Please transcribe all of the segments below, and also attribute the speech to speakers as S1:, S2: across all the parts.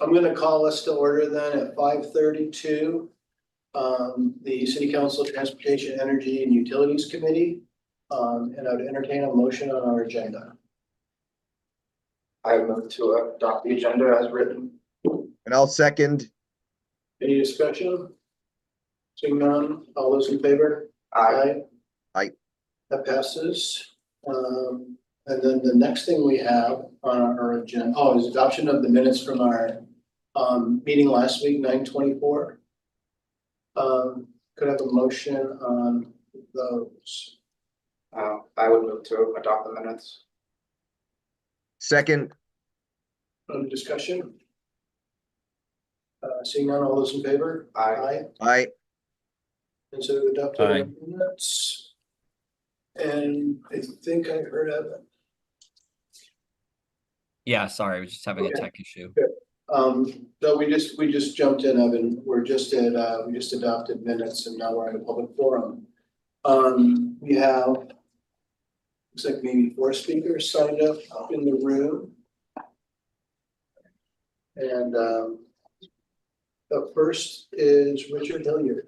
S1: I'm gonna call us to order then at 5:32. The City Council Transportation, Energy and Utilities Committee. And I would entertain a motion on our agenda.
S2: I move to adopt the agenda as written.
S3: And I'll second.
S1: Any discussion? Seeing none, all those in favor?
S2: Aye.
S3: Aye.
S1: That passes. And then the next thing we have on our agenda, is adoption of the minutes from our meeting last week, 9/24. Could I have a motion on those?
S2: I would move to adopt the minutes.
S3: Second.
S1: Discussion? Seeing none, all those in favor?
S2: Aye.
S3: Aye.
S1: And so adopted the minutes. And I think I heard of it.
S4: Yeah, sorry, we're just having a
S1: Okay.
S4: tech issue.
S1: No, we just jumped in, Evan. We're just at, we just adopted minutes and now we're in a public forum. We have, looks like maybe 4 speakers signed up in the room. And the first is Richard Hilliard.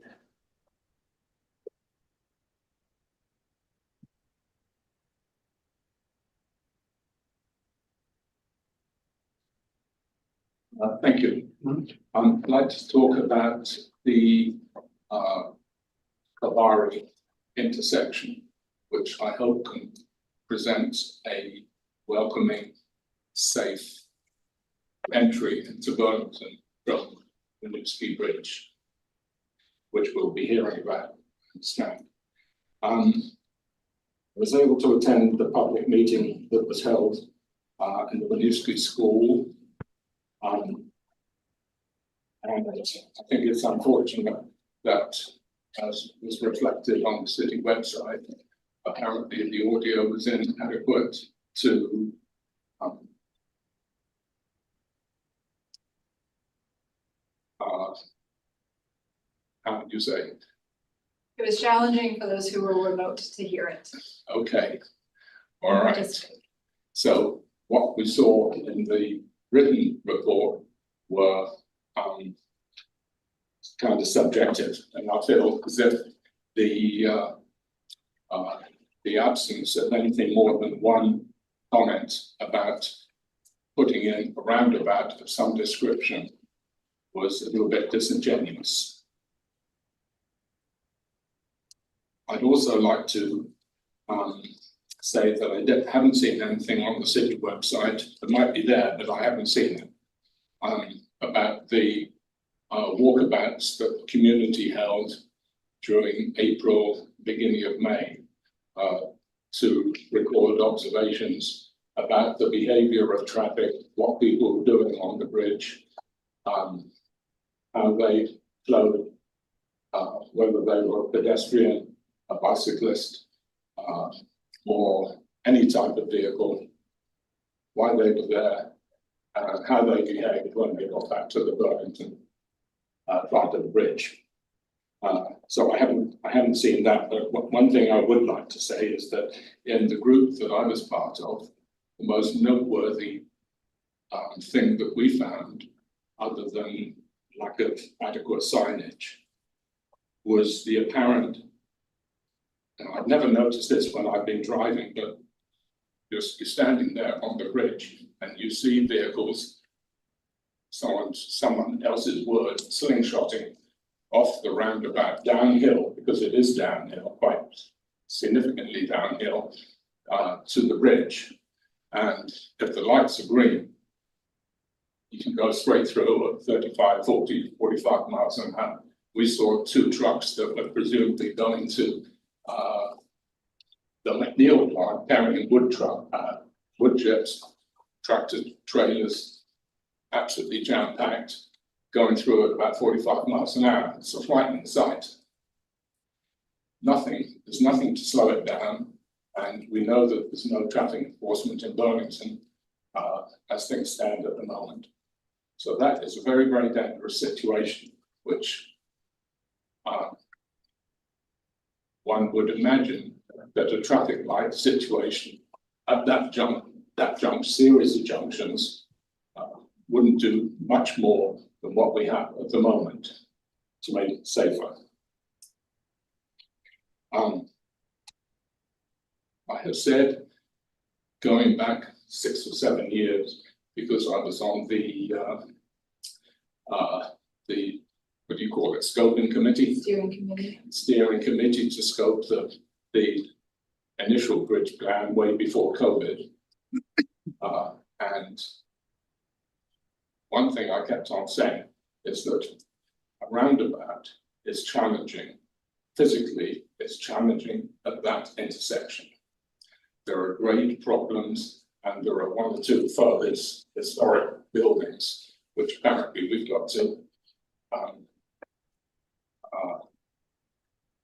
S5: Thank you. I'd like to talk about the Kabari intersection, which I hope can present a welcoming, safe entry into Burlington from Winooski Bridge, which we'll be hearing about, I understand. I was able to attend the public meeting that was held in the Winooski School. And I think it's unfortunate that, as was reflected on the city website, apparently the audio was inadequate to how would you say it?
S6: It was challenging for those who were remote to hear it.
S5: Okay, all right. So what we saw in the written report were kind of subjective, and I feel as if the absence of anything more than one comment about putting in a roundabout of some description was a little bit disingenuous. I'd also like to say that I haven't seen anything on the city website. It might be there, but I haven't seen it. About the walkabouts that the community held during April, beginning of May, to record observations about the behavior of traffic, what people were doing on the bridge, how they flowed, whether they were a pedestrian, a bicyclist, or any type of vehicle, why they were there, how they behaved when they got back to the Burlington part of the bridge. So I haven't seen that, but one thing I would like to say is that in the group that I was part of, the most noteworthy thing that we found, other than lack of adequate signage, was the apparent, and I've never noticed this when I've been driving, but you're standing there on the bridge and you see vehicles, someone else's word, slingshotting off the roundabout downhill, because it is downhill, quite significantly downhill, to the bridge. And if the lights are green, you can go straight through at 35, 40, 45 miles an hour. We saw 2 trucks that were presumably going to the McNeil plant, carrying wood chips, tractor trailers, absolutely jam-packed, going through at about 45 miles an hour. It's a frightening sight. There's nothing to slow it down, and we know that there's no traffic enforcement in Burlington as things stand at the moment. So that is a very, very dangerous situation, which one would imagine that a traffic light situation at that series of junctions wouldn't do much more than what we have at the moment to make it safer. I have said, going back 6 or 7 years, because I was on the what do you call it, scoping committee? Steering committee to scope the initial bridge plan way before COVID. And one thing I kept on saying is that a roundabout is challenging. Physically, it's challenging at that intersection. There are grade problems, and there are 1 or 2 furthest historic buildings, which apparently we've got to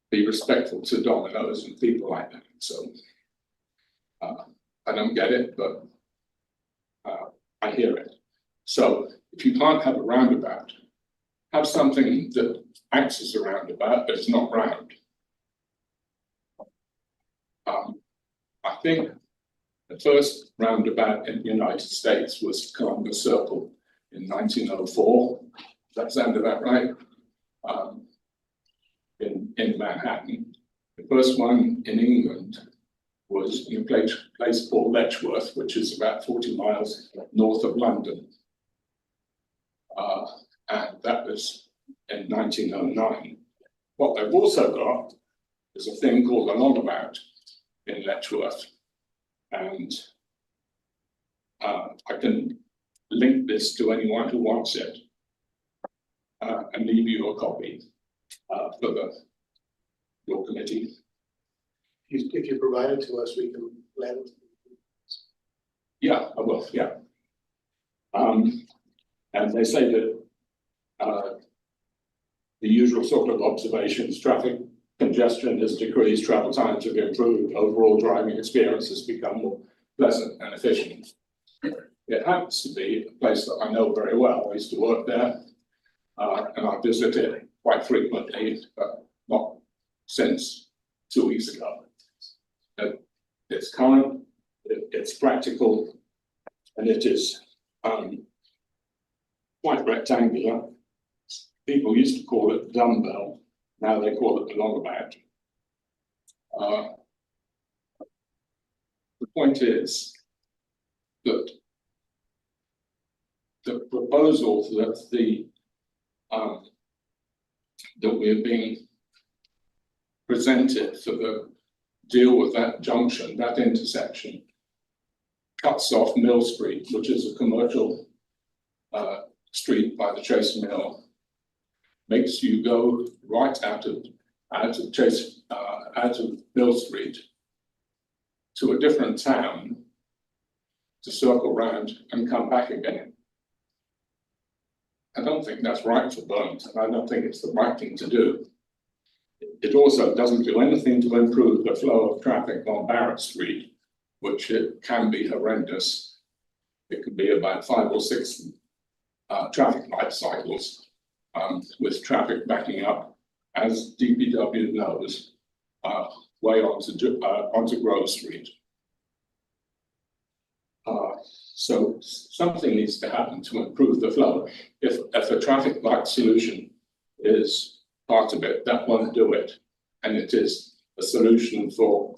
S5: be respectful to dominoes and people like that. So I don't get it, but I hear it. So if you can't have a roundabout, have something that acts as a roundabout, but it's not round. I think the first roundabout in the United States was Columbus Circle in 1904. Does that sound about right? In Manhattan. The first one in England was in a place called Letchworth, which is about 40 miles north of London. And that was in 1909. What they've also got is a thing called a longabout in Letchworth. And I can link this to anyone who wants it and leave you a copy for your committee.
S1: If you provide it to us, we can land it.
S5: Yeah, I will, yeah. And they say that the usual sort of observations, traffic congestion has decreased, travel times have improved, overall driving experience has become more pleasant and efficient. It happens to be a place that I know very well. I used to work there, and I visited quite frequently, but not since 2 weeks ago. It's current, it's practical, and it is quite rectangular. People used to call it the dumbbell, now they call it the longabout. The point is that the proposal that that we're being presented for the deal with that junction, that intersection, cuts off Mill Street, which is a commercial street by the Chase Mill, makes you go right out of Mill Street to a different town to circle round and come back again. I don't think that's right for Burlington. I don't think it's the right thing to do. It also doesn't do anything to improve the flow of traffic on Barrett Street, which it can be horrendous. It could be about 5 or 6 traffic light cycles with traffic backing up, as DPW knows, way onto Grove Street. So something needs to happen to improve the flow. If a traffic light solution is part of it, that won't do it. And it is a solution for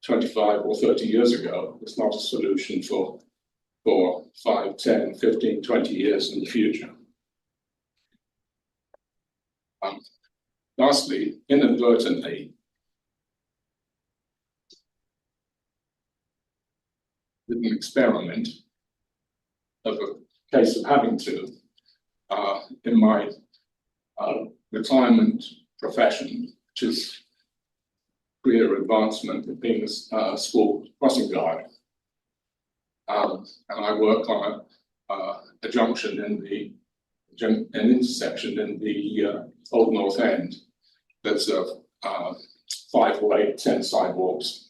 S5: 25 or 30 years ago. It's not a solution for 5, 10, 15, 20 years in the future. Lastly, inadvertently, did an experiment of a case of having to, in my retirement profession, which is career advancement of being a school crossing guard. And I work on a junction in an intersection in the Old North End that's 5-way, 10 sidewalks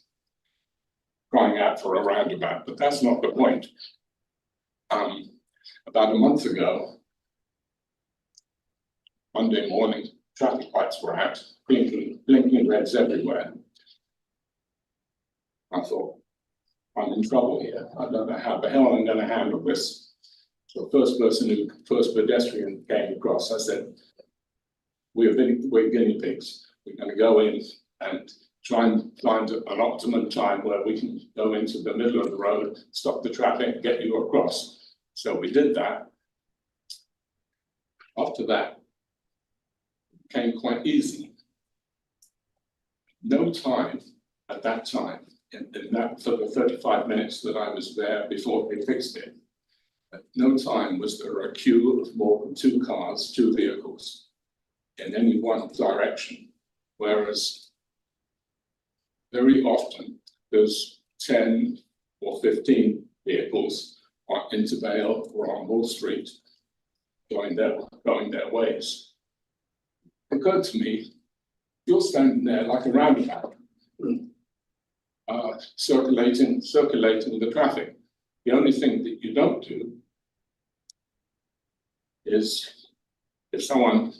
S5: crying out for a roundabout, but that's not the point. About a month ago, Monday morning, traffic lights were out, blinking reds everywhere. I thought, I'm in trouble here. I don't know how the hell I'm going to handle this. So first pedestrian came across, I said, we're guinea pigs. We're gonna go in and try and find an optimum time where we can go into the middle of the road, stop the traffic, get you across. So we did that. After that, it became quite easy. No time at that time, in that for the 35 minutes that I was there before they fixed it, at no time was there a queue of more than 2 cars, 2 vehicles in any one direction. Whereas very often there's 10 or 15 vehicles on Intervale or on Wall Street going their ways. It occurred to me, you're standing there like a roundabout, circulating the traffic. The only thing that you don't do is if someone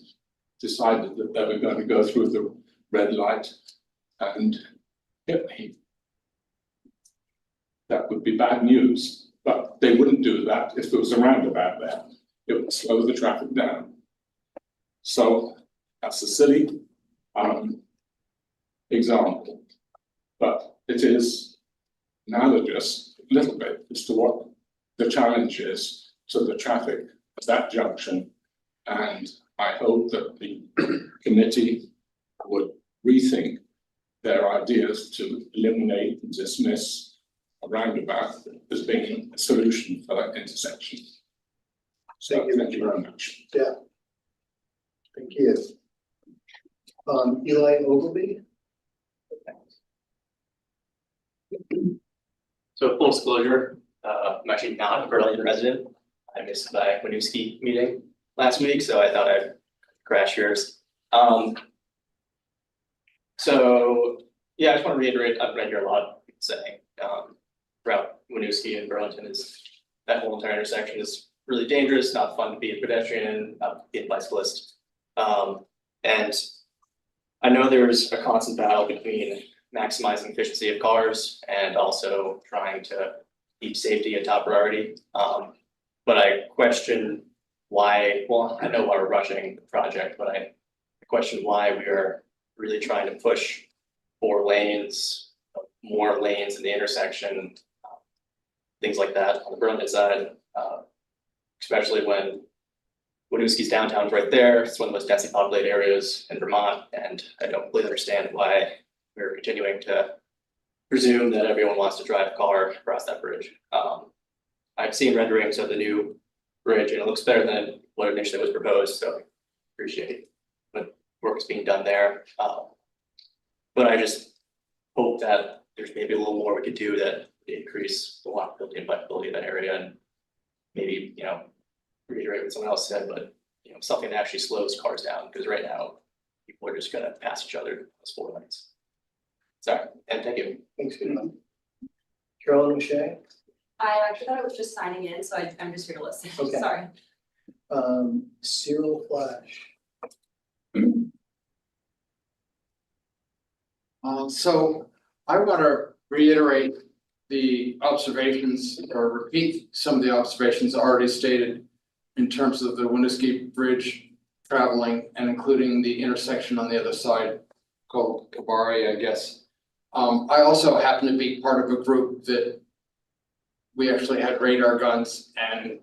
S5: decided that they were going to go through the red light and hit me, that would be bad news. But they wouldn't do that if there was a roundabout there. It would slow the traffic down. So that's a silly example, but it is analogous a little bit as to what the challenge is to the traffic at that junction. And I hope that the committee would rethink their ideas to eliminate and dismiss a roundabout as being a solution for that intersection. So thank you very much.
S1: Yeah. Thank you. Eli Ogilvy?
S4: So full disclosure, I'm actually not a Burlington resident. I missed my Winooski meeting last week, so I thought I'd crash yours. So yeah, I just want to reiterate, I've read here a lot of people saying throughout Winooski and Burlington is that whole entire intersection is really dangerous, not fun to be a pedestrian, not to be a bicyclist. And I know there's a constant battle between maximizing efficiency of cars and also trying to keep safety a top priority. But I question why, well, I know why we're rushing the project, but I question why we are really trying to push 4 lanes, more lanes in the intersection, things like that on the Burlington side, especially when Winooski's downtown is right there. It's one of the most densely populated areas in Vermont, and I don't really understand why we're continuing to presume that everyone wants to drive a car across that bridge. I've seen renderings of the new bridge, and it looks better than what initially was proposed, so appreciate what work is being done there. But I just hope that there's maybe a little more we could do that increase the walkability and bikeability of that area, and maybe, you know, reiterate what someone else said, but you know, something that actually slows cars down, because right now people are just gonna pass each other those 4 lanes. Sorry, and thank you.
S1: Thanks, Eli. Carolyn O'Shea?
S7: I actually thought it was just signing in, so I'm just here to listen.
S1: Okay.
S7: Sorry.
S1: Cyril Flash.
S8: So I want to reiterate the observations or repeat some of the observations already stated in terms of the Winooski Bridge traveling and including the intersection on the other side called Kabari, I guess. I also happen to be part of a group that we actually had radar guns, and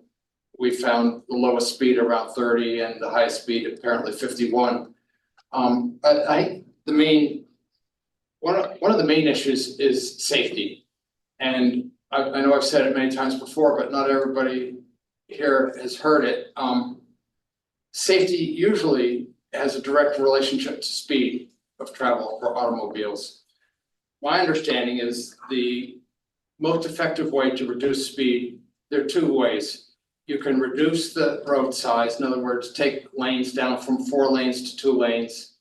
S8: we found the lowest speed around 30 and the highest speed apparently 51. But I think the main one of the main issues is safety. And I know I've said it many times before, but not everybody here has heard it. Safety usually has a direct relationship to speed of travel for automobiles. My understanding is the most effective way to reduce speed, there are 2 ways. You can reduce the road size, in other words, take lanes down from 4 lanes to 2 lanes.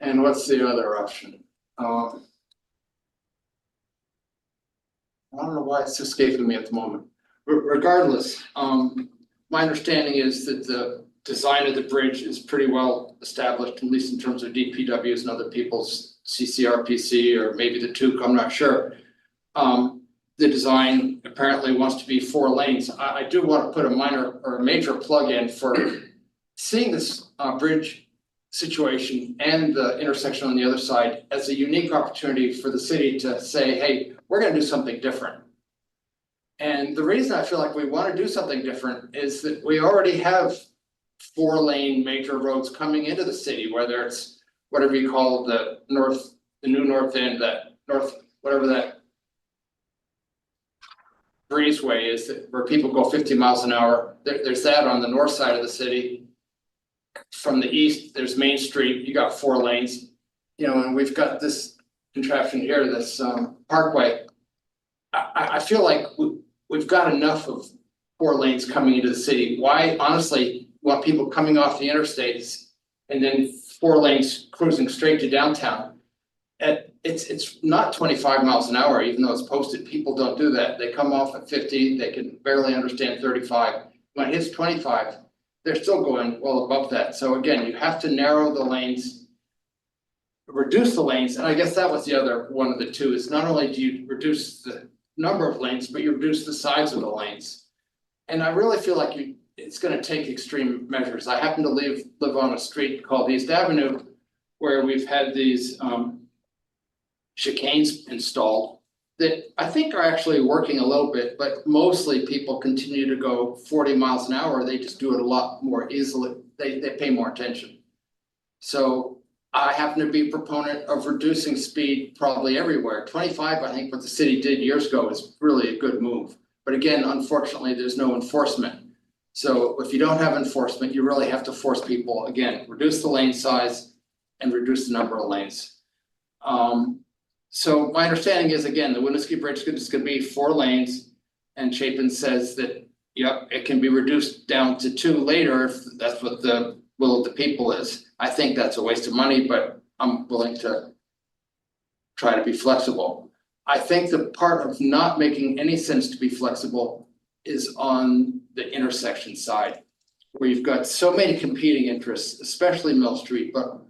S8: And what's the other option? I don't know why it's escaping me at the moment. Regardless, my understanding is that the design of the bridge is pretty well established, at least in terms of DPWs and other people's CCRPC or maybe the TUC, I'm not sure. The design one apparently wants to be 4 lanes. I do want to put a minor or a major plug in for seeing this bridge situation and the intersection on the other side as a unique opportunity for the city to say, hey, we're gonna do something different. And the reason I feel like we want to do something different is that we already have 4-lane major roads coming into the city, whether it's whatever you call the new north end, that north, whatever that breezeway is, where people go 50 miles an hour. There's that on the north side of the city. From the east, there's Main Street, you got 4 lanes, you know, and we've got this contraption here, this parkway. I feel like we've got enough of 4 lanes coming into the city. Why, honestly, want people coming off the interstates and then 4 lanes cruising straight to downtown? It's not 25 miles an hour, even though it's posted. People don't do that. They come off at 50, they can barely understand 35. When it hits 25, they're still going well above that. So again, you have to narrow the lanes, reduce the lanes, and I guess that was the other one of the two, is not only do you reduce the number of lanes, but you reduce the size of the lanes. And I really feel like it's gonna take extreme measures. I happen to live on a street called East Avenue, where we've had these chicanes installed that I think are actually working a little bit, but mostly people continue to go 40 miles an hour. They just do it a lot more easily. They pay more attention. So I happen to be a proponent of reducing speed probably everywhere. 25, I think what the city did years ago is really a good move. But again, unfortunately, there's no enforcement. So if you don't have enforcement, you really have to force people, again, reduce the lane size and reduce the number of lanes. So my understanding is, again, the Winooski Bridge is gonna be 4 lanes, and Chapin says that, yep, it can be reduced down to 2 later if that's what the will of the people is. I think that's a waste of money, but I'm willing to try to be flexible. I think the part of not making any sense to be flexible is on the intersection side, where you've got so many competing interests, especially Mill Street, but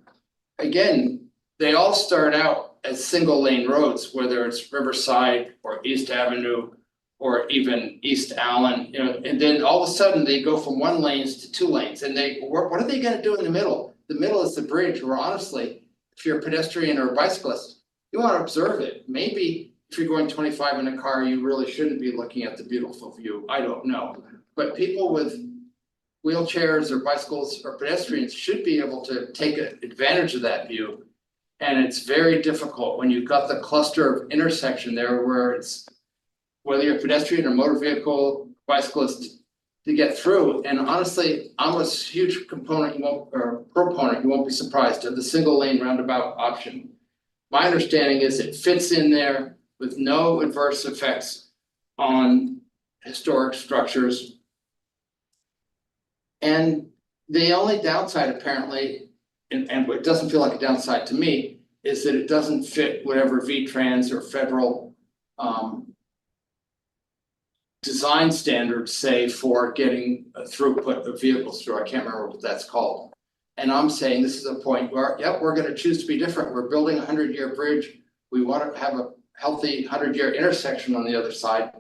S8: again, they all start out as 1-lane roads, whether it's Riverside or East Avenue or even East Allen, you know, and then all of a sudden they go from 1 lanes to 2 lanes, and what are they gonna do in the middle? The middle is the bridge, where honestly, if you're a pedestrian or a bicyclist, you wanna observe it. Maybe if you're going 25 in a car, you really shouldn't be looking at the beautiful view, I don't know. But people with wheelchairs or bicycles or pedestrians should be able to take advantage of that view. And it's very difficult when you've got the cluster of intersection there where it's, whether you're a pedestrian or motor vehicle, bicyclist, to get through. And honestly, I'm a huge proponent, you won't be surprised, of the 1-lane roundabout option. My understanding is it fits in there with no adverse effects on historic structures. And the only downside apparently, and it doesn't feel like a downside to me, is that it doesn't fit whatever V-Trans or federal design standards say for getting a throughput of vehicles through. I can't remember what that's called. And I'm saying this is a point where, yep, we're gonna choose to be different. We're building a 100-year bridge. We want to have a healthy 100-year intersection on the other side.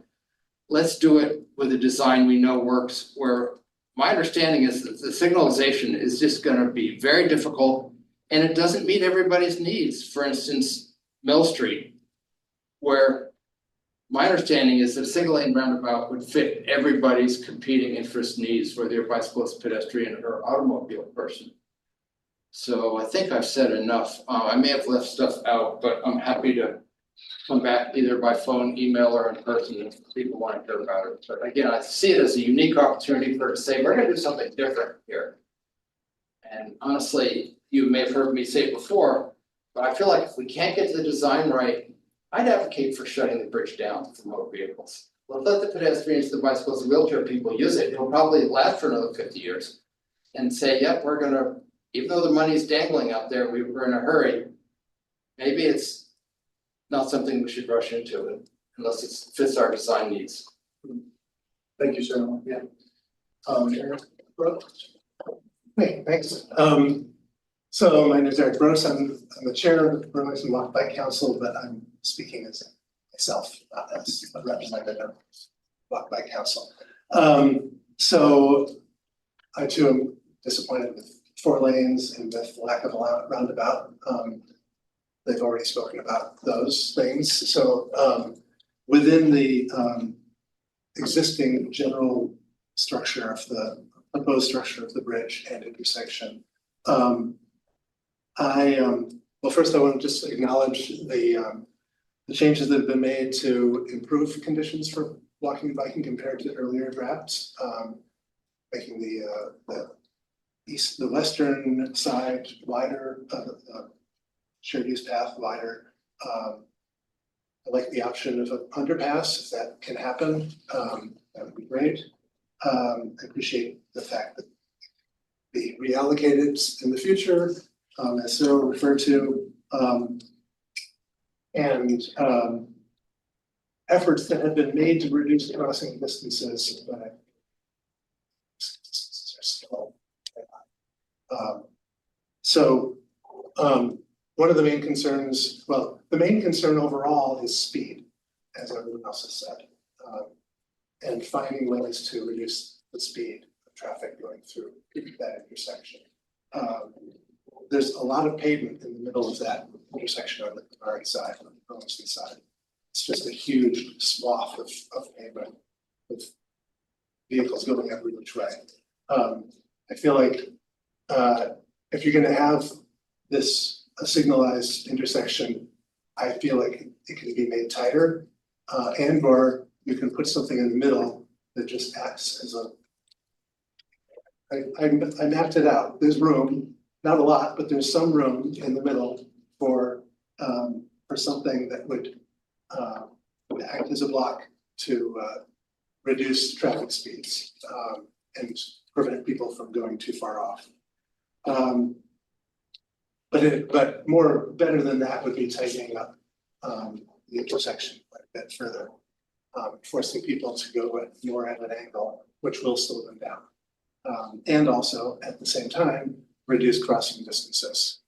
S8: Let's do it with a design we know works, where my understanding is that the signalization is just gonna be very difficult, and it doesn't meet everybody's needs. For instance, Mill Street, where my understanding is that a 1-lane roundabout would fit everybody's competing interest needs, whether you're a bicyclist, pedestrian, or automobile person. So I think I've said enough. I may have left stuff out, but I'm happy to come back either by phone, email, or in person if people want to hear about it. But again, I see it as a unique opportunity for it to say, we're gonna do something different here. And honestly, you may have heard me say it before, but I feel like if we can't get the design right, I'd advocate for shutting the bridge down for motor vehicles. We'll let the pedestrians, the bicyclists, the wheelchair people use it. It'll probably last for another 50 years. And say, yep, we're gonna, even though the money's dangling out there, we're in a hurry. Maybe it's not something we should rush into unless it fits our design needs.
S1: Thank you, sir. Yeah. Eric, Brooks?
S9: Hey, thanks. So my name is Eric Gross. I'm the chair of the Burlington Walk Bike Council, but I'm speaking as a myself, not as a representative by council. So I too am disappointed with 4 lanes and with lack of a roundabout. They've already spoken about those things. So within the existing general structure of the proposed structure of the bridge and intersection, well, first I want to just acknowledge the changes that have been made to improve conditions for walking and biking compared to earlier drafts, making the western side wider, shared use path wider. I like the option of an underpass, if that can happen, that would be great. I appreciate the fact that be reallocated in the future, as Cyril referred to, and efforts that have been made to reduce crossing distances, but are still one of the main concerns, well, the main concern overall is speed, as everyone else has said, and finding ways to reduce the speed of traffic going through that intersection. There's a lot of pavement in the middle of that intersection on the Bernard side, on the Burlington side. It's just a huge swath of pavement with vehicles going every which way. I feel like if you're going to have a signalized intersection, I feel like it can be made tighter, and or you can put something in the middle that just acts as I mapped it out. There's room, not a lot, but there's some room in the middle for something that would act as a block to reduce traffic speeds and prevent people from going too far off. But better than that would be tightening up the intersection quite a bit further, forcing people to go more at an angle, which will slow them down. And also at the same time, reduce crossing distances.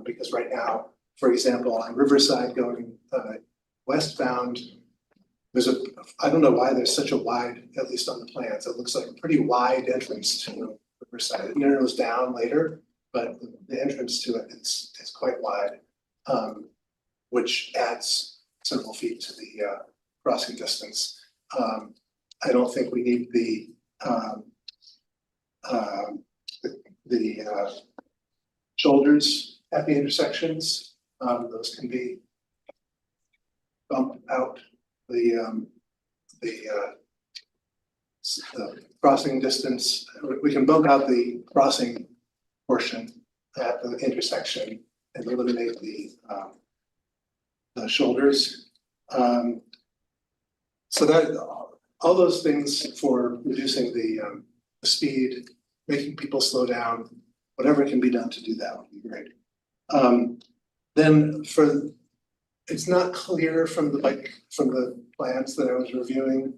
S9: Because right now, for example, on Riverside going westbound, I don't know why there's such a wide, at least on the plans, it looks like a pretty wide entrance to Riverside. It narrows down later, but the entrance to it is quite wide, which adds several feet to the crossing distance. I don't think we need the shoulders at the intersections. Those can be bumped out the crossing distance. We can bump out the crossing portion at the intersection and eliminate the shoulders. So that all those things for reducing the speed, making people slow down, whatever can be done to do that would be great. Then it's not clear from the plans that I was reviewing,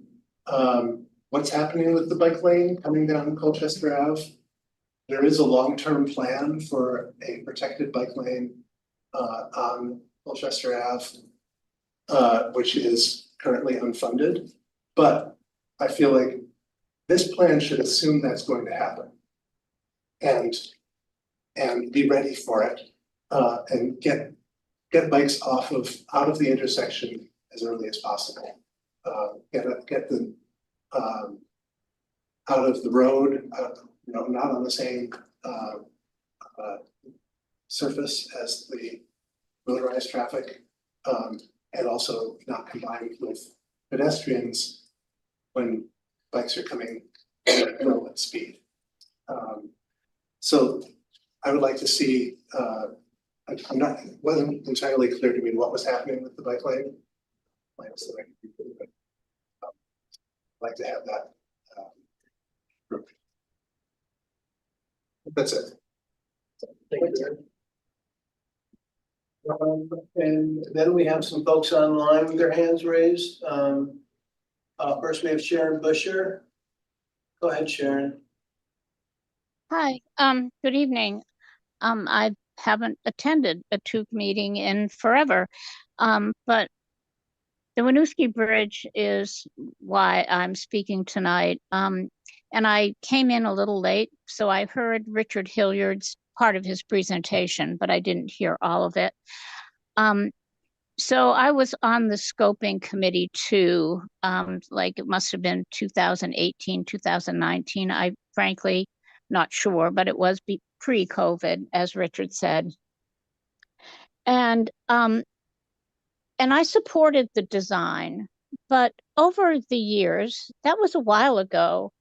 S9: what's happening with the bike lane coming down Colchester Ave. There is a long-term plan for a protected bike lane on Colchester Ave, which is currently unfunded. But I feel like this plan should assume that's going to happen and be ready for it, and get bikes out of the intersection as early as possible. Get them out of the road, not on the same surface as the motorized traffic, and also not combined with pedestrians when bikes are coming at speed. So I would like to see, wasn't entirely clear to me what was happening with the bike lane. So I'd like to have that. That's it.
S1: Thank you. And then we have some folks online with their hands raised. First we have Sharon Busher. Go ahead, Sharon.
S10: Hi, good evening. I haven't attended a TOOC meeting in forever, but the Winooski Bridge is why I'm speaking tonight. And I came in a little late, so I heard Richard Hilliard's part of his presentation, but I didn't hear all of it. So I was on the scoping committee too, like it must have been 2018, 2019. I frankly not sure, but it was pre-COVID, as Richard said. And I supported the design, but over the years, that was a while ago,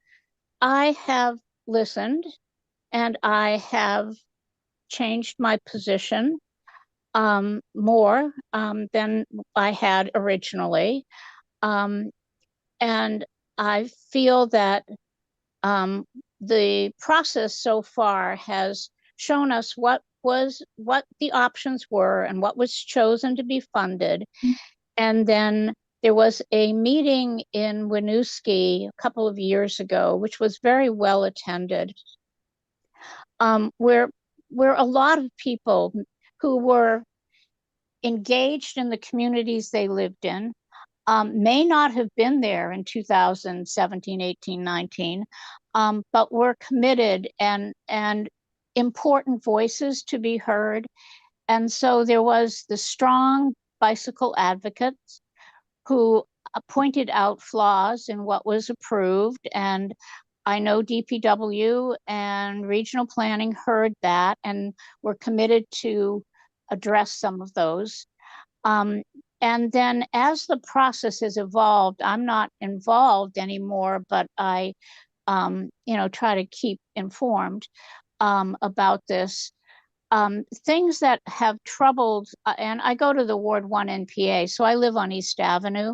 S10: I have listened and I have changed my position more than I had originally. And I feel that the process so far has shown us what the options were and what was chosen to be funded. And then there was a meeting in Winooski a couple of years ago, which was very well attended, where a lot of people who were engaged in the communities they lived in may not have been there in 2017, 18, 19, but were committed and important voices to be heard. And so there was the strong bicycle advocates who pointed out flaws in what was approved. And I know DPW and regional planning heard that and were committed to address some of those. And then as the process has evolved, I'm not involved anymore, but I, try to keep informed about this. Things that have troubled, and I go to the Ward 1 NPA, so I live on East Avenue,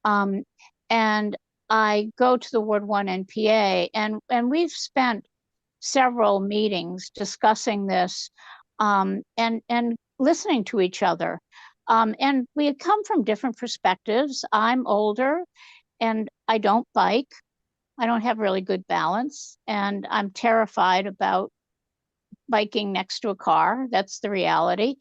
S10: and I go to the Ward 1 NPA, and we've spent several meetings discussing this and listening to each other. And we had come from different perspectives. I'm older and I don't bike. I don't have really good balance, and I'm terrified about biking next to a car. That's the reality.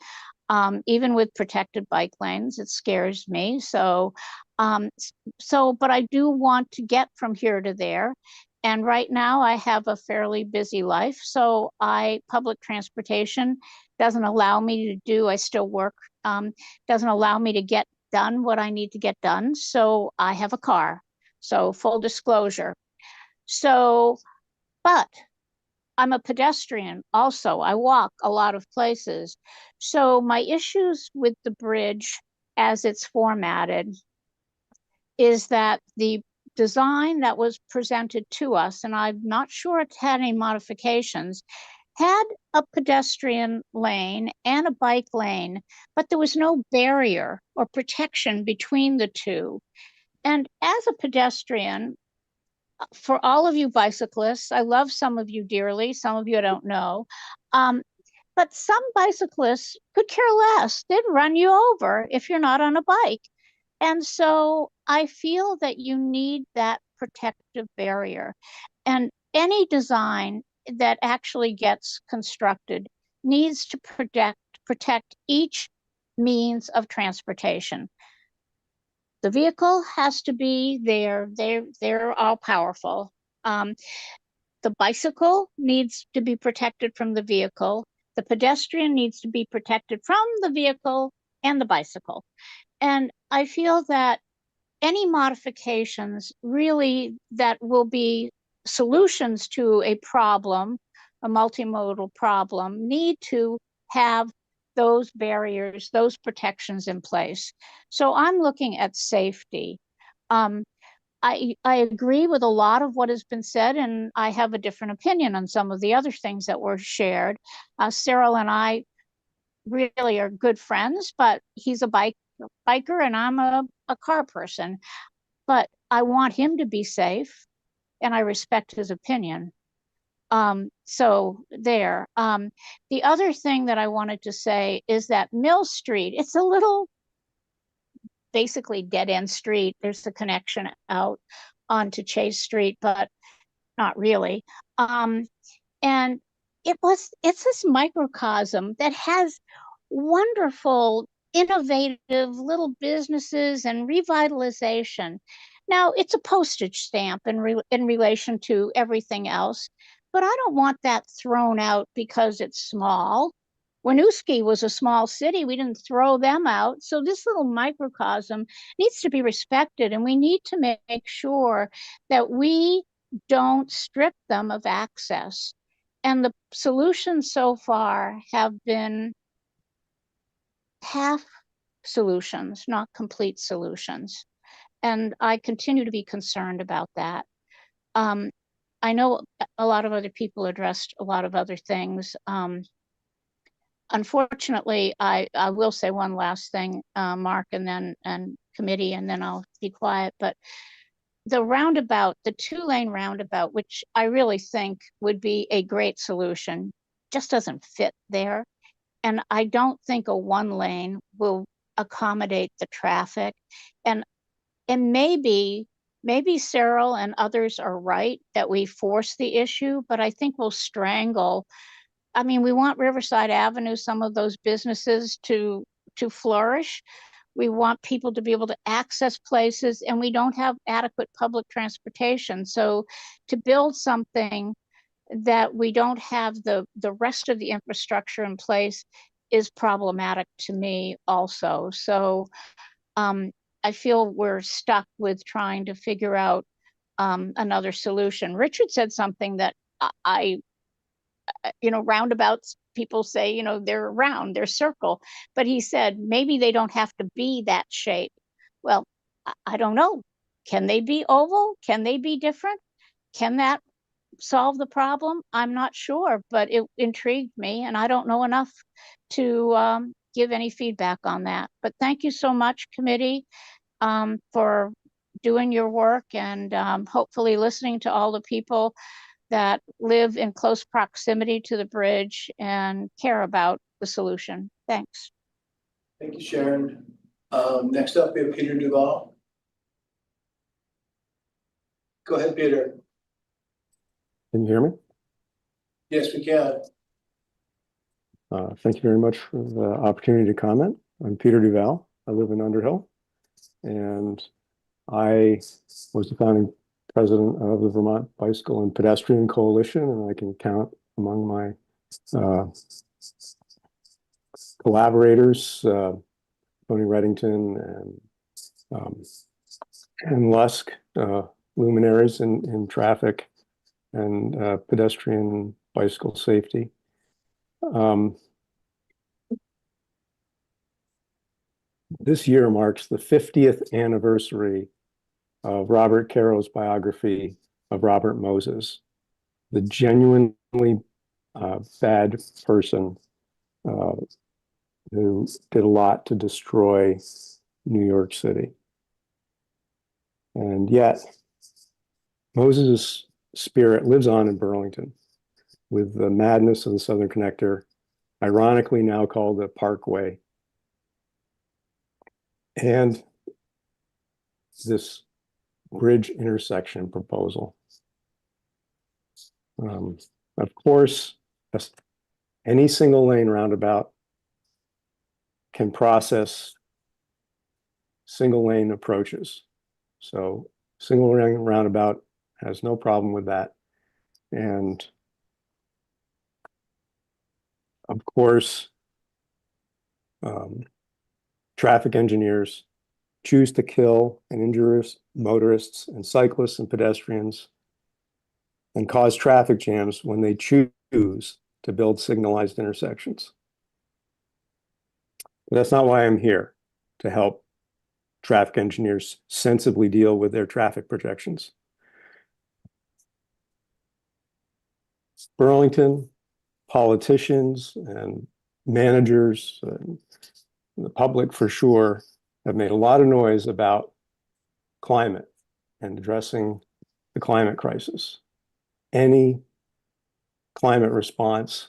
S10: Even with protected bike lanes, it scares me. So, but I do want to get from here to there. And right now I have a fairly busy life. So public transportation doesn't allow me to do, I still work, doesn't allow me to get done what I need to get done. So I have a car. So full disclosure. So, but I'm a pedestrian also. I walk a lot of places. So my issues with the bridge as it's formatted is that the design that was presented to us, and I'm not sure it's had any modifications, had a pedestrian lane and a bike lane, but there was no barrier or protection between the two. And as a pedestrian, for all of you bicyclists, I love some of you dearly, some of you I don't know, but some bicyclists could care less. They'd run you over if you're not on a bike. And so I feel that you need that protective barrier. And any design that actually gets constructed needs to protect each means of transportation. The vehicle has to be there. They're all powerful. The bicycle needs to be protected from the vehicle. The pedestrian needs to be protected from the vehicle and the bicycle. And I feel that any modifications really that will be solutions to a problem, a multimodal problem, need to have those barriers, those protections in place. So I'm looking at safety. I agree with a lot of what has been said, and I have a different opinion on some of the other things that were shared. Cyril and I really are good friends, but he's a biker and I'm a car person. But I want him to be safe, and I respect his opinion. So there. The other thing that I wanted to say is that Mill Street, it's a little basically dead end street. There's a connection out onto Chase Street, but not really. And it's this microcosm that has wonderful innovative little businesses and revitalization. Now, it's a postage stamp in relation to everything else, but I don't want that thrown out because it's small. Winooski was a small city. We didn't throw them out. So this little microcosm needs to be respected, and we need to make sure that we don't strip them of access. And the solutions so far have been half solutions, not complete solutions. And I continue to be concerned about that. I know a lot of other people addressed a lot of other things. Unfortunately, I will say one last thing, Mark, and committee, and then I'll be quiet. But the roundabout, the 2-lane roundabout, which I really think would be a great solution, just doesn't fit there. And I don't think a 1-lane will accommodate the traffic. And maybe Cyril and others are right that we force the issue, but I think we'll strangle. I mean, we want Riverside Avenue, some of those businesses to flourish. We want people to be able to access places, and we don't have adequate public transportation. So to build something that we don't have the rest of the infrastructure in place is problematic to me also. So I feel we're stuck with trying to figure out another solution. Richard said something that I roundabouts, people say, they're round, they're circle, but he said maybe they don't have to be that shape. Well, I don't know. Can they be oval? Can they be different? Can that solve the problem? I'm not sure, but it intrigued me, and I don't know enough to give any feedback on that. But thank you so much, committee, for doing your work, and hopefully listening to all the people that live in close proximity to the bridge and care about the solution. Thanks.
S1: Thank you, Sharon. Next up, we have Peter Duval. Go ahead, Peter.
S11: Can you hear me?
S1: Yes, we can.
S11: Thank you very much for the opportunity to comment. I'm Peter Duval. I live in Underhill, and I was the founding president of the Vermont Bicycle and Pedestrian Coalition, and I can count among my collaborators Tony Reddington and Lusk, luminaries in traffic and pedestrian bicycle safety. This year marks the 50th anniversary of Robert Caro's biography of Robert Moses, the genuinely bad person who did a lot to destroy New York City. And yet, Moses' spirit lives on in Burlington with the madness of the Southern Connector, ironically now called the Parkway. And this bridge intersection proposal. Of course, any single lane roundabout can process single lane approaches. So single lane roundabout has no problem with that. And of course, traffic engineers choose to kill and injure motorists and cyclists and pedestrians and cause traffic jams when they choose to build signalized intersections. But that's not why I'm here, to help traffic engineers sensibly deal with their traffic projections. Burlington, politicians and managers, and the public for sure, have made a lot of noise about climate and addressing the climate crisis. Any climate response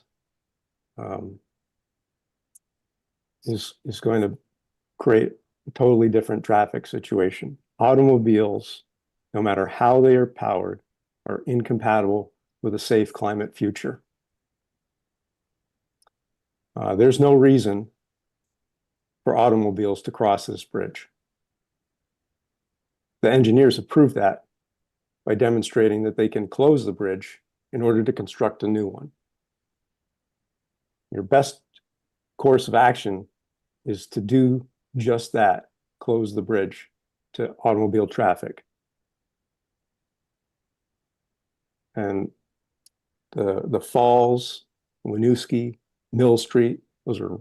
S11: is going to create a totally different traffic situation. Automobiles, no matter how they are powered, are incompatible with a safe climate future. There's no reason for automobiles to cross this bridge. The engineers have proved that by demonstrating that they can close the bridge in order to construct a new one. Your best course of action is to do just that, close the bridge to automobile traffic. And the Falls, Winooski, Mill Street, those are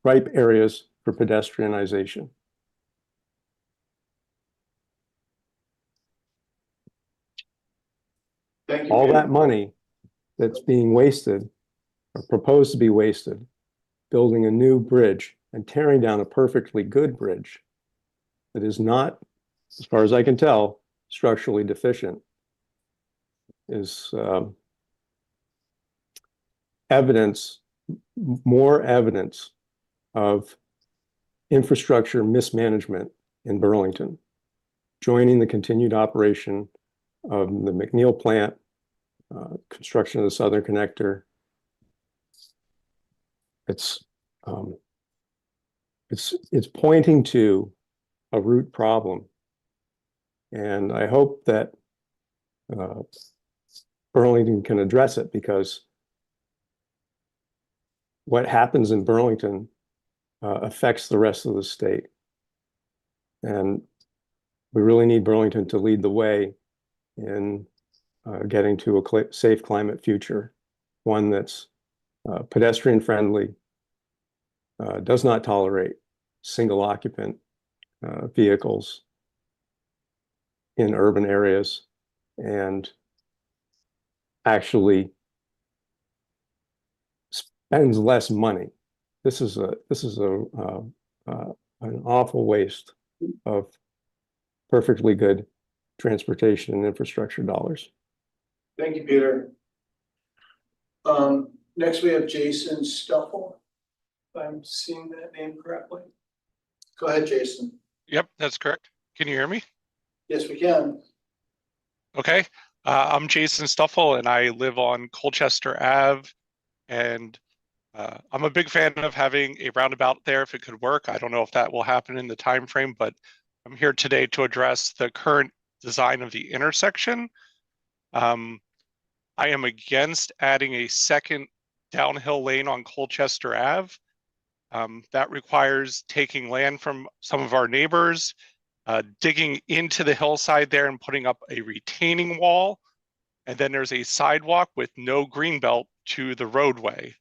S11: ripe areas for pedestrianization.
S1: Thank you.
S11: All
S1: Peter.
S11: that money that's being wasted or proposed to be wasted, building a new bridge and tearing down a perfectly good bridge that is not, as far as I can tell, structurally deficient, is more evidence of infrastructure mismanagement in Burlington, joining the continued operation of the McNeil plant, construction of the Southern Connector. It's pointing to a root problem, and I hope that Burlington can address it, because what happens in Burlington affects the rest of the state, and we really need Burlington to lead the way in getting to a safe climate future, one that's pedestrian friendly, does not tolerate single occupant vehicles in urban areas, and actually spends less money. This is an awful waste of perfectly good transportation and infrastructure dollars.
S1: Thank you, Peter. Next we have Jason Stuffle, if I'm seeing that name correctly. Go ahead, Jason.
S12: Yep, that's correct. Can you hear me?
S1: Yes, we can.
S12: Okay. I'm Jason Stuffle, and I live on Colchester Ave, and I'm a big fan of having a roundabout there if it could work. I don't know if that will happen in the time frame, but I'm here today to address the current design of the intersection. I am against adding a second downhill lane on Colchester Ave. That requires taking land from some of our neighbors, digging into the hillside there and putting up a retaining wall. And then there's a sidewalk with no greenbelt to the roadway.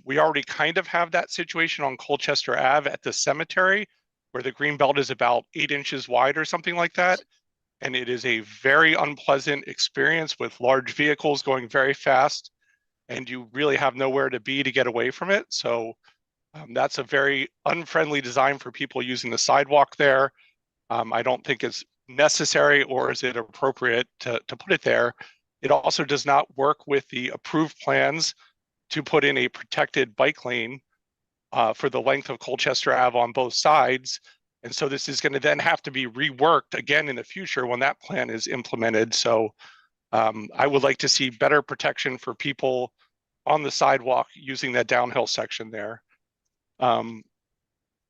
S12: We already kind of have that situation on Colchester Ave at the cemetery, where the greenbelt is about 8 inches wide or something like that. And it is a very unpleasant experience with large vehicles going very fast, and you really have nowhere to be to get away from it. So that's a very unfriendly design for people using the sidewalk there. I don't think it's necessary, or is it appropriate to put it there. It also does not work with the approved plans to put in a protected bike lane for the length of Colchester Ave on both sides. And so this is going to then have to be reworked again in the future when that plan is implemented. So I would like to see better protection for people on the sidewalk using that downhill section there.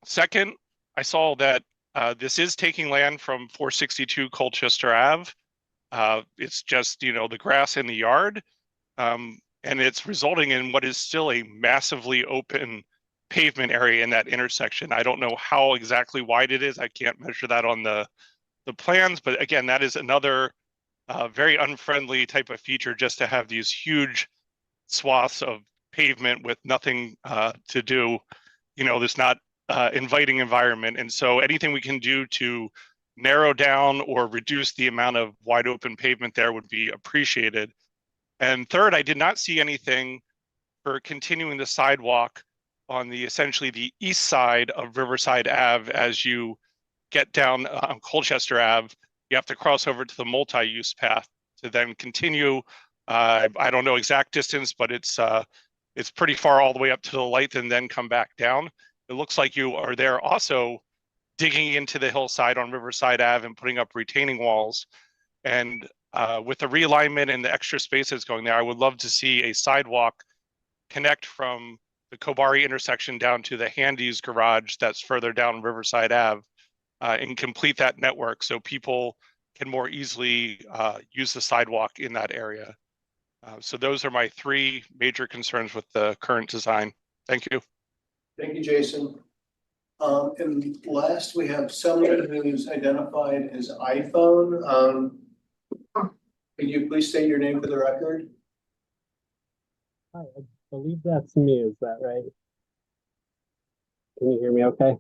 S12: Second, I saw that this is taking land from 462 Colchester Ave. It's just, the grass in the yard. And it's resulting in what is still a massively open pavement area in that intersection. I don't know how exactly wide it is. I can't measure that on the plans, but again, that is another very unfriendly type of feature, just to have these huge swaths of pavement with nothing to do, this not inviting environment. And so anything we can do to narrow down or reduce the amount of wide open pavement there would be appreciated. And third, I did not see anything for continuing the sidewalk on essentially the east side of Riverside Ave. As you get down on Colchester Ave, you have to cross over to the multi-use path to then continue. I don't know exact distance, but it's pretty far all the way up to the light and then come back down. It looks like you are there also digging into the hillside on Riverside Ave and putting up retaining walls. And with the realignment and the extra spaces going there, I would love to see a sidewalk connect from the Kobari intersection down to the Handy's garage that's further down Riverside Ave, and complete that network so people can more easily use the sidewalk in that area. So those are my three major concerns with the current design. Thank you.
S1: Thank you, Jason. And last, we have someone who's identified as iPhone. Can you please state your name for the record?
S13: Hi, I believe that's me, is that right? Can you hear me okay?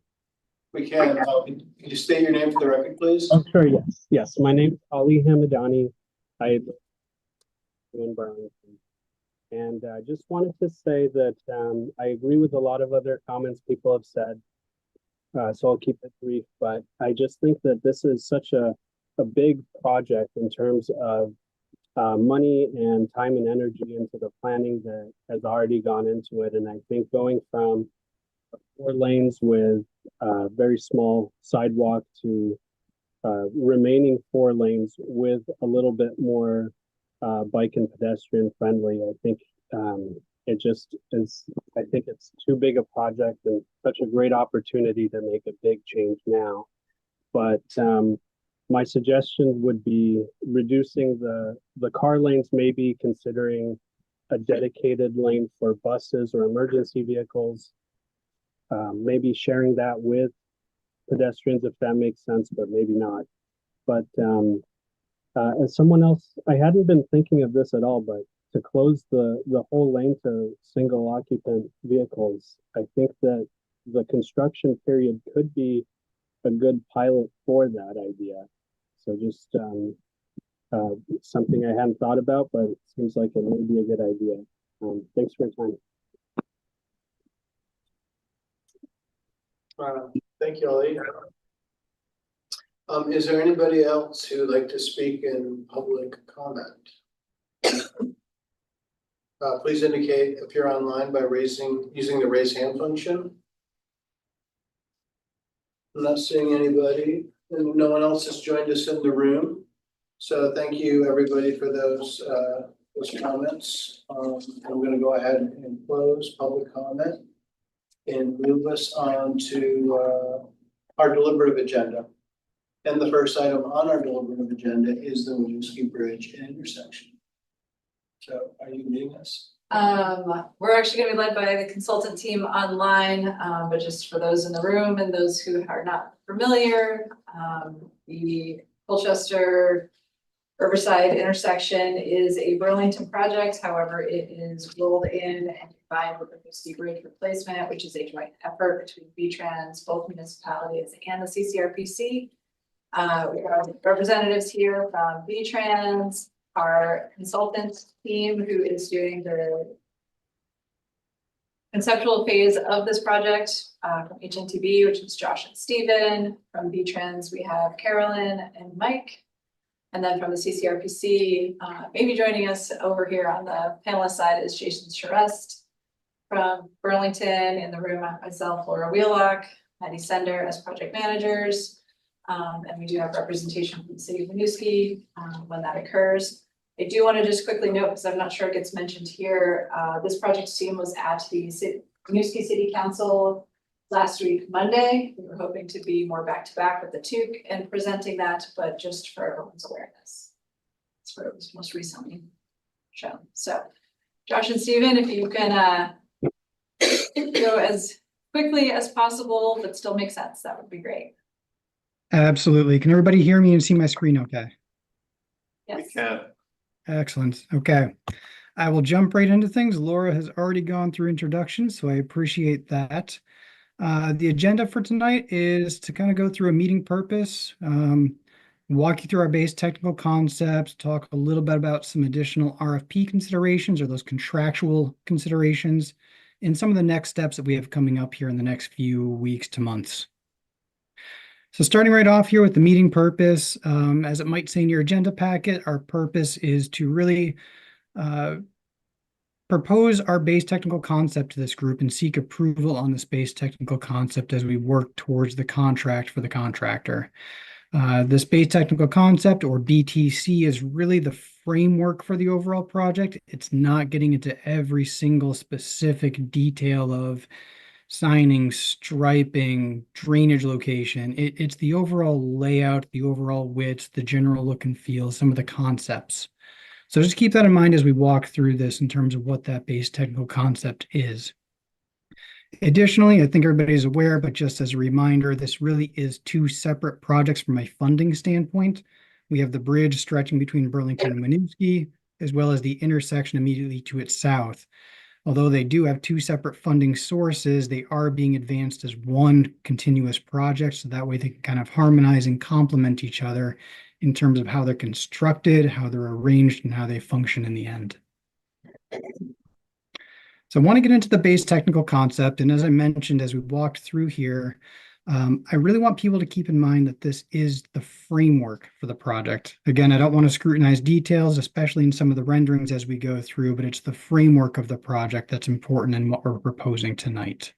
S1: We can. Can you state your name for the record, please?
S13: Oh, sure, yes. Yes, my name's Ali Hamadani. I live in Burlington. And I just wanted to say that I agree with a lot of other comments people have said. So I'll keep it brief, but I just think that this is such a big project in terms of money and time and energy into the planning that has already gone into it. And I think going from 4 lanes with very small sidewalk to remaining 4 lanes with a little bit more bike and pedestrian friendly, I think it just is, I think it's too big a project and such a great opportunity to make a big change now. But my suggestion would be reducing the car lanes, maybe considering a dedicated lane for buses or emergency vehicles. Maybe sharing that with pedestrians if that makes sense, but maybe not. But as someone else, I hadn't been thinking of this at all, but to close the whole lane to single occupant vehicles, I think that the construction period could be a good pilot for that idea. So just something I hadn't thought about, but it seems like it may be a good idea. Thanks for your time.
S1: Thank you, Ali. Is there anybody else who would like to speak in public comment? Please indicate if you're online by using the raise hand function. I'm not seeing anybody, and no one else has joined us in the room. So thank you, everybody, for those comments. I'm going to go ahead and close public comment and move us on to our deliberative agenda. And the first item on our deliberative agenda is the Winooski Bridge and intersection. So are you leading us?
S6: We're actually going to be led by the consultant team online, but just for those in the room and those who are not familiar, the Colchester Riverside intersection is a Burlington project. However, it is rolled in and combined with the Winooski Bridge replacement, which is a joint effort between V-Trans, both municipalities, and the CCRPC. We have representatives here from V-Trans, our consultant team who is doing the conceptual phase of this project, from HNTB, which is Josh and Steven. From V-Trans, we have Carolyn and Mike. And then from the CCRPC, maybe joining us over here on the panelist side is Jason Charest. From Burlington in the room, myself, Laura Wheelock, Maddie Sender as project managers. And we do have representation from the city of Winooski when that occurs. I do want to just quickly note, because I'm not sure it gets mentioned here, this project team was at the Winooski City Council last week, Monday. We were hoping to be more back-to-back with the TUC and presenting that, but just for everyone's awareness. That's where it was most recently shown. So Josh and Steven, if you can go as quickly as possible, but still make sense, that would be great.
S14: Absolutely. Can everybody hear me and see my screen okay?
S6: Yes.
S1: We can.
S14: Excellent. Okay. I will jump right into things. Laura has already gone through introductions, so I appreciate that. The agenda for tonight is to kind of go through a meeting purpose, walk you through our base technical concepts, talk a little bit about some additional RFP considerations or those contractual considerations, and some of the next steps that we have coming up here in the next few weeks to months. So starting right off here with the meeting purpose, as it might say in your agenda packet, our purpose is to really propose our base technical concept to this group and seek approval on this base technical concept as we work towards the contract for the contractor. This base technical concept, or BTC, is really the framework for the overall project. It's not getting into every single specific detail of signing, striping, drainage location. It's the overall layout, the overall width, the general look and feel, some of the concepts. So just keep that in mind as we walk through this in terms of what that base technical concept is. Additionally, I think everybody is aware, but just as a reminder, this really is two separate projects from a funding standpoint. We have the bridge stretching between Burlington and Winooski, as well as the intersection immediately to its south. Although they do have two separate funding sources, they are being advanced as one continuous project, so that way they can kind of harmonize and complement each other in terms of how they're constructed, how they're arranged, and how they function in the end. So I want to get into the base technical concept, and as I mentioned, as we walked through here, I really want people to keep in mind that this is the framework for the project. Again, I don't want to scrutinize details, especially in some of the renderings as we go through, but it's the framework of the project that's important in what we're proposing tonight.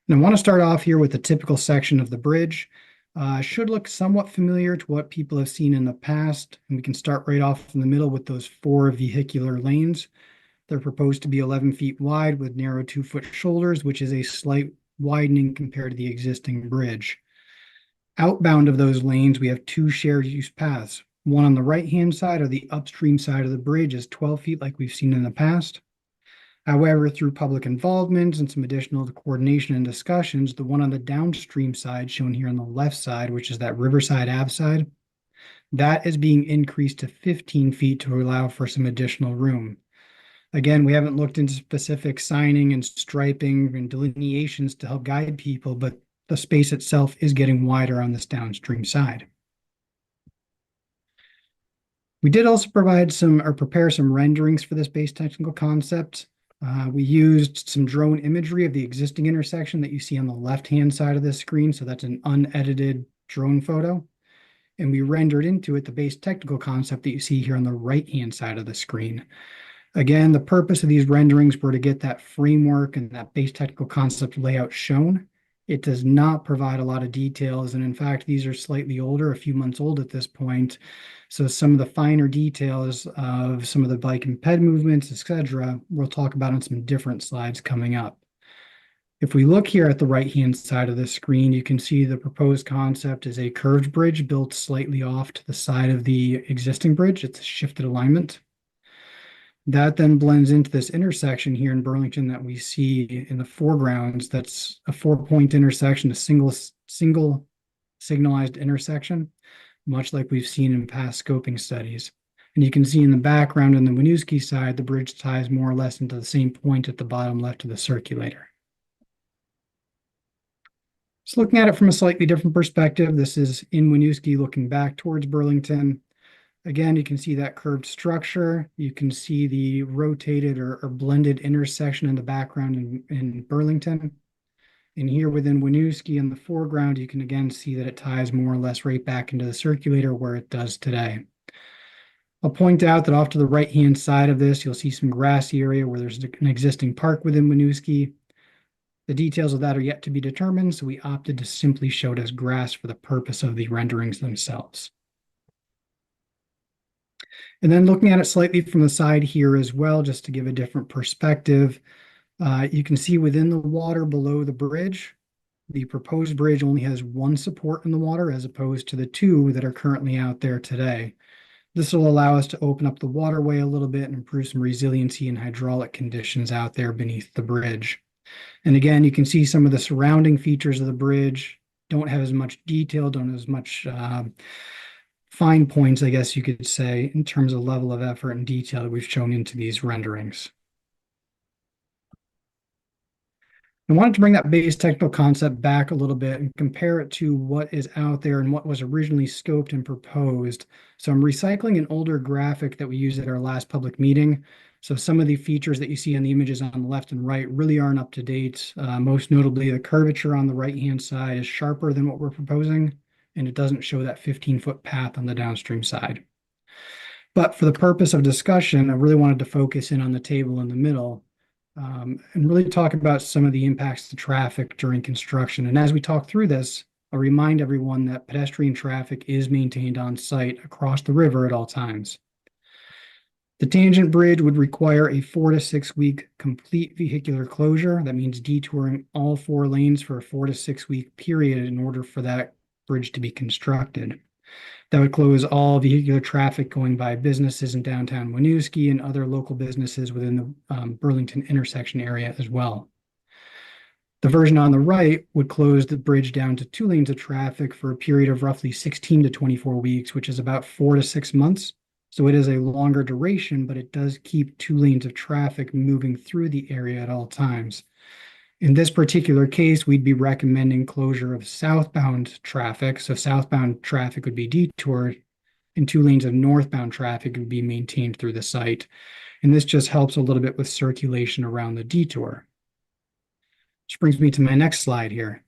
S14: And I want to start off here with the typical section of the bridge. Should look somewhat familiar to what people have seen in the past, and we can start right off in the middle with those 4 vehicular lanes. They're proposed to be 11 feet wide with narrow 2-foot shoulders, which is a slight widening compared to the existing bridge. Outbound of those lanes, we have 2 shared use paths. One on the right-hand side, or the upstream side of the bridge, is 12 feet like we've seen in the past. However, through public involvement and some additional coordination and discussions, the one on the downstream side, shown here on the left side, which is that Riverside Ave side, that is being increased to 15 feet to allow for some additional room. Again, we haven't looked into specific signing and striping and delineations to help guide people, but the space itself is getting wider on this downstream side. We did also provide prepare some renderings for this base technical concept. We used some drone imagery of the existing intersection that you see on the left-hand side of this screen. So that's an unedited drone photo. And we rendered into it the base technical concept that you see here on the right-hand side of the screen. Again, the purpose of these renderings were to get that framework and that base technical concept layout shown. It does not provide a lot of details, and in fact, these are slightly older, a few months old at this point. So some of the finer details of some of the bike and ped movements, etc., we'll talk about on some different slides coming up. If we look here at the right-hand side of the screen, you can see the proposed concept is a curved bridge built slightly off to the side of the existing bridge. It's a shifted alignment. That then blends into this intersection here in Burlington that we see in the foregrounds. That's a 4-point intersection, a single signalized intersection, much like we've seen in past scoping studies. And you can see in the background on the Winooski side, the bridge ties more or less into the same point at the bottom left of the circulator. Just looking at it from a slightly different perspective, this is in Winooski looking back towards Burlington. Again, you can see that curved structure. You can see the rotated or blended intersection in the background in Burlington. And here within Winooski in the foreground, you can again see that it ties more or less right back into the circulator where it does today. I'll point out that off to the right-hand side of this, you'll see some grassy area where there's an existing park within Winooski. The details of that are yet to be determined, so we opted to simply show it as grass for the purpose of the renderings themselves. And then looking at it slightly from the side here as well, just to give a different perspective, you can see within the water below the bridge, the proposed bridge only has 1 support in the water as opposed to the 2 that are currently out there today. This will allow us to open up the waterway a little bit and improve some resiliency and hydraulic conditions out there beneath the bridge. And again, you can see some of the surrounding features of the bridge don't have as much detail, don't have as much fine points, I guess you could say, in terms of level of effort and detail that we've shown into these renderings. I wanted to bring that base technical concept back a little bit and compare it to what is out there and what was originally scoped and proposed. So I'm recycling an older graphic that we used at our last public meeting. So some of the features that you see on the images on the left and right really aren't up to date. Most notably, the curvature on the right-hand side is sharper than what we're proposing, and it doesn't show that 15-foot path on the downstream side. But for the purpose of discussion, I really wanted to focus in on the table in the middle and really talk about some of the impacts to traffic during construction. And as we talk through this, I'll remind everyone that pedestrian traffic is maintained on site across the river at all times. The tangent bridge would require a 4 to 6 week complete vehicular closure. That means detouring all 4 lanes for a 4 to 6 week period in order for that bridge to be constructed. That would close all vehicular traffic going by businesses in downtown Winooski and other local businesses within the Burlington intersection area as well. The version on the right would close the bridge down to 2 lanes of traffic for a period of roughly 16 to 24 weeks, which is about 4 to 6 months. So it is a longer duration, but it does keep 2 lanes of traffic moving through the area at all times. In this particular case, we'd be recommending closure of southbound traffic. So southbound traffic would be detoured and 2 lanes of northbound traffic would be maintained through the site. And this just helps a little bit with circulation around the detour. Which brings me to my next slide here.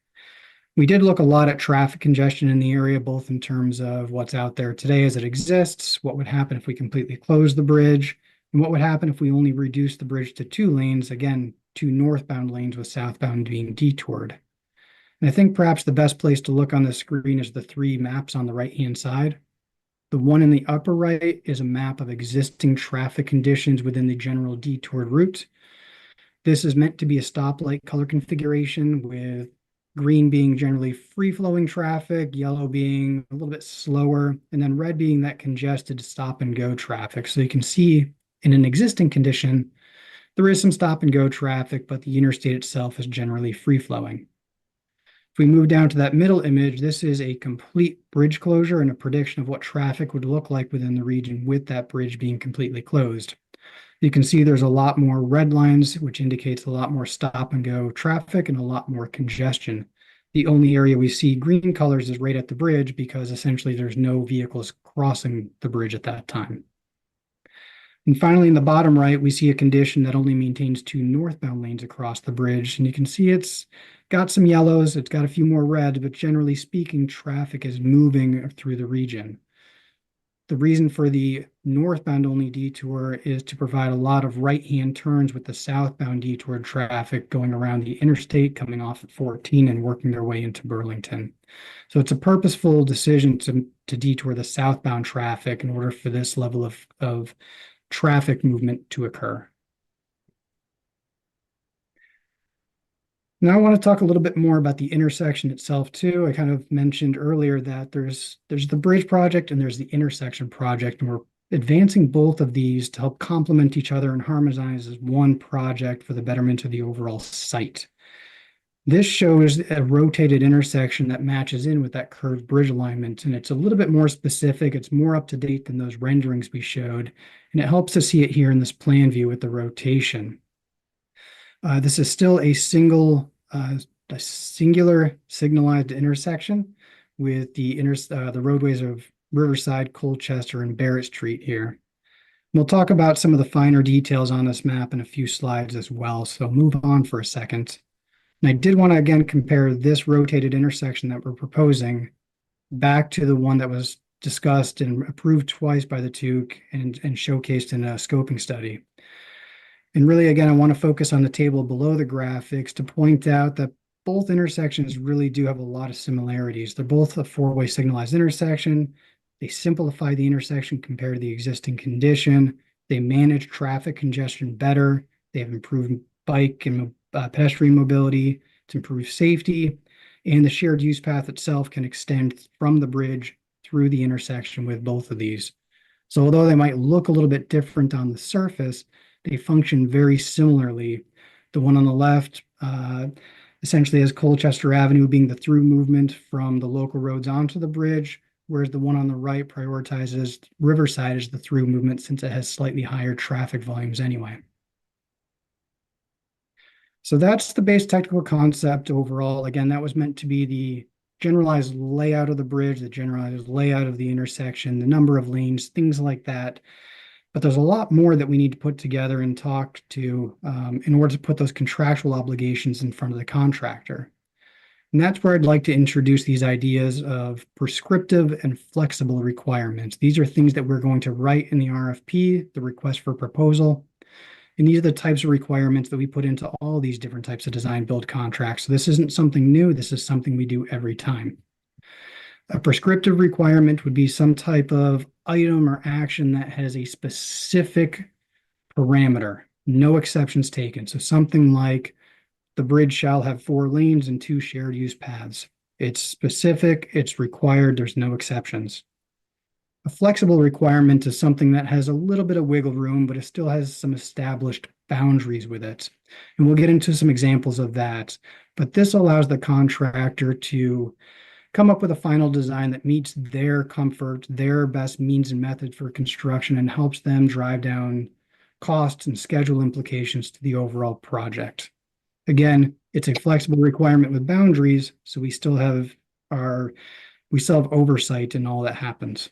S14: We did look a lot at traffic congestion in the area, both in terms of what's out there today as it exists, what would happen if we completely close the bridge, and what would happen if we only reduce the bridge to 2 lanes, again, 2 northbound lanes with southbound being detoured. And I think perhaps the best place to look on the screen is the 3 maps on the right-hand side. The one in the upper right is a map of existing traffic conditions within the general detoured route. This is meant to be a stoplight color configuration, with green being generally free-flowing traffic, yellow being a little bit slower, and then red being that congested stop-and-go traffic. So you can see in an existing condition, there is some stop-and-go traffic, but the interstate itself is generally free-flowing. If we move down to that middle image, this is a complete bridge closure and a prediction of what traffic would look like within the region with that bridge being completely closed. You can see there's a lot more red lines, which indicates a lot more stop and go traffic and a lot more congestion. The only area we see green colors is right at the bridge because essentially there's no vehicles crossing the bridge at that time. And finally, in the bottom right, we see a condition that only maintains 2 northbound lanes across the bridge. And you can see it's got some yellows, it's got a few more red, but generally speaking, traffic is moving through the region. The reason for the northbound only detour is to provide a lot of right-hand turns with the southbound detour traffic going around the interstate, coming off at 14 and working their way into Burlington. So it's a purposeful decision to detour the southbound traffic in order for this level of traffic movement to occur. Now I want to talk a little bit more about the intersection itself too. I kind of mentioned earlier that there's the bridge project and there's the intersection project, and we're advancing both of these to help complement each other and harmonize as one project for the betterment of the overall site. This shows a rotated intersection that matches in with that curved bridge alignment, and it's a little bit more specific. It's more up to date than those renderings we showed, and it helps to see it here in this plan view with the rotation. This is still a singular signalized intersection with the roadways of Riverside, Colchester, and Barrett Street here. We'll talk about some of the finer details on this map in a few slides as well, so move on for a second. And I did want to again compare this rotated intersection that we're proposing back to the one that was discussed and approved twice by the TUC and showcased in a scoping study. And really, again, I want to focus on the table below the graphics to point out that both intersections really do have a lot of similarities. They're both a 4-way signalized intersection. They simplify the intersection compared to the existing condition. They manage traffic congestion better. They have improved bike and pedestrian mobility to improve safety. And the shared use path itself can extend from the bridge through the intersection with both of these. So although they might look a little bit different on the surface, they function very similarly. The one on the left essentially has Colchester Avenue being the through movement from the local roads onto the bridge, whereas the one on the right prioritizes Riverside as the through movement since it has slightly higher traffic volumes anyway. So that's the base technical concept overall. Again, that was meant to be the generalized layout of the bridge, the generalized layout of the intersection, the number of lanes, things like that. But there's a lot more that we need to put together and talk to in order to put those contractual obligations in front of the contractor. And that's where I'd like to introduce these ideas of prescriptive and flexible requirements. These are things that we're going to write in the RFP, the request for proposal. And these are the types of requirements that we put into all these different types of design build contracts. So this isn't something new. This is something we do every time. A prescriptive requirement would be some type of item or action that has a specific parameter, no exceptions taken. So something like the bridge shall have 4 lanes and 2 shared use paths. It's specific, it's required, there's no exceptions. A flexible requirement is something that has a little bit of wiggle room, but it still has some established boundaries with it. And we'll get into some examples of that. But this allows the contractor to come up with a final design that meets their comfort, their best means and method for construction, and helps them drive down costs and schedule implications to the overall project. Again, it's a flexible requirement with boundaries, so we still have oversight in all that happens.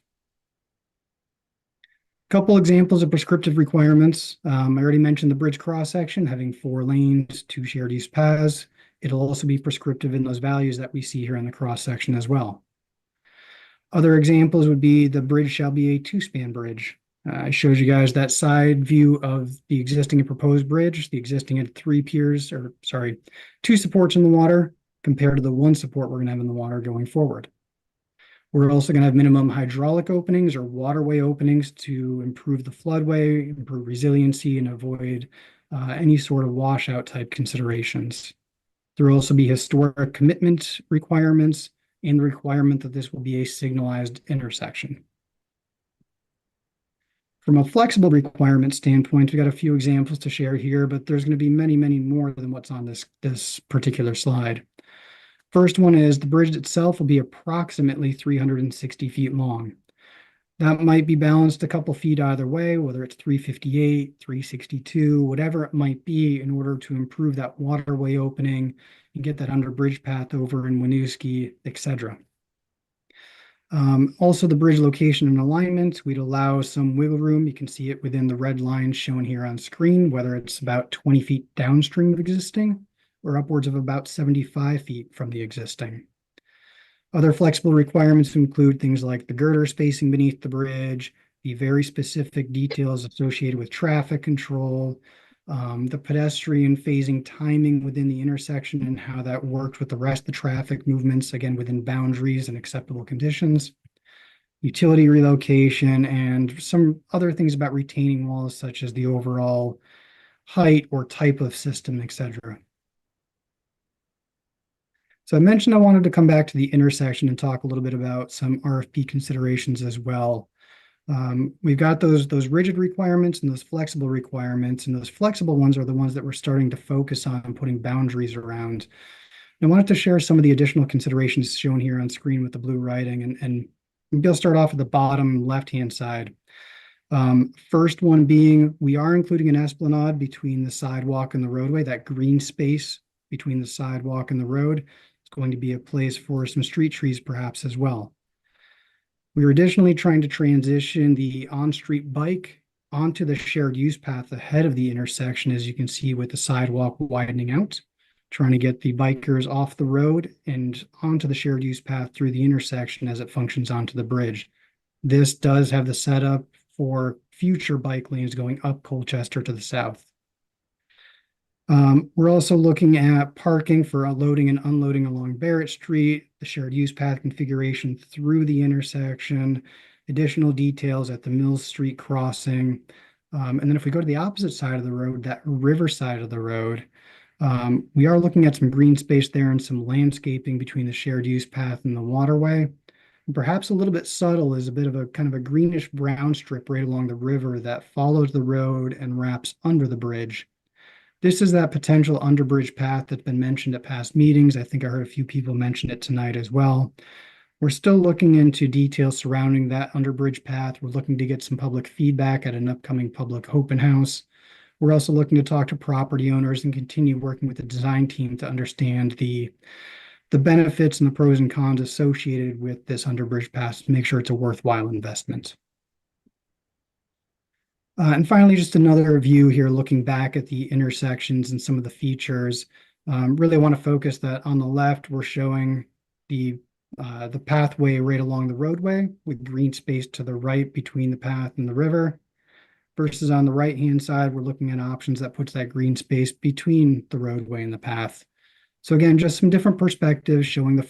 S14: Couple examples of prescriptive requirements. I already mentioned the bridge cross section having 4 lanes, 2 shared use paths. It'll also be prescriptive in those values that we see here in the cross section as well. Other examples would be the bridge shall be a 2-span bridge. I showed you guys that side view of the existing and proposed bridge. The existing had 2 supports in the water compared to the 1 support we're going to have in the water going forward. We're also going to have minimum hydraulic openings or waterway openings to improve the floodway, improve resiliency, and avoid any sort of washout type considerations. There will also be historic commitment requirements and the requirement that this will be a signalized intersection. From a flexible requirement standpoint, we've got a few examples to share here, but there's going to be many, many more than what's on this particular slide. First one is the bridge itself will be approximately 360 feet long. That might be balanced a couple feet either way, whether it's 358, 362, whatever it might be, in order to improve that waterway opening and get that under bridge path over in Winooski, etc. Also, the bridge location and alignment, we'd allow some wiggle room. You can see it within the red line shown here on screen, whether it's about 20 feet downstream of existing or upwards of about 75 feet from the existing. Other flexible requirements include things like the girder spacing beneath the bridge, the very specific details associated with traffic control, the pedestrian phasing timing within the intersection and how that worked with the rest of the traffic movements, again, within boundaries and acceptable conditions, utility relocation, and some other things about retaining walls, such as the overall height or type of system, etc. So I mentioned I wanted to come back to the intersection and talk a little bit about some RFP considerations as well. We've got those rigid requirements and those flexible requirements, and those flexible ones are the ones that we're starting to focus on putting boundaries around. And I wanted to share some of the additional considerations shown here on screen with the blue writing, and maybe I'll start off at the bottom left-hand side. First one being, we are including an esplanade between the sidewalk and the roadway. That green space between the sidewalk and the road is going to be a place for some street trees perhaps as well. We are additionally trying to transition the on-street bike onto the shared use path ahead of the intersection, as you can see with the sidewalk widening out, trying to get the bikers off the road and onto the shared use path through the intersection as it functions onto the bridge. This does have the setup for future bike lanes going up Colchester to the south. We're also looking at parking for loading and unloading along Barrett Street, the shared use path configuration through the intersection, additional details at the Mills Street crossing. And then if we go to the opposite side of the road, that river side of the road, we are looking at some green space there and some landscaping between the shared use path and the waterway. And perhaps a little bit subtle is a bit of a kind of a greenish brown strip right along the river that follows the road and wraps under the bridge. This is that potential underbridge path that's been mentioned at past meetings. I think I heard a few people mention it tonight as well. We're still looking into details surrounding that underbridge path. We're looking to get some public feedback at an upcoming public open house. We're also looking to talk to property owners and continue working with the design team to understand the benefits and the pros and cons associated with this underbridge path to make sure it's a worthwhile investment. And finally, just another view here looking back at the intersections and some of the features. Really want to focus that on the left, we're showing the pathway right along the roadway with green space to the right between the path and the river. Versus on the right-hand side, we're looking at options that puts that green space between the roadway and the path. So again, just some different perspectives showing the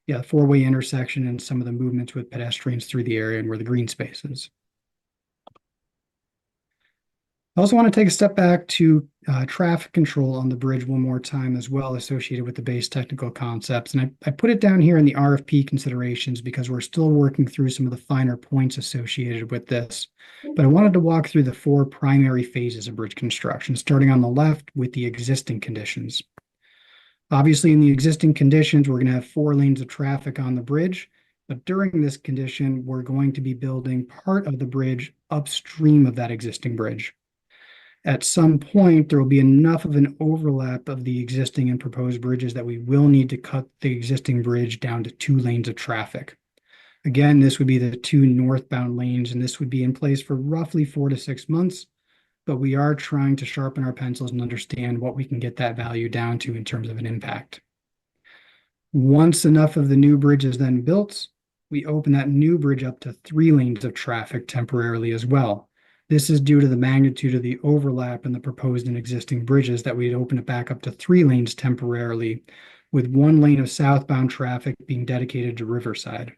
S14: yeah, four-way intersection and some of the movements with pedestrians through the area and where the green space is. I also want to take a step back to traffic control on the bridge one more time as well, associated with the base technical concepts. And I put it down here in the RFP considerations because we're still working through some of the finer points associated with this. But I wanted to walk through the four primary phases of bridge construction, starting on the left with the existing conditions. Obviously, in the existing conditions, we're going to have 4 lanes of traffic on the bridge. But during this condition, we're going to be building part of the bridge upstream of that existing bridge. At some point, there will be enough of an overlap of the existing and proposed bridges that we will need to cut the existing bridge down to 2 lanes of traffic. Again, this would be the 2 northbound lanes, and this would be in place for roughly 4 to 6 months. But we are trying to sharpen our pencils and understand what we can get that value down to in terms of an impact. Once enough of the new bridge is then built, we open that new bridge up to 3 lanes of traffic temporarily as well. This is due to the magnitude of the overlap in the proposed and existing bridges that we'd open it back up to 3 lanes temporarily, with 1 lane of southbound traffic being dedicated to Riverside.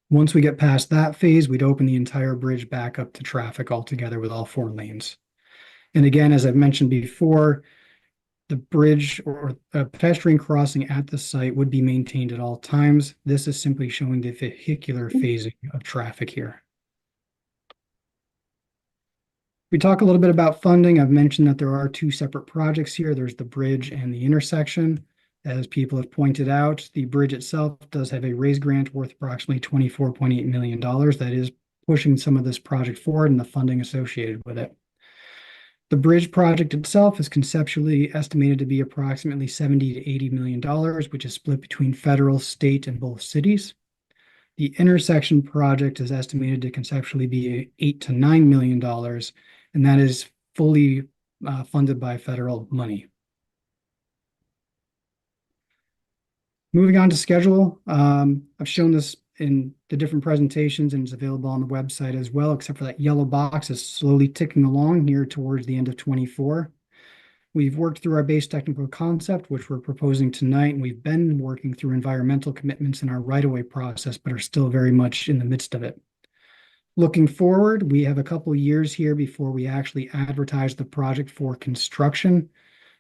S14: Once we get past that phase, we'd open the entire bridge back up to traffic altogether with all 4 lanes. And again, as I've mentioned before, the bridge or a pedestrian crossing at the site would be maintained at all times. This is simply showing the vehicular phasing of traffic here. We talk a little bit about funding. I've mentioned that there are 2 separate projects here. There's the bridge and the intersection. As people have pointed out, the bridge itself does have a raise grant worth approximately $24.8 million. That is pushing some of this project forward and the funding associated with it. The bridge project itself is conceptually estimated to be approximately $70 to $80 million, which is split between federal, state, and both cities. The intersection project is estimated to conceptually be $8 to $9 million, and that is fully funded by federal money. Moving on to schedule, I've shown this in the different presentations and it's available on the website as well, except for that yellow box is slowly ticking along here towards the end of 24. We've worked through our base technical concept, which we're proposing tonight, and we've been working through environmental commitments in our right-of-way process, but are still very much in the midst of it. Looking forward, we have a couple years here before we actually advertise the project for construction.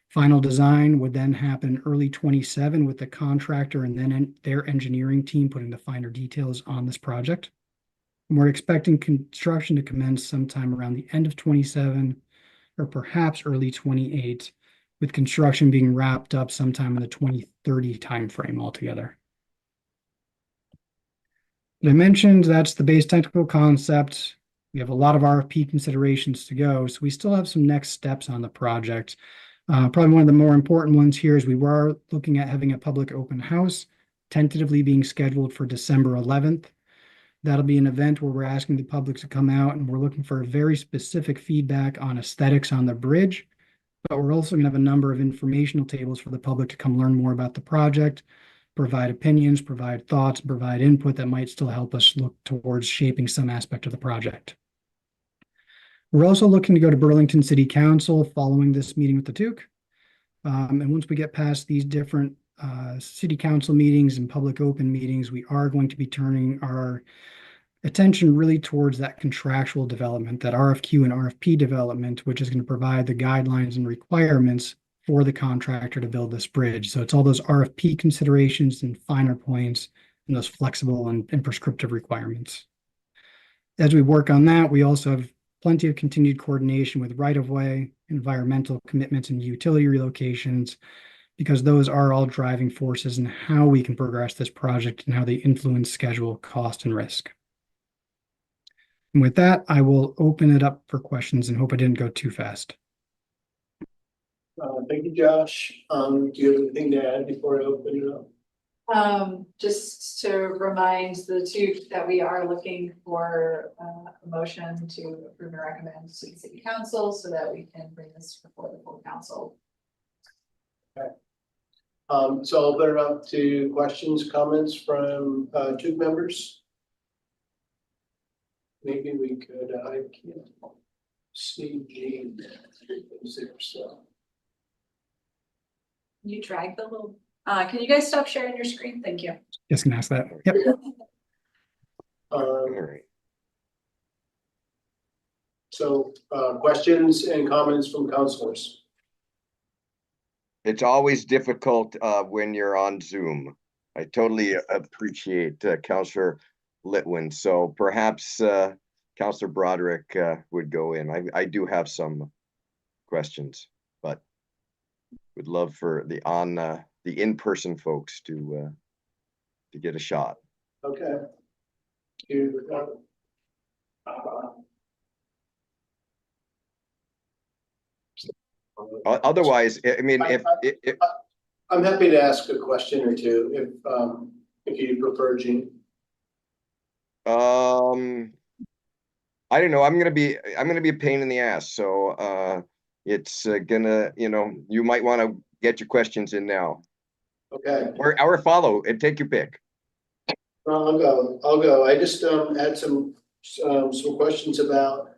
S14: Final design would then happen early 27 with the contractor and then their engineering team putting the finer details on this project. And we're expecting construction to commence sometime around the end of 27 or perhaps early 28, with construction being wrapped up sometime in the 2030 timeframe altogether. As I mentioned, that's the base technical concept. We have a lot of RFP considerations to go, so we still have some next steps on the project. Probably one of the more important ones here is we were looking at having a public open house, tentatively being scheduled for December 11th. That'll be an event where we're asking the public to come out and we're looking for very specific feedback on aesthetics on the bridge. But we're also going to have a number of informational tables for the public to come learn more about the project, provide opinions, provide thoughts, provide input that might still help us look towards shaping some aspect of the project. We're also looking to go to Burlington City Council following this meeting with the Duke. And once we get past these different city council meetings and public open meetings, we are going to be turning our attention really towards that contractual development, that RFQ and RFP development, which is going to provide the guidelines and requirements for the contractor to build this bridge. So it's all those RFP considerations and finer points and those flexible and prescriptive requirements. As we work on that, we also have plenty of continued coordination with right-of-way, environmental commitments, and utility relocations, because those are all driving forces in how we can progress this project and how they influence schedule, cost, and risk. And with that, I will open it up for questions and hope I didn't go too fast.
S1: Thank you, Josh. Do you have anything to add before I open it up?
S6: Just to remind the two that we are looking for a motion to approve and recommend to the city council so that we can bring this before the full council.
S1: Okay. So I'll open it up to questions, comments from Duke members. Maybe we could, I can't see Jean is there, so.
S6: You drag the little Can you guys stop sharing your screen? Thank you.
S14: Just gonna ask that. Yep.
S3: All right.
S1: So, questions and comments from councilors?
S3: It's always difficult when you're on Zoom. I totally appreciate Councilor Litwin. So perhaps Councilor Broderick would go in. I do have some questions, but would love for the in-person folks to get a shot.
S1: Okay.
S3: Otherwise, I mean, if
S1: I'm happy to ask a question or two if you prefer, Gene.
S3: I don't know. I'm gonna be a pain in the ass. So it's gonna, you might want to get your questions in now.
S1: Okay.
S3: Or follow and take your pick.
S1: Well, I'll go. I just had some questions about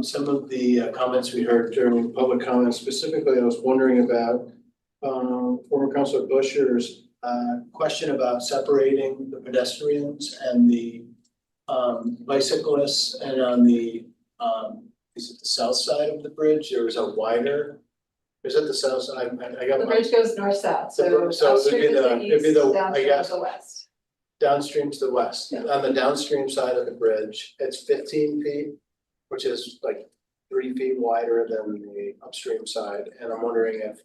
S1: some of the comments we heard during public comments. Specifically, I was wondering about former Councilor Busher's question about separating the pedestrians and the bicyclists, and on the is it the south side of the bridge? There was a wider. Is it the south side? I got
S6: The bridge goes north-south, so
S1: So
S6: upstream is the
S1: it'd be
S6: east,
S1: the, I
S6: downstream
S1: guess,
S6: is the west.
S1: downstream to the west.
S6: Yeah.
S1: On the downstream side of the bridge, it's 15 feet, which is like 3 feet wider than the upstream side. And I'm wondering if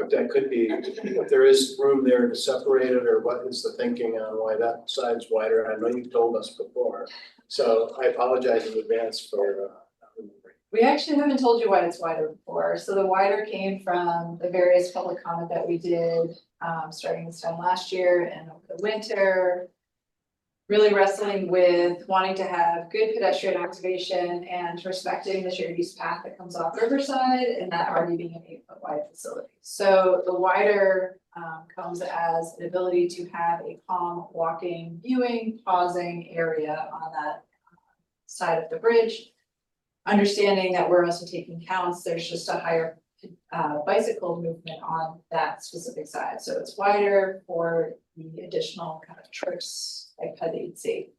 S1: that could be, if there is room there to separate it, or what is the thinking on why that side's wider? I know you've told us before, so I apologize in advance for not remembering.
S6: We actually haven't told you why it's wider before. So the wider came from the various public comment that we did, starting this time last year and over the winter. Really wrestling with wanting to have good pedestrian activation and respecting the shared use path that comes off Riverside, and that already being an 8-foot wide facility. So the wider comes as an ability to have a calm walking, viewing, pausing area on that side of the bridge. Understanding that we're also taking counts, there's just a higher bicycle movement on that specific side. So it's wider for the additional kind of trips like that you'd see.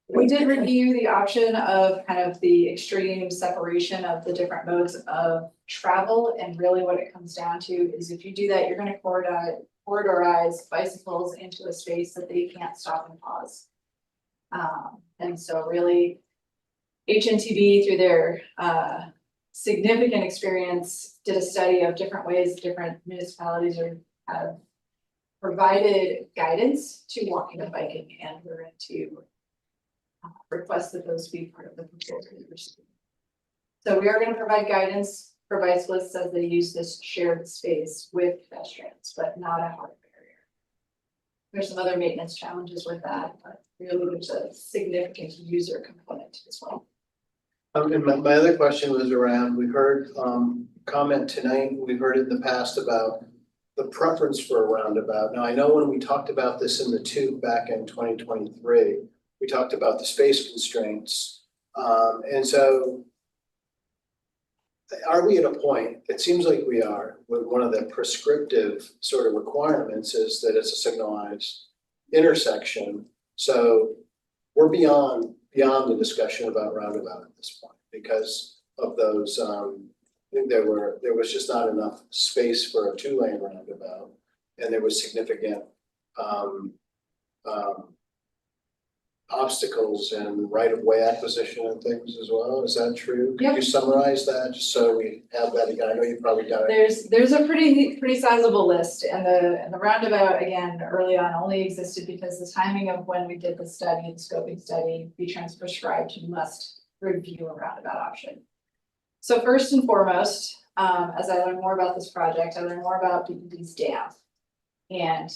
S6: We did review the option of kind of the extreme separation of the different modes of travel. And really what it comes down to is if you do that, you're going to corridorize bicycles into a space that they can't stop and pause. And so really HNTB, through their significant experience, did a study of different ways different municipalities have provided guidance to walking and biking, and we're going to request that those be part of the proposal. So we are going to provide guidance for bicyclists as they use this shared space with pedestrians, but not a hard barrier. There's some other maintenance challenges with that, but really there's a significant user component as well.
S1: And my other question was around, we heard comment tonight, we've heard it in the past about the preference for a roundabout. Now, I know when we talked about this in the tube back in 2023, we talked about the space constraints. And so are we at a point, it seems like we are, with one of the prescriptive sort of requirements is that it's a signalized intersection. So we're beyond the discussion about roundabout at this point because of those, I think there was just not enough space for a 2-lane roundabout, and there was significant obstacles and right-of-way acquisition and things as well. Is that true? Could
S6: Yep.
S1: you summarize that just so we have that again? I know you've probably done it.
S6: There's a pretty sizable list, and the roundabout again early on only existed because the timing of when we did the study, the scoping study, V-Trans prescribed you must review a roundabout option. So first and foremost, as I learned more about this project, I learned more about BPD's dam, and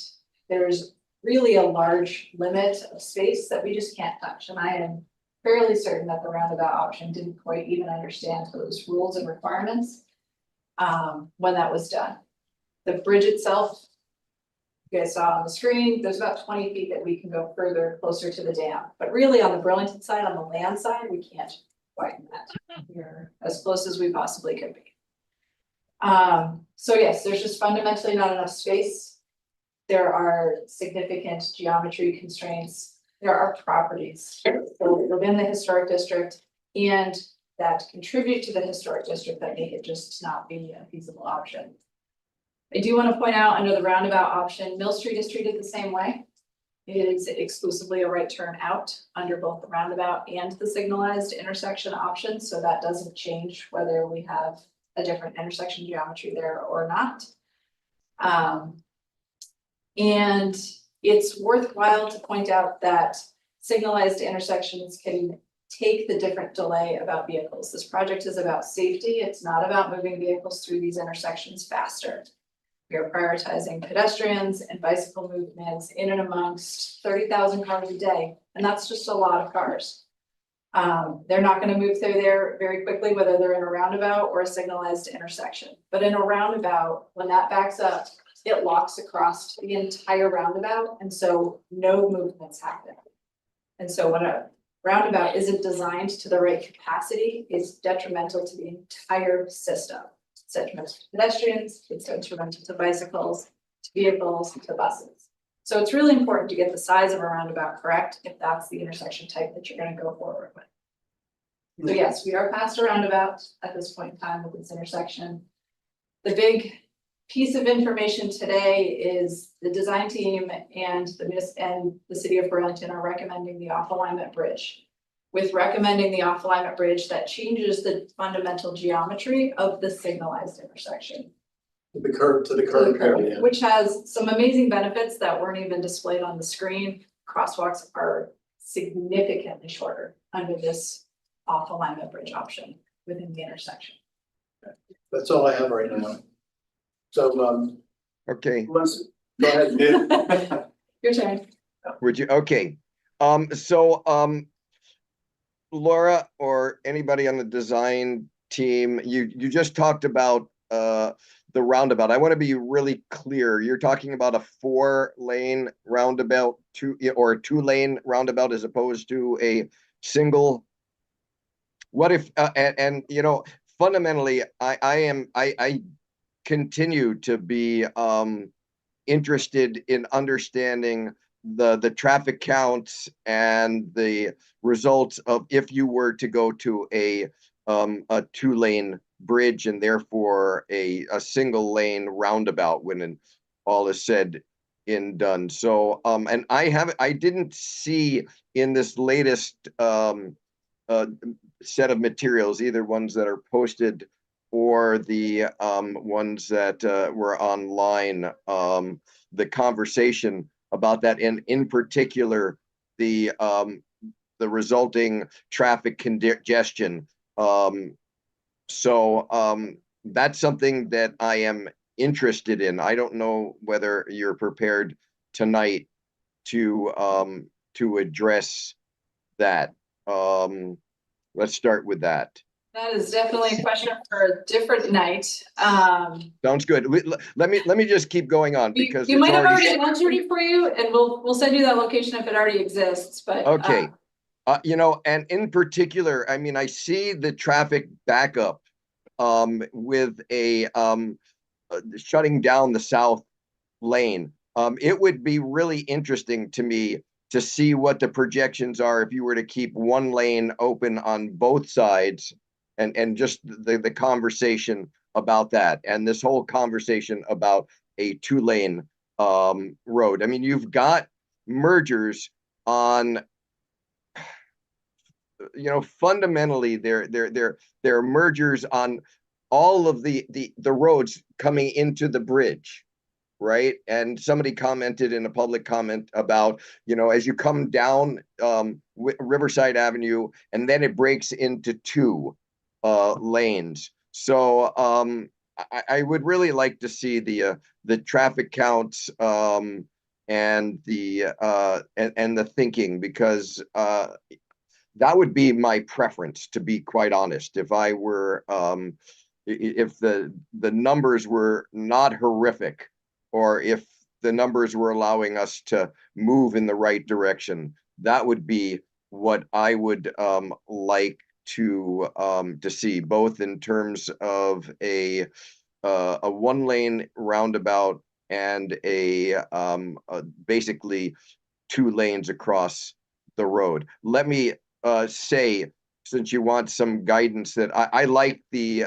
S6: there's really a large limit of space that we just can't touch, and I am fairly certain that the roundabout option didn't quite even understand those rules and requirements when that was done. The bridge itself, you guys saw on the screen, there's about 20 feet that we can go further, closer to the dam. But really on the Burlington side, on the land side, we can't widen that. We're as close as we possibly could be. So yes, there's just fundamentally not enough space there are significant geometry constraints. There are properties within the historic district and that contribute to the historic district that make it just not be a feasible option. I do want to point out under the roundabout option, Mill Street is treated the same way. It is exclusively a right turn out under both the roundabout and the signalized intersection option, so that doesn't change whether we have a different intersection geometry there or not. And it's worthwhile to point out that signalized intersections can take the different delay about vehicles. This project is about safety. It's not about moving vehicles through these intersections faster. We are prioritizing pedestrians and bicycle movements in and amongst 30,000 cars a day, and that's just a lot of cars. They're not going to move through there very quickly, whether they're in a roundabout or a signalized intersection. But in a roundabout, when that backs up, it locks across the entire roundabout, and so no movements happen. And so when a roundabout isn't designed to the right capacity, it's detrimental to the entire system. It's detrimental to pedestrians, it's detrimental to bicycles, to vehicles, to buses. So it's really important to get the size of a roundabout correct if that's the intersection type that you're going to go forward with. So yes, we are past a roundabout at this point in time with this intersection. The big piece of information today is the design team and the city of Burlington are recommending the off alignment bridge. With recommending the off alignment bridge, that changes the fundamental geometry of the signalized intersection.
S1: To the curb area.
S6: Which has some amazing benefits that weren't even displayed on the screen. Crosswalks are significantly shorter under this off alignment bridge option within the intersection.
S1: That's all I have right now. So,
S3: Okay,
S1: go ahead.
S6: Your turn.
S3: would you, okay. Laura or anybody on the design team, you just talked about the roundabout. I want to be really clear. You're talking about a 4-lane roundabout, or a 2-lane roundabout as opposed to a single. What if and you know, fundamentally, I continue to be interested in understanding the traffic counts and the results of if you were to go to a 2-lane bridge and therefore a single lane roundabout when all is said and done. So and I didn't see in this latest set of materials, either ones that are posted or the ones that were online, the conversation about that, and in particular the resulting traffic congestion. That's something that I am interested in. I don't know whether you're prepared tonight to address that. Let's start with that.
S6: That is definitely a question for a different night.
S3: Sounds good. Let me just keep going on because
S6: You
S3: it's
S6: might have already
S3: already
S6: answered it for you, and we'll send you that location if it already exists, but.
S3: okay. You know, and in particular, I mean, I see the traffic backup with a shutting down the south lane. It would be really interesting to me to see what the projections are if you were to keep one lane open on both sides, and just the conversation about that, and this whole conversation about a 2-lane road. I mean, you've got mergers on, you know, fundamentally they're mergers on all of the roads coming into the bridge, right? And somebody commented in a public comment about, you know, as you come down Riverside Avenue, and then it breaks into 2 lanes. So I would really like to see the traffic counts and the thinking, because that would be my preference, to be quite honest. If I were if the numbers were not horrific, or if the numbers were allowing us to move in the right direction, that would be what I would like to see, both in terms of a 1-lane roundabout and basically 2 lanes across the road. Let me say, since you want some guidance, that I like the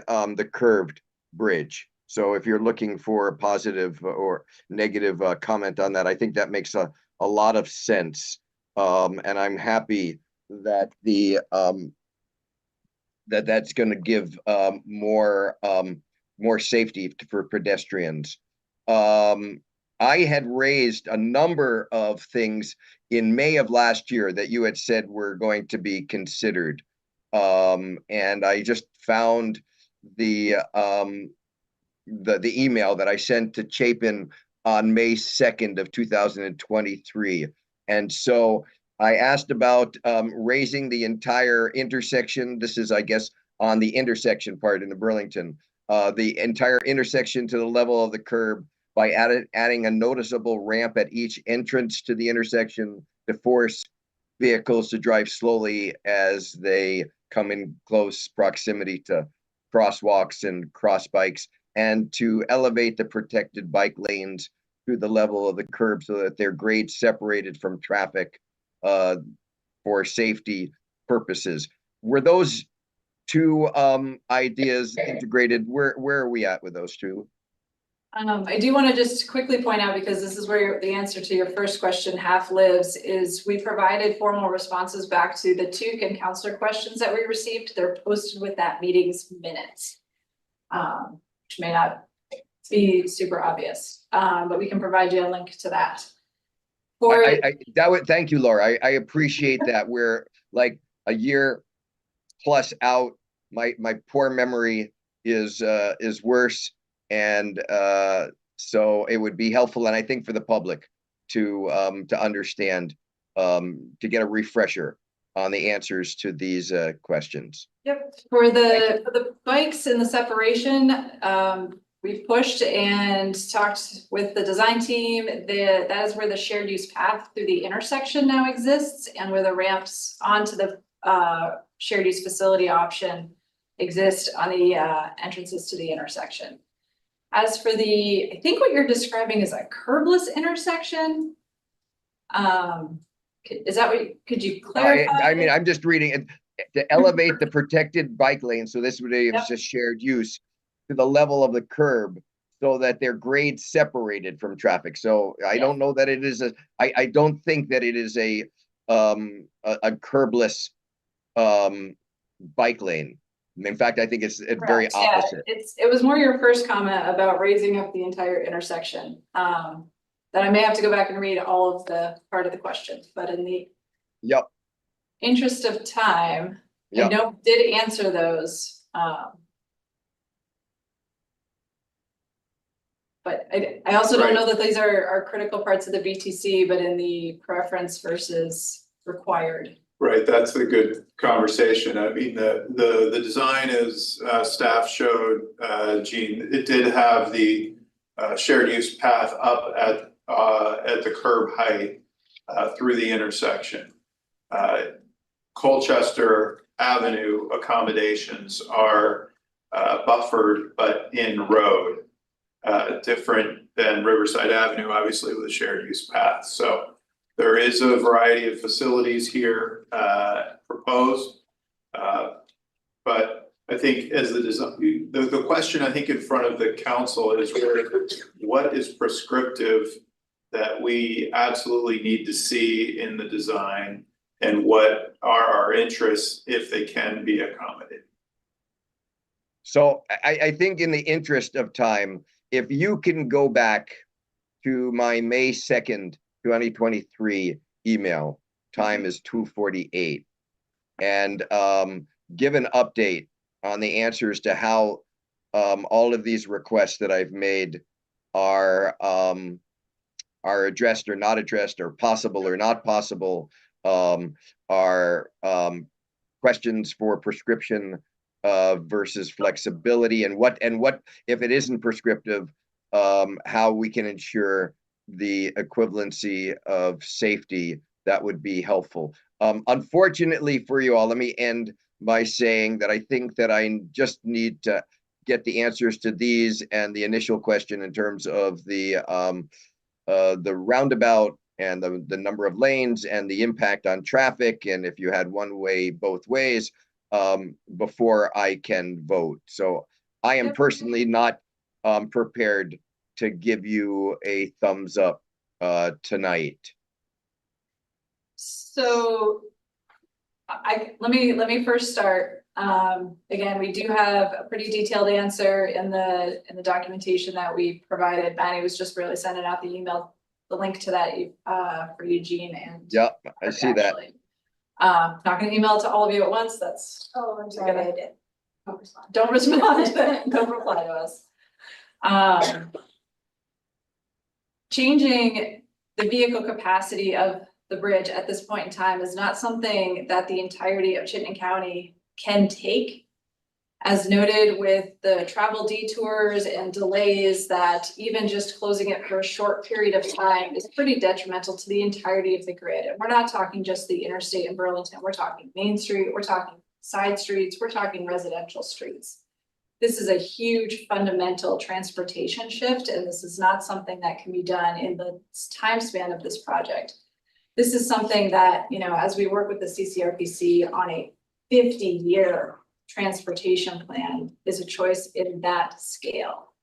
S3: curved bridge. So if you're looking for a positive or negative comment on that, I think that makes a lot of sense. And I'm happy that that's going to give more safety for pedestrians. I had raised a number of things in May of last year that you had said were going to be considered. And I just found the email that I sent to Chapin on May 2nd of 2023. And so I asked about raising the entire intersection. This is, I guess, on the intersection part in the Burlington, the entire intersection to the level of the curb by adding a noticeable ramp at each entrance to the intersection to force vehicles to drive slowly as they come in close proximity to crosswalks and cross bikes, and to elevate the protected bike lanes to the level of the curb so that they're grade separated from traffic for safety purposes. Were those 2 ideas integrated? Where are we at with those 2?
S6: I do want to just quickly point out, because this is where the answer to your first question half lives, is we provided formal responses back to the 2 Councilor questions that we received. They're posted with that meeting's minutes, which may not be super obvious, but we can provide you a link to that.
S3: Thank you, Laura. I appreciate that. We're like a year plus out. My poor memory is worse. And so it would be helpful, and I think for the public to understand, to get a refresher on the answers to these questions.
S6: Yep, for the bikes and the separation, we've pushed and talked with the design team. That is where the shared use path through the intersection now exists, and where the ramps onto the shared use facility option exist on the entrances to the intersection. As for I think what you're describing is a curbless intersection. Is that could you clarify?
S3: I mean, I'm just reading it. To elevate the protected bike lane, so this would be just shared use, to the level of the curb so that they're grade separated from traffic. So I don't know that it is I don't think that it is a curbless bike lane. In fact, I think it's very opposite.
S6: It was more your first comment about raising up the entire intersection. That I may have to go back and read all of the part of the question, but in the interest of time, I did answer those. But I also don't know that these are critical parts of the BTC, but in the preference versus required.
S15: Right, that's a good conversation. I mean, the design as staff showed, Gene, it did have the shared use path up at the curb height through the intersection. Colchester Avenue accommodations are buffered but in road, different than Riverside Avenue, obviously with a shared use path. So there is a variety of facilities here proposed, but I think as the design, the question I think in front of the council is what is prescriptive that we absolutely need to see in the design, and what are our interests if they can be accommodated.
S3: So I think in the interest of time, if you can go back to my May 2nd, 2023 email, time is 2:48, and give an update on the answers to how all of these requests that I've made are addressed or not addressed, or possible or not possible, are questions for prescription versus flexibility, and what if it isn't prescriptive, how we can ensure the equivalency of safety. That would be helpful. Unfortunately for you all, let me end by saying that I think that I just need to get the answers to these and the initial question in terms of the roundabout and the number of lanes and the impact on traffic, and if you had one way both ways, before I can vote. So I am personally not prepared to give you a thumbs up tonight.
S6: So let me first start. Again, we do have a pretty detailed answer in the documentation that we provided. Manny was just really sending out the email, the link to that for Eugene and.
S3: Yep, I see that.
S6: Not gonna email it to all of you at once. That's.
S7: Oh, I'm sorry, I did.
S6: Don't respond. Don't reply to us. Changing the vehicle capacity of the bridge at this point in time is not something that the entirety of Chittenden County can take. As noted with the travel detours and delays, that even just closing it for a short period of time is pretty detrimental to the entirety of the grid. And we're not talking just the interstate in Burlington, we're talking Main Street, we're talking side streets, we're talking residential streets. This is a huge fundamental transportation shift, and this is not something that can be done in the time span of this project. This is something that, you know, as we work with the CCRPC on a 50-year transportation plan, is a choice in that scale.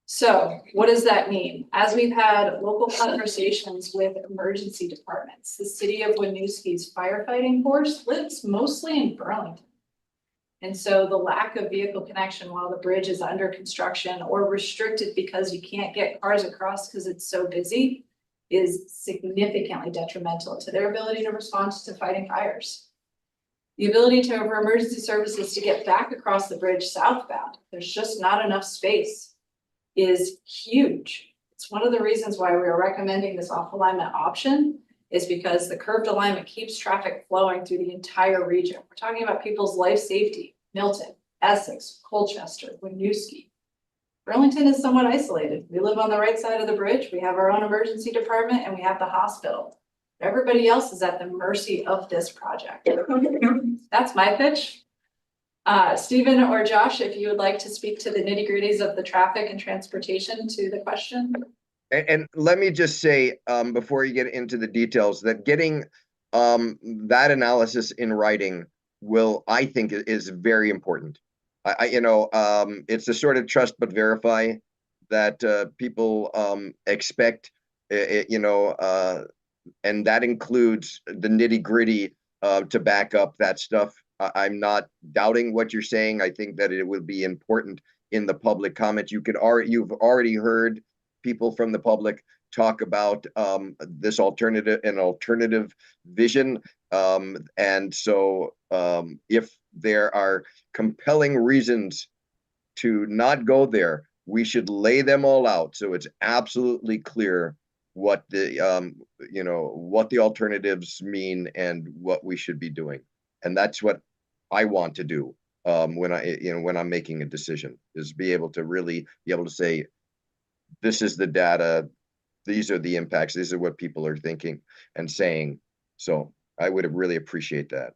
S6: So what does that mean? As we've had local conversations with emergency departments, the city of Winooski's firefighting force lives mostly in Burlington. And so the lack of vehicle connection while the bridge is under construction or restricted because you can't get cars across because it's so busy is significantly detrimental to their ability to respond to fighting fires. The ability for emergency services to get back across the bridge southbound, there's just not enough space, is huge. It's one of the reasons why we are recommending this off alignment option, is because the curved alignment keeps traffic flowing through the entire region. We're talking about people's life safety. Milton, Essex, Colchester, Winooski. Burlington is somewhat isolated. We live on the right side of the bridge. We have our own emergency department and we have the hospital. Everybody else is at the mercy of this project. That's my pitch. Stephen or Josh, if you would like to speak to the nitty-gritties of the traffic and transportation to the question.
S3: And let me just say, before you get into the details, that getting that analysis in writing will, I think, is very important. It's a sort of trust but verify that people expect, and that includes the nitty-gritty to back up that stuff. I'm not doubting what you're saying. I think that it will be important in the public comment. You've already heard people from the public talk about this alternative vision. And so if there are compelling reasons to not go there, we should lay them all out so it's absolutely clear what the what the alternatives mean and what we should be doing. And that's what I want to do when I'm making a decision, is be able to say, this is the data, these are the impacts, these are what people are thinking and saying. So I would really appreciate that.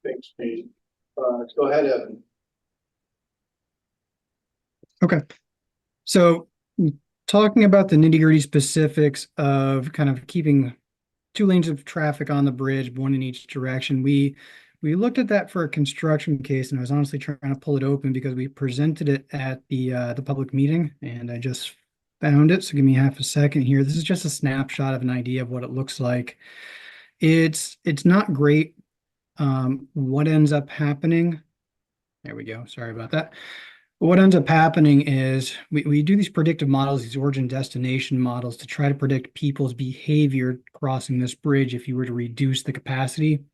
S1: Thanks, Pete. Go ahead, Evan.
S14: Okay. So talking about the nitty-gritty specifics of kind of keeping 2 lanes of traffic on the bridge, 1 in each direction, we looked at that for a construction case, and I was honestly trying to pull it open because we presented it at the public meeting, and I just found it. So give me half a second here. This is just a snapshot of an idea of what it looks like. It's not great. What ends up happening? There we go. Sorry about that. What ends up happening is we do these predictive models, these origin destination models, to try to predict people's behavior crossing this bridge if you were to reduce the capacity.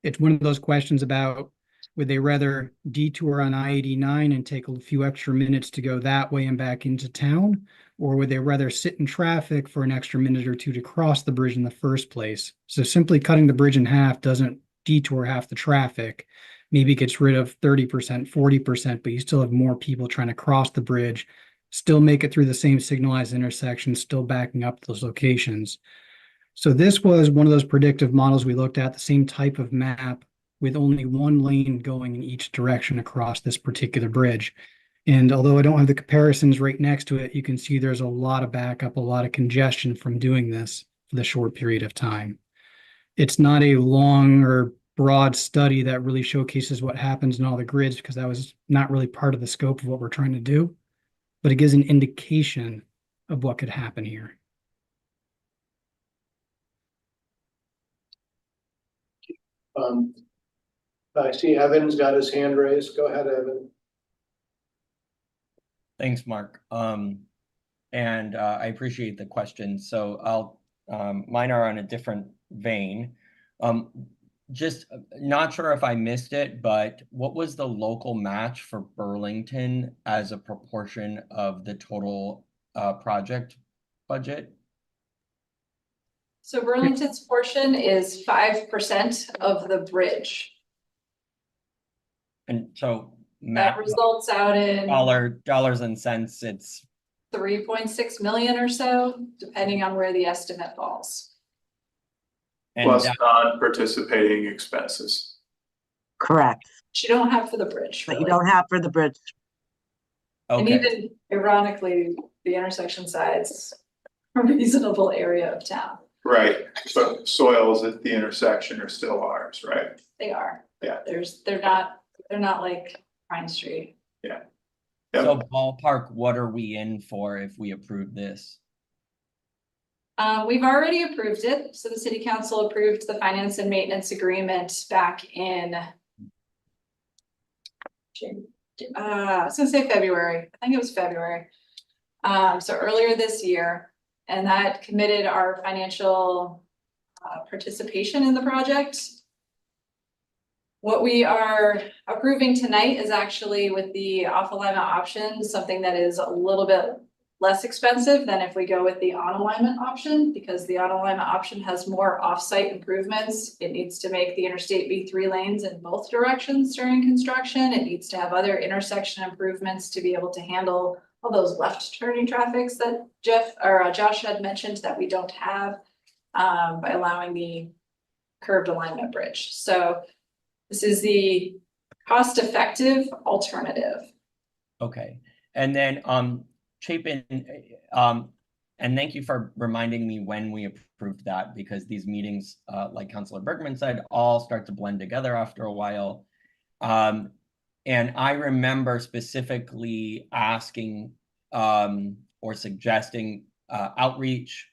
S14: It's one of those questions about, would they rather detour on I-89 and take a few extra minutes to go that way and back into town? Or would they rather sit in traffic for an extra minute or 2 to cross the bridge in the first place? So simply cutting the bridge in half doesn't detour half the traffic. Maybe it gets rid of 30%, 40%, but you still have more people trying to cross the bridge, still make it through the same signalized intersection, still backing up those locations. So this was one of those predictive models we looked at, the same type of map with only one lane going in each direction across this particular bridge. And although I don't have the comparisons right next to it, you can see there's a lot of backup, a lot of congestion from doing this for the short period of time. It's not a long or broad study that really showcases what happens in all the grids, because that was not really part of the scope of what we're trying to do, but it gives an indication of what could happen here.
S1: I see Evan's got his hand raised. Go ahead, Evan.
S16: Thanks, Mark. And I appreciate the question. So I'll, mine are on a different vein. Just not sure if I missed it, but what was the local match for Burlington as a proportion of the total project budget?
S6: So Burlington's portion is 5% of the bridge.
S16: And so
S6: That results out in
S16: dollars and cents, it's
S6: 3.6 million or so, depending on where the estimate falls.
S15: Plus non-participating expenses.
S17: Correct.
S6: Which you don't have for the bridge.
S17: But
S6: really.
S17: you don't have for the bridge.
S6: And
S16: okay.
S6: even ironically, the intersection side's a reasonable area of town.
S15: Right, so soils at the intersection are still ours, right?
S6: They are.
S15: Yeah.
S6: They're not like Pine Street.
S15: Yeah.
S16: So ballpark, what are we in for if we approve this?
S6: We've already approved it. So the city council approved the finance and maintenance agreement back in I was gonna say February. I think it was February. So earlier this year, and that committed our financial participation in the project. What we are approving tonight is actually with the off alignment option, something that is a little bit less expensive than if we go with the on alignment option, because the on alignment option has more off-site improvements. It needs to make the interstate be 3 lanes in both directions during construction. It needs to have other intersection improvements to be able to handle all those left turning traffics that Josh had mentioned that we don't have by allowing the curved alignment bridge. So this is the cost-effective alternative.
S16: Okay, and then Chapin, and thank you for reminding me when we approved that, because these meetings, like Councilor Bergman said, all start to blend together after a while. And I remember specifically asking or suggesting outreach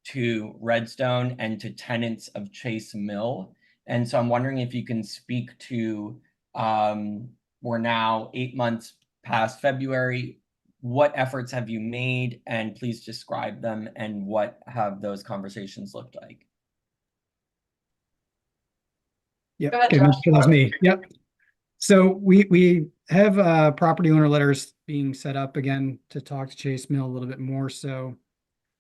S16: to Redstone and to tenants of Chase Mill. And so I'm wondering if you can speak to, we're now 8 months past February. What efforts have you made, and please describe them, and what have those conversations looked like?
S14: Yep,
S6: ahead,
S14: okay,
S6: Josh.
S14: that's me. Yep. So we have property owner letters being set up again to talk to Chase Mill a little bit more. So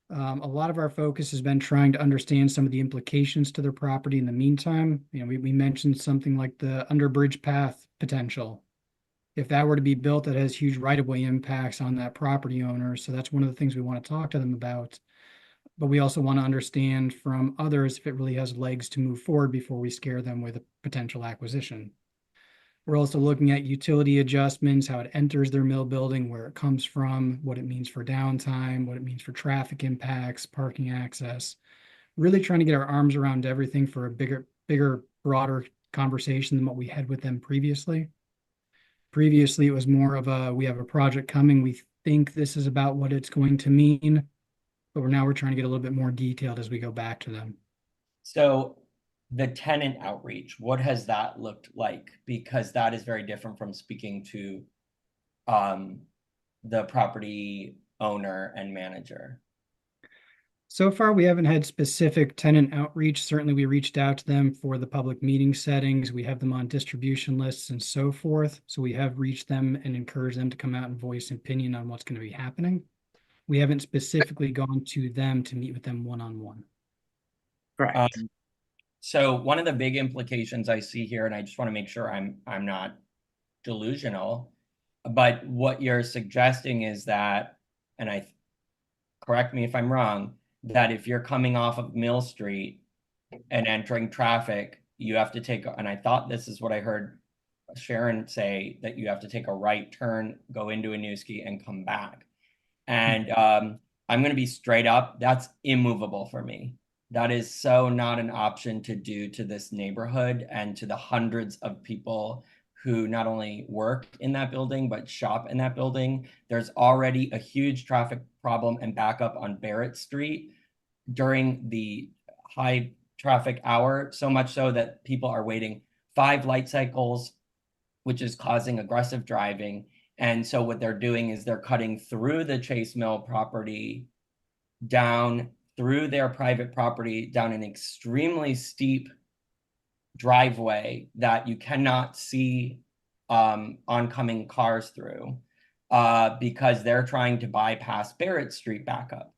S14: a lot of our focus has been trying to understand some of the implications to their property in the meantime. You know, we mentioned something like the underbridge path potential. If that were to be built, that has huge right-of-way impacts on that property owner. So that's one of the things we want to talk to them about. But we also want to understand from others if it really has legs to move forward before we scare them with a potential acquisition. We're also looking at utility adjustments, how it enters their mill building, where it comes from, what it means for downtime, what it means for traffic impacts, parking access. Really trying to get our arms around everything for a bigger, broader conversation than what we had with them previously. Previously, it was more of a, we have a project coming, we think this is about what it's going to mean, but we're trying to get a little bit more detailed as we go back to them.
S16: So the tenant outreach, what has that looked like? Because that is very different from speaking to the property owner and manager.
S14: So far, we haven't had specific tenant outreach. Certainly, we reached out to them for the public meeting settings. We have them on distribution lists and so forth. So we have reached them and encouraged them to come out and voice an opinion on what's going to be happening. We haven't specifically gone to them to meet with them one-on-one.
S17: Correct.
S16: So one of the big implications I see here, and I just want to make sure I'm not delusional, but what you're suggesting is that, and correct me if I'm wrong, that if you're coming off of Mill Street and entering traffic, you have to take, and I thought this is what I heard Sharon say, that you have to take a right turn, go into Winooski and come back. And I'm going to be straight up, that's immovable for me. That is so not an option to do to this neighborhood and to the hundreds of people who not only work in that building, but shop in that building. There's already a huge traffic problem and backup on Barrett Street during the high traffic hour, so much so that people are waiting 5 light cycles, which is causing aggressive driving. And so what they're doing is they're cutting through the Chase Mill property, down through their private property, down an extremely steep driveway that you cannot see oncoming cars through because they're trying to bypass Barrett Street backup.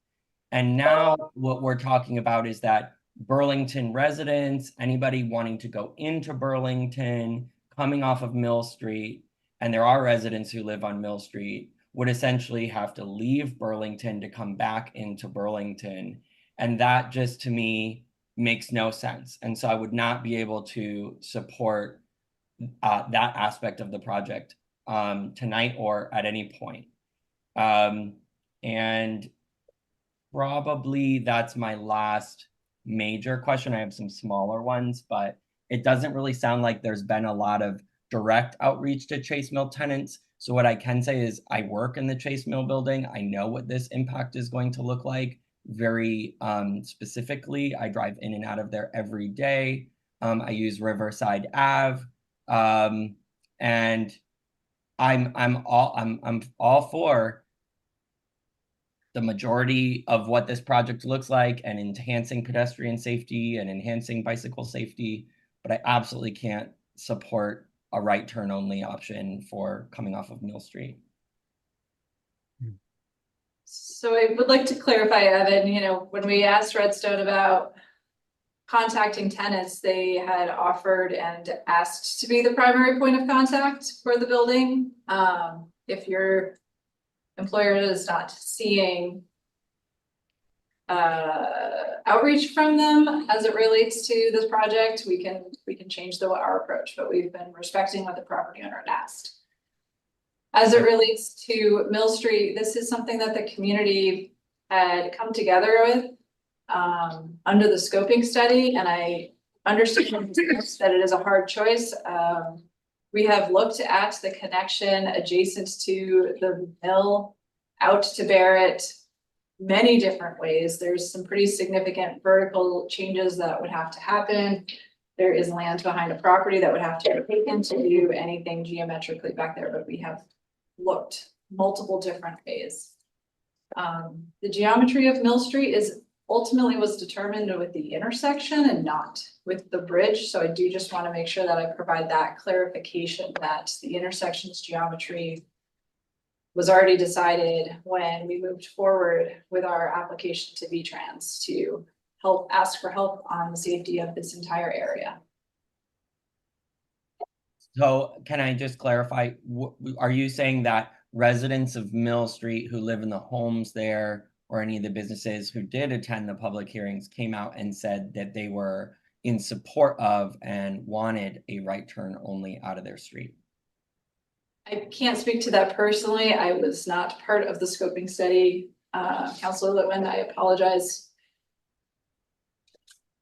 S16: And now what we're talking about is that Burlington residents, anybody wanting to go into Burlington, coming off of Mill Street, and there are residents who live on Mill Street, would essentially have to leave Burlington to come back into Burlington. And that just, to me, makes no sense. And so I would not be able to support that aspect of the project tonight or at any point. And probably that's my last major question. I have some smaller ones, but it doesn't really sound like there's been a lot of direct outreach to Chase Mill tenants. So what I can say is I work in the Chase Mill building. I know what this impact is going to look like very specifically. I drive in and out of there every day. I use Riverside Ave. And I'm all for the majority of what this project looks like and enhancing pedestrian safety and enhancing bicycle safety, but I absolutely can't support a right turn only option for coming off of Mill Street.
S6: So I would like to clarify, Evan, when we asked Redstone about contacting tenants, they had offered and asked to be the primary point of contact for the building. If your employer is not seeing outreach from them as it relates to this project, we can change our approach, but we've been respecting what the property owner had asked. As it relates to Mill Street, this is something that the community had come together with under the scoping study, and I understand that it is a hard choice. We have looked at the connection adjacent to the mill out to Barrett many different ways. There's some pretty significant vertical changes that would have to happen. There is land behind a property that would have to be taken to do anything geometrically back there, but we have looked multiple different ways. The geometry of Mill Street ultimately was determined with the intersection and not with the bridge. So I do just want to make sure that I provide that clarification that the intersection's geometry was already decided when we moved forward with our application to V-Trans to ask for help on the safety of this entire area.
S16: So can I just clarify, are you saying that residents of Mill Street who live in the homes there or any of the businesses who did attend the public hearings came out and said that they were in support of and wanted a right turn only out of their street?
S6: I can't speak to that personally. I was not part of the scoping study. Councilor Litwin, I apologize.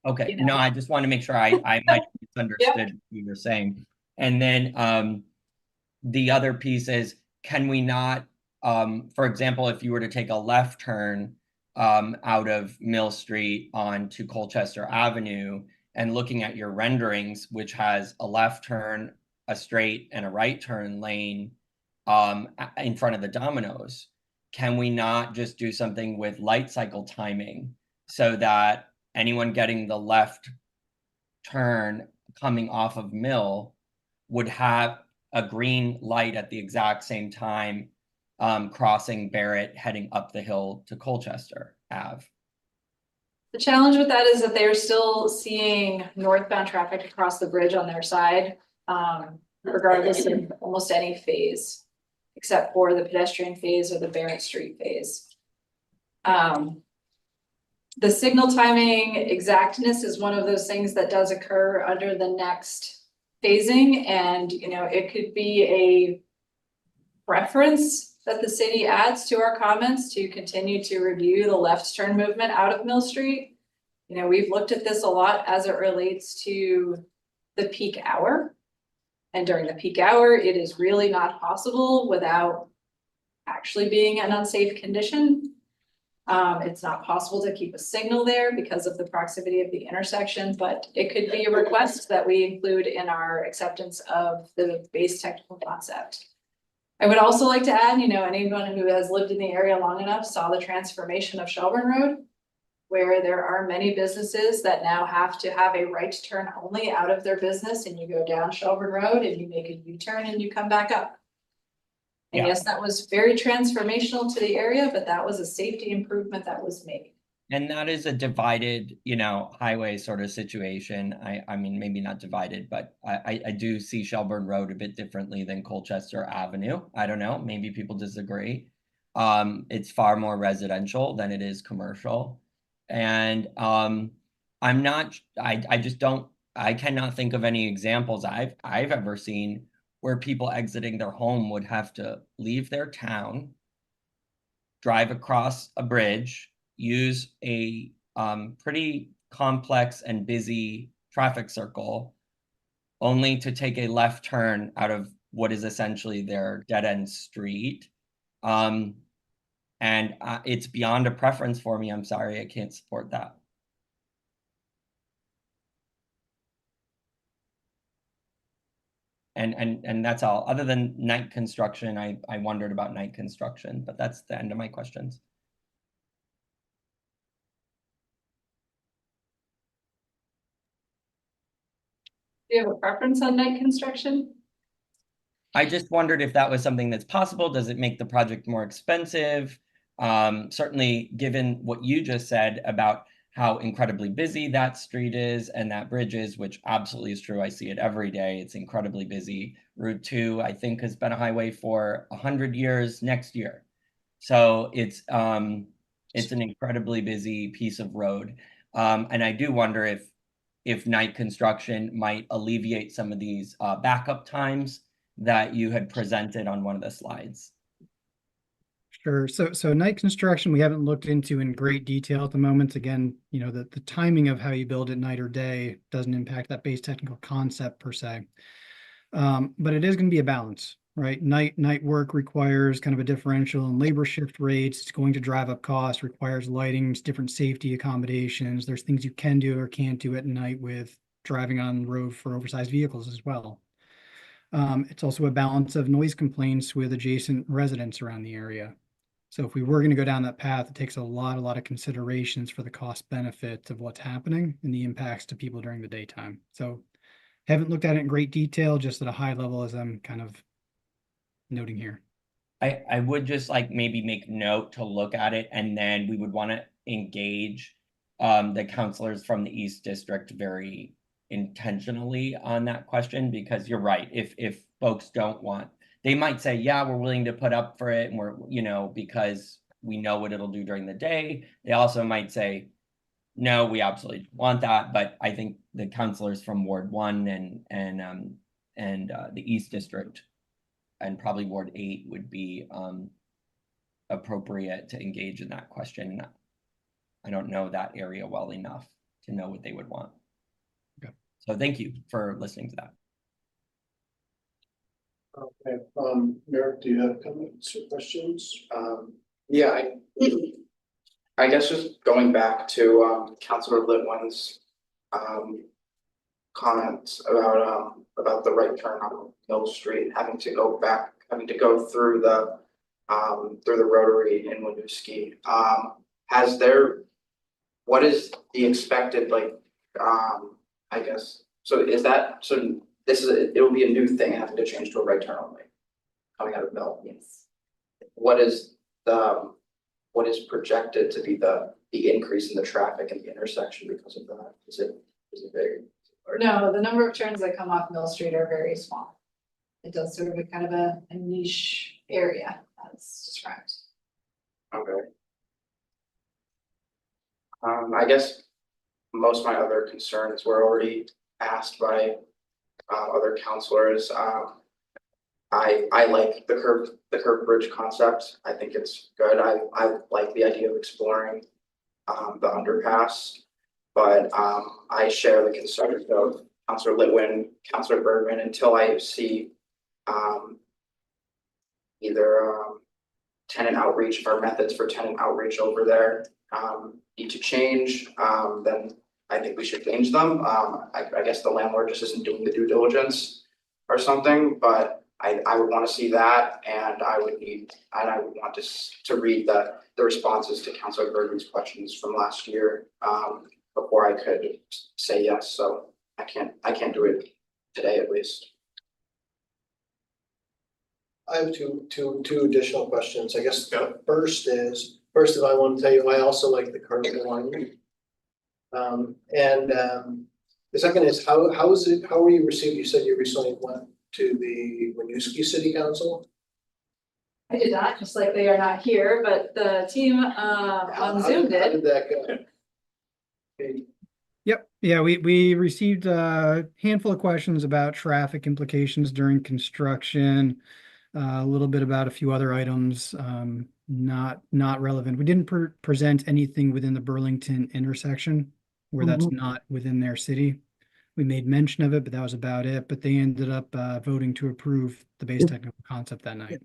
S16: Okay, no, I just want to make sure I might have misunderstood what you were saying. And then the other piece is, can we not, for example, if you were to take a left turn out of Mill Street onto Colchester Avenue and looking at your renderings, which has a left turn, a straight, and a right turn lane in front of the Domino's, can we not just do something with light cycle timing so that anyone getting the left turn coming off of Mill would have a green light at the exact same time crossing Barrett heading up the hill to Colchester Ave?
S6: The challenge with that is that they are still seeing northbound traffic across the bridge on their side, regardless of almost any phase, except for the pedestrian phase or the Barrett Street phase. The signal timing exactness is one of those things that does occur under the next phasing, and, you know, it could be a preference that the city adds to our comments to continue to review the left turn movement out of Mill Street. You know, we've looked at this a lot as it relates to the peak hour. And during the peak hour, it is really not possible without actually being an unsafe condition. It's not possible to keep a signal there because of the proximity of the intersection, but it could be a request that we include in our acceptance of the base technical concept. I would also like to add, you know, anyone who has lived in the area long enough saw the transformation of Shelburne Road, where there are many businesses that now have to have a right turn only out of their business, and you go down Shelburne Road and you make a U-turn and you come back up. And
S16: Yeah.
S6: yes, that was very transformational to the area, but that was a safety improvement that was made.
S16: And that is a divided, you know, highway sort of situation. I mean, maybe not divided, but I do see Shelburne Road a bit differently than Colchester Avenue. I don't know, maybe people disagree. It's far more residential than it is commercial. And I'm not, I just don't, I cannot think of any examples I've ever seen where people exiting their home would have to leave their town, drive across a bridge, use a pretty complex and busy traffic circle, only to take a left turn out of what is essentially their dead-end street. And it's beyond a preference for me. I'm sorry, I can't support that. And that's all. Other than night construction, I wondered about night construction, but that's the end of my questions.
S6: Do you have a preference on night construction?
S16: I just wondered if that was something that's possible. Does it make the project more expensive? Certainly, given what you just said about how incredibly busy that street is and that bridge is, which absolutely is true. I see it every day. It's incredibly busy. Route 2, I think, has been a highway for 100 years next year. So it's an incredibly busy piece of road. And I do wonder if night construction might alleviate some of these backup times that you had presented on one of the slides.
S14: Sure. So night construction, we haven't looked into in great detail at the moment. Again, you know, the timing of how you build it night or day doesn't impact that base technical concept per se. But it is going to be a balance, right? Night work requires kind of a differential in labor shift rates. It's going to drive up costs, requires lighting, different safety accommodations. There's things you can do or can't do at night with driving on the road for oversized vehicles as well. It's also a balance of noise complaints with adjacent residents around the area. So if we were going to go down that path, it takes a lot of considerations for the cost benefit of what's happening and the impacts to people during the daytime. So haven't looked at it in great detail, just at a high level as I'm kind of noting here.
S16: I would just like maybe make note to look at it, and then we would want to engage the counselors from the East District very intentionally on that question, because you're right. If folks don't want, they might say, yeah, we're willing to put up for it, and we're, you know, because we know what it'll do during the day. They also might say, no, we absolutely want that. But I think the counselors from Ward 1 and the East District and probably Ward 8 would be appropriate to engage in that question. I don't know that area well enough to know what they would want.
S14: Okay.
S16: So thank you for listening to that.
S1: Okay, Merrick, do you have comments or questions?
S2: Yeah, I guess just going back to Councilor Litwin's comments about the right turn on Mill Street, having to go through the rotary in Winooski. What is the expected, like, I guess, so is that, so this is, it'll be a new thing having to change to a right turn only coming out of Mill?
S6: Yes.
S2: What is projected to be the increase in the traffic in the intersection because of that? Is it very?
S6: No, the number of turns that come off Mill Street are very small. It does serve a kind of a niche area as described.
S2: Okay. I guess most of my other concerns were already asked by other counselors. I like the curved bridge concept. I think it's good. I like the idea of exploring the underpass. But I share the concerns of Councilor Litwin, Councilor Bergman, until I see either tenant outreach or methods for tenant outreach over there need to change, then I think we should change them. I guess the landlord just isn't doing the due diligence or something, but I would want to see that, and I would want to read the responses to Councilor Bergman's questions from last year before I could say yes. So I can't do it today, at least.
S1: I have two additional questions. I guess the first is, I want to tell you, I also like the current alignment. The second is, how were you received? You said you recently went to the Winooski City Council.
S6: I did not, just like they are not here, but the team on Zoom did.
S1: How did that go? Okay.
S14: Yep. Yeah, we received a handful of questions about traffic implications during construction, a little bit about a few other items, not relevant. We didn't present anything within the Burlington intersection where that's not within their city. We made mention of it, but that was about it. But they ended up voting to approve the base technical concept that night.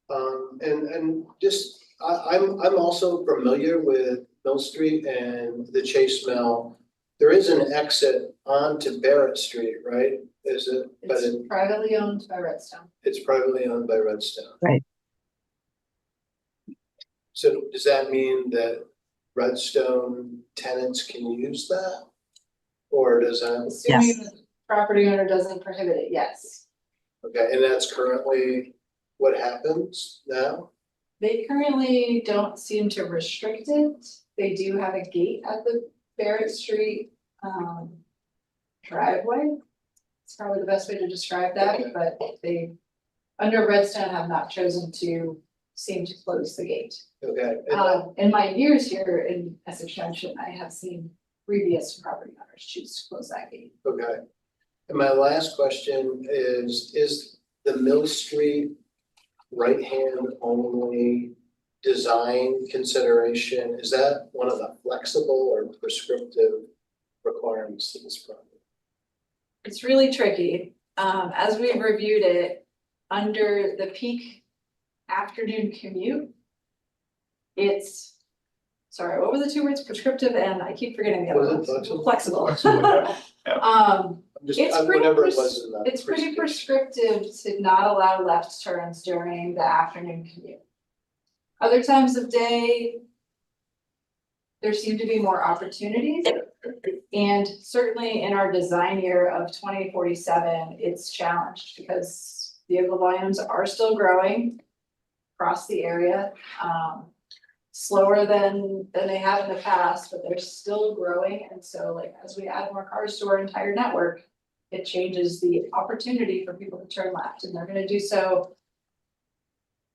S1: And just I'm also familiar with Mill Street and the Chase Mill. There is an exit onto Barrett Street, right? Is it?
S6: It's privately owned by Redstone.
S1: It's privately owned by Redstone.
S17: Right.
S1: So does that mean that Redstone tenants can use that? Or does that?
S6: Assuming the property owner doesn't prohibit it, yes.
S1: Okay, and that's currently what happens now?
S6: They currently don't seem to restrict it. They do have a gate at the Barrett Street driveway. It's probably the best way to describe that, but they, under Redstone, have not chosen to seem to close the gate.
S1: Okay.
S6: In my years here in Essex Junction, I have seen previous property owners choose to close that gate.
S1: Okay. And my last question is the Mill Street right-hand only design consideration, is that one of the flexible or prescriptive requirements to this project?
S6: It's really tricky. As we've reviewed it, under the peak afternoon commute, it's, sorry, what were the two words? Prescriptive, and I keep forgetting the other ones. Flexible. It's pretty prescriptive to not allow left turns during the afternoon commute. Other times of day, there seem to be more opportunities. And certainly in our design year of 2047, it's challenged because vehicle volumes are still growing across the area. Slower than they have in the past, but they're still growing. And so like, as we add more cars to our entire network, it changes the opportunity for people to turn left, and they're gonna do so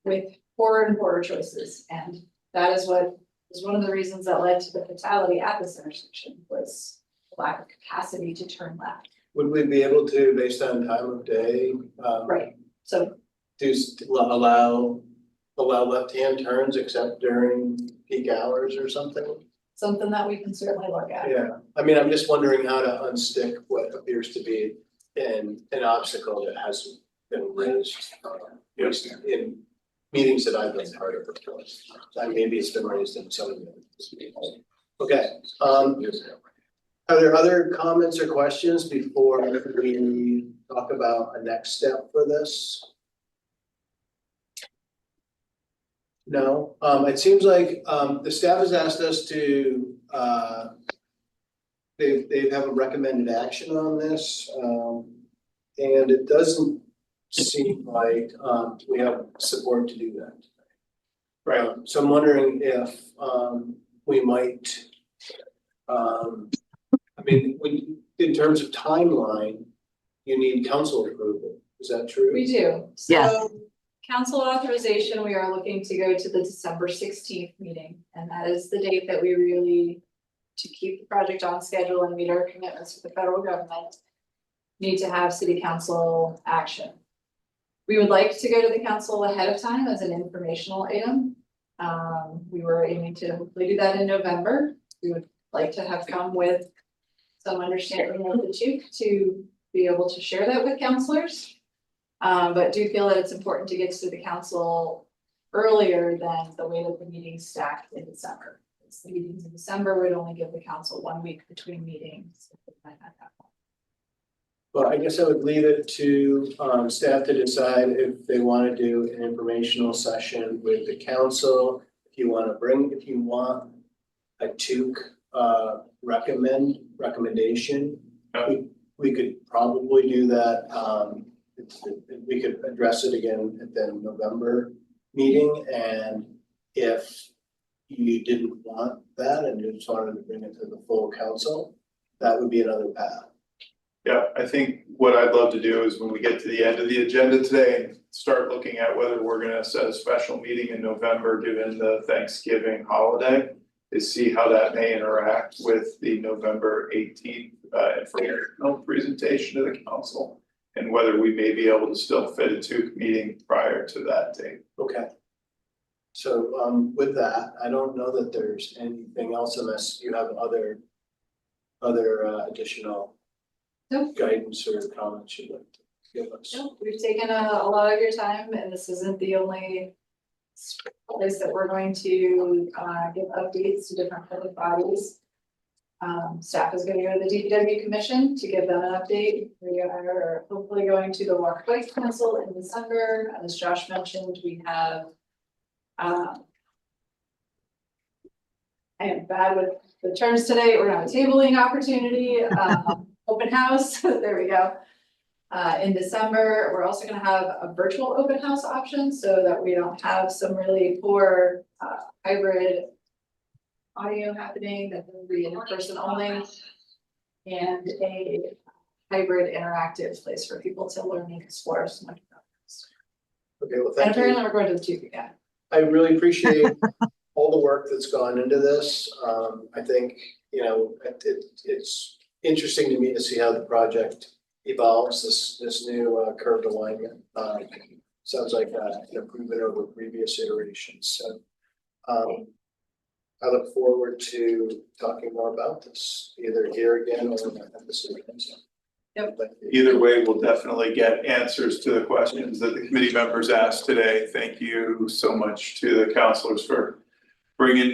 S6: with poorer and poorer choices. And that is what is one of the reasons that led to the fatality at this intersection, was lack of capacity to turn left.
S1: Would we be able to, based on time of day?
S6: Right, so.
S1: Allow left-hand turns except during peak hours or something?
S6: Something that we can certainly look at.
S1: Yeah, I mean, I'm just wondering how to unstick what appears to be an obstacle that hasn't been raised in meetings that I've been part of before. Maybe it's been raised in some of the. Okay, are there other comments or questions before we talk about a next step for this? No, it seems like the staff has asked us to they have a recommended action on this, and it doesn't seem like we have support to do that. Right. So I'm wondering if we might I mean, in terms of timeline, you need council approval. Is that true?
S6: We do.
S17: Yes.
S6: So council authorization, we are looking to go to the December 16th meeting, and that is the date that we really, to keep the project on schedule and meet our commitments to the federal government, need to have city council action. We would like to go to the council ahead of time as an informational item. We were aiming to hopefully do that in November. We would like to have come with some understanding of the TUC to be able to share that with councilors. But do feel that it's important to get to the council earlier than the way that the meetings stacked in December. The meetings in December would only give the council 1 week between meetings.
S1: Well, I guess I would leave it to staff to decide if they want to do an informational session with the council. If you want a TUC recommendation, we could probably do that. We could address it again at the November meeting, and if you didn't want that and you just wanted to bring it to the full council, that would be another path.
S15: Yeah, I think what I'd love to do is when we get to the end of the agenda today, and start looking at whether we're gonna set a special meeting in November, given the Thanksgiving holiday, is see how that may interact with the November 18th informational presentation to the council, and whether we may be able to still fit a TUC meeting prior to that date.
S1: Okay. So with that, I don't know that there's anything else unless you have other additional guidance or comments you'd like to give us.
S6: No, we've taken a lot of your time, and this isn't the only place that we're going to give updates to different public bodies. Staff is going to go to the DPW Commission to give them an update. We are hopefully going to the Walkway Council in December. As Josh mentioned, we have I am bad with the terms today. We're gonna have a tabling opportunity, open house, there we go. In December, we're also gonna have a virtual open house option so that we don't have some really poor hybrid audio happening, that will be in person only. And a hybrid interactive place for people to learn and explore some of the
S1: Okay, well,
S6: And
S1: thank you.
S6: apparently we're going to the TUC again.
S1: I really appreciate all the work that's gone into this. I think, it's interesting to me to see how the project evolves, this new curved alignment. Sounds like an improvement over previous iterations. So I look forward to talking more about this, either here again or at the city council.
S6: Yep.
S15: Either way, we'll definitely get answers to the questions that the committee members asked today. Thank you so much to the councilors for bringing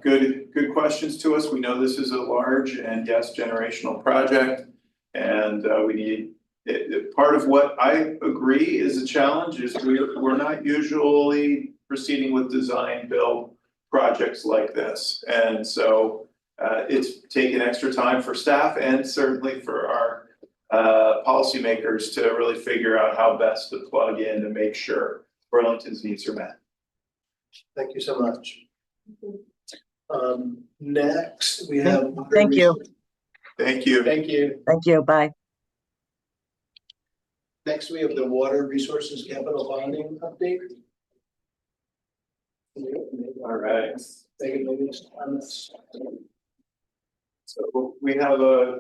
S15: good questions to us. We know this is a large and yes, generational project, and we need part of what I agree is a challenge is we're not usually proceeding with design build projects like this, and so it's taken extra time for staff and certainly for our policymakers to really figure out how best to plug in to make sure Burlington's needs are met.
S1: Thank you so much. Next, we have.
S17: Thank you.
S15: Thank you.
S1: Thank you.
S17: Thank you. Bye.
S1: Next, we have the Water Resources Capital Bonding update.
S15: All right.
S1: Megan, maybe just on this.
S15: So we have a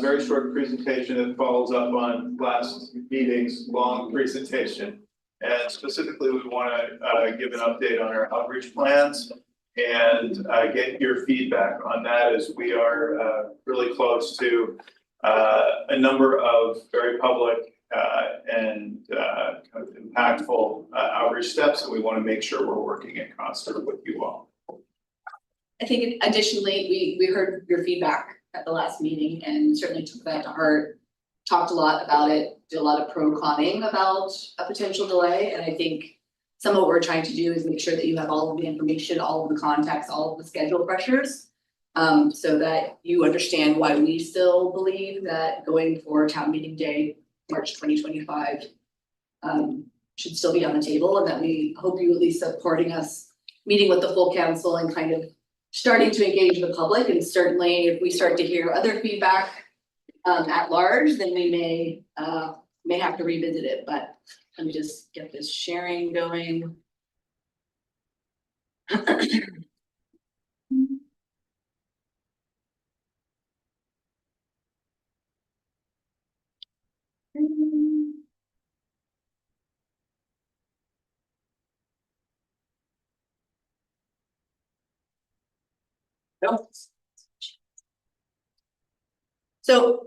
S15: very short presentation that follows up on last meeting's long presentation. And specifically, we want to give an update on our outreach plans and get your feedback on that, as we are really close to a number of very public and kind of impactful outreach steps, and we want to make sure we're working in concert with you all.
S7: I think additionally, we heard your feedback at the last meeting and certainly took that to heart. Talked a lot about it, did a lot of pro-conning about a potential delay, and I think some of what we're trying to do is make sure that you have all of the information, all of the context, all of the schedule pressures, so that you understand why we still believe that going for town meeting day, March 2025, should still be on the table, and that we hope you at least supporting us, meeting with the full council and kind of starting to engage the public. And certainly if we start to hear other feedback at large, then we may may have to revisit it, but let me just get this sharing going. Nope. So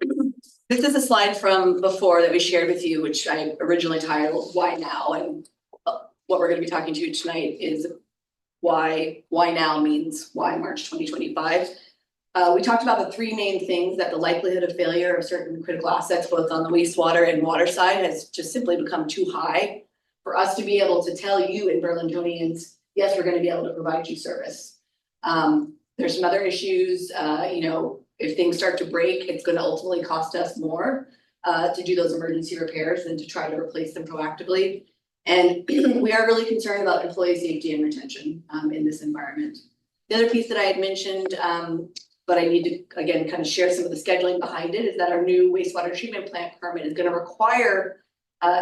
S7: this is a slide from before that we shared with you, which I originally titled Why Now? And what we're going to be talking to you tonight is why now means why March 2025. We talked about the three main things, that the likelihood of failure of certain critical assets, both on the wastewater and water side, has just simply become too high for us to be able to tell you in Burlingtonians, yes, we're going to be able to provide you service. There's some other issues, you know, if things start to break, it's going to ultimately cost us more to do those emergency repairs than to try to replace them proactively. And we are really concerned about employee safety and retention in this environment. The other piece that I had mentioned, but I need to, again, kind of share some of the scheduling behind it, is that our new wastewater treatment plant permit is going to require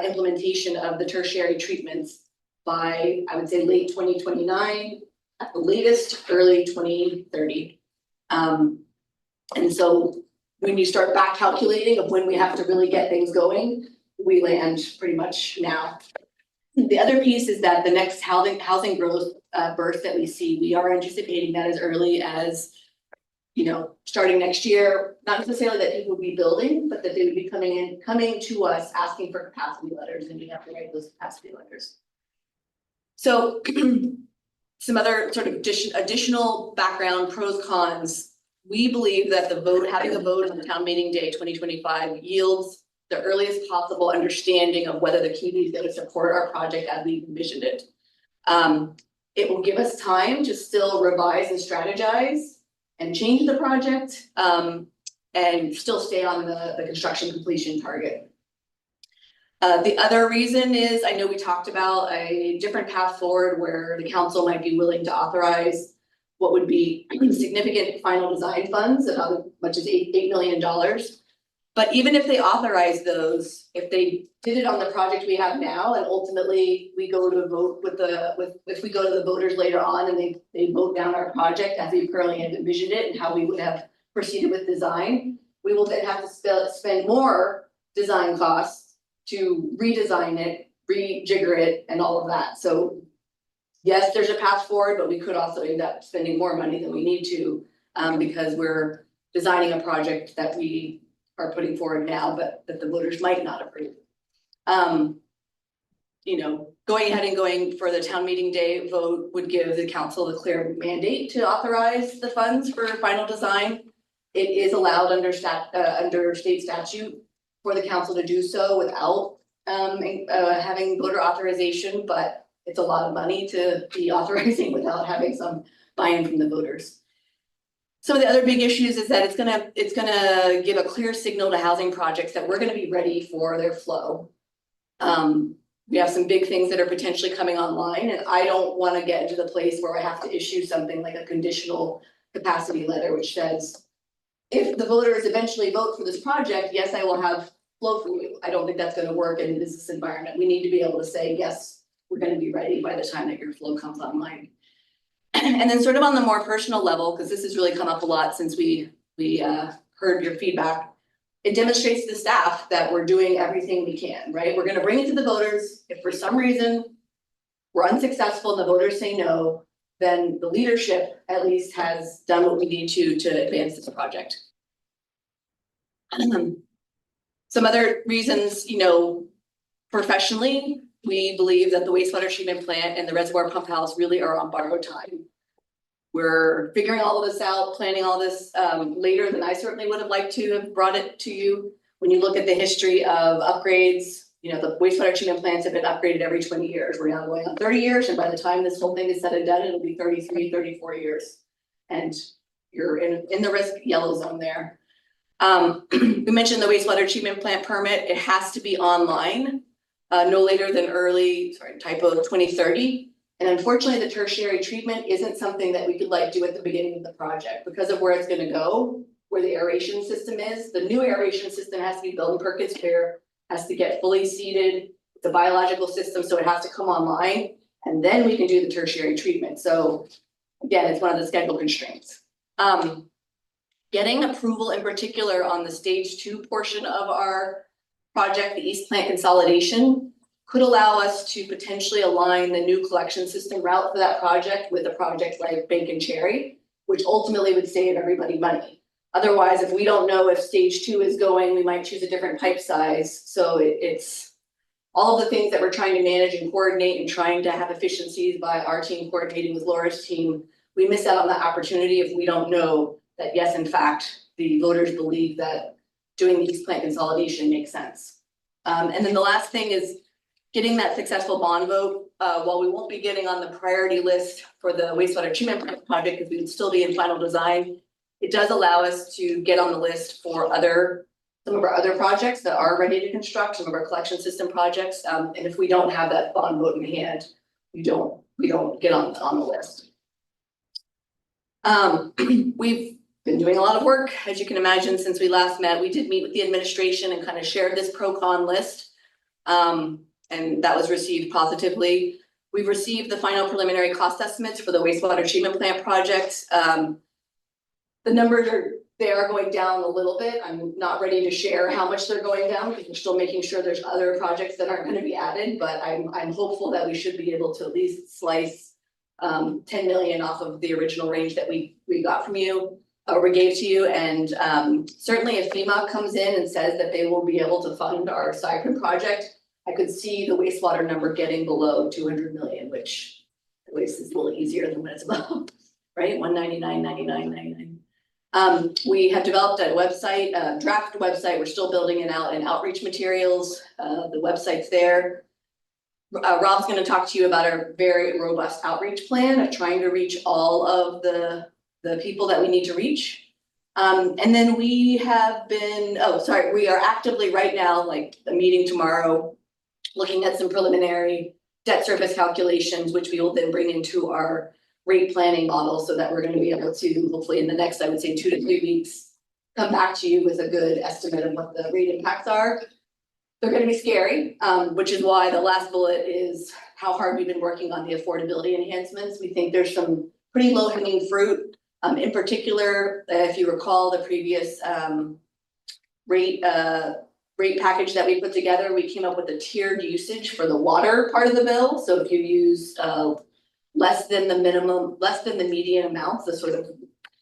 S7: implementation of the tertiary treatments by, I would say, late 2029, at the latest, early 2030. And so when you start back calculating of when we have to really get things going, we land pretty much now. The other piece is that the next housing growth burst that we see, we are anticipating that as early as, you know, starting next year. Not necessarily that people will be building, but that they would be coming to us asking for capacity letters, and we have to write those capacity letters. So some other sort of additional background, pros, cons. We believe that the vote, having a vote on the town meeting day 2025 yields the earliest possible understanding of whether the community is going to support our project as we envisioned it. It will give us time to still revise and strategize and change the project and still stay on the construction completion target. The other reason is, I know we talked about a different path forward where the council might be willing to authorize what would be significant final design funds of as much as $8 million. But even if they authorize those, if they did it on the project we have now, and ultimately we go to vote if we go to the voters later on and they vote down our project as we currently have envisioned it and how we would have proceeded with design, we will then have to spend more design costs to redesign it, rejigger it, and all of that. So yes, there's a path forward, but we could also end up spending more money than we need to because we're designing a project that we are putting forward now, but that the voters might not approve. You know, going ahead and going for the town meeting day vote would give the council the clear mandate to authorize the funds for final design. It is allowed under state statute for the council to do so without having voter authorization, but it's a lot of money to be authorizing without having some buy-in from the voters. Some of the other big issues is that it's gonna give a clear signal to housing projects that we're gonna be ready for their flow. We have some big things that are potentially coming online, and I don't want to get into the place where I have to issue something like a conditional capacity letter, which says, if the voters eventually vote for this project, yes, I will have flow for you. I don't think that's going to work in this environment. We need to be able to say, yes, we're going to be ready by the time that your flow comes online. And then sort of on the more personal level, because this has really come up a lot since we heard your feedback, it demonstrates to the staff that we're doing everything we can, right? We're going to bring it to the voters. If for some reason we're unsuccessful and the voters say no, then the leadership at least has done what we need to advance this project. Some other reasons, you know, professionally, we believe that the wastewater treatment plant and the reservoir pump house really are on borrowed time. We're figuring all of this out, planning all this later than I certainly would have liked to have brought it to you. When you look at the history of upgrades, you know, the wastewater treatment plants have been upgraded every 20 years. We're now going on 30 years, and by the time this whole thing is said and done, it'll be 33, 34 years. And you're in the risk yellow zone there. We mentioned the wastewater treatment plant permit. It has to be online no later than 2030. And unfortunately, the tertiary treatment isn't something that we could do at the beginning of the project because of where it's going to go, where the aeration system is. The new aeration system has to be built in Perkins Pier. has to get fully seeded, the biological system, so it has to come online, and then we can do the tertiary treatment. So again, it's one of the schedule constraints. Getting approval in particular on the stage 2 portion of our project, the East Plant consolidation, could allow us to potentially align the new collection system route for that project with a project like Bacon Cherry, which ultimately would save everybody money. Otherwise, if we don't know if stage 2 is going, we might choose a different pipe size. So it's all of the things that we're trying to manage and coordinate and trying to have efficiencies by our team coordinating with Laura's team. We miss out on that opportunity if we don't know that, yes, in fact, the voters believe that doing the East Plant consolidation makes sense. And then the last thing is getting that successful bond vote. While we won't be getting on the priority list for the wastewater treatment plant project because we would still be in final design, it does allow us to get on the list for some of our other projects that are ready to construct, some of our collection system projects. And if we don't have that bond vote in hand, we don't get on the list. We've been doing a lot of work, as you can imagine, since we last met. We did meet with the administration and kind of shared this pro-con list. And that was received positively. We've received the final preliminary cost estimates for the wastewater treatment plant project. The numbers are going down a little bit. I'm not ready to share how much they're going down because we're still making sure there's other projects that aren't going to be added, but I'm hopeful that we should be able to at least slice 10 million off of the original range that we got from you or we gave to you. And certainly if FEMA comes in and says that they will be able to fund our Cypress project, I could see the wastewater number getting below 200 million, which at least is a little easier than what it's above, right? 199, 99, 99. We have developed a website, a draft website. We're still building it out and outreach materials. The website's there. Rob's going to talk to you about our very robust outreach plan of trying to reach all of the people that we need to reach. And then we have been, we are actively right now, like a meeting tomorrow, looking at some preliminary debt service calculations, which we will then bring into our rate planning model so that we're going to be able to, hopefully in the next, I would say 2 to 3 weeks, come back to you with a good estimate of what the rate impacts are. They're going to be scary, which is why the last bullet is how hard we've been working on the affordability enhancements. We think there's some pretty low hanging fruit. In particular, if you recall the previous rate package that we put together, we came up with a tiered usage for the water part of the bill. So if you use less than the minimum, less than the median amounts, the sort of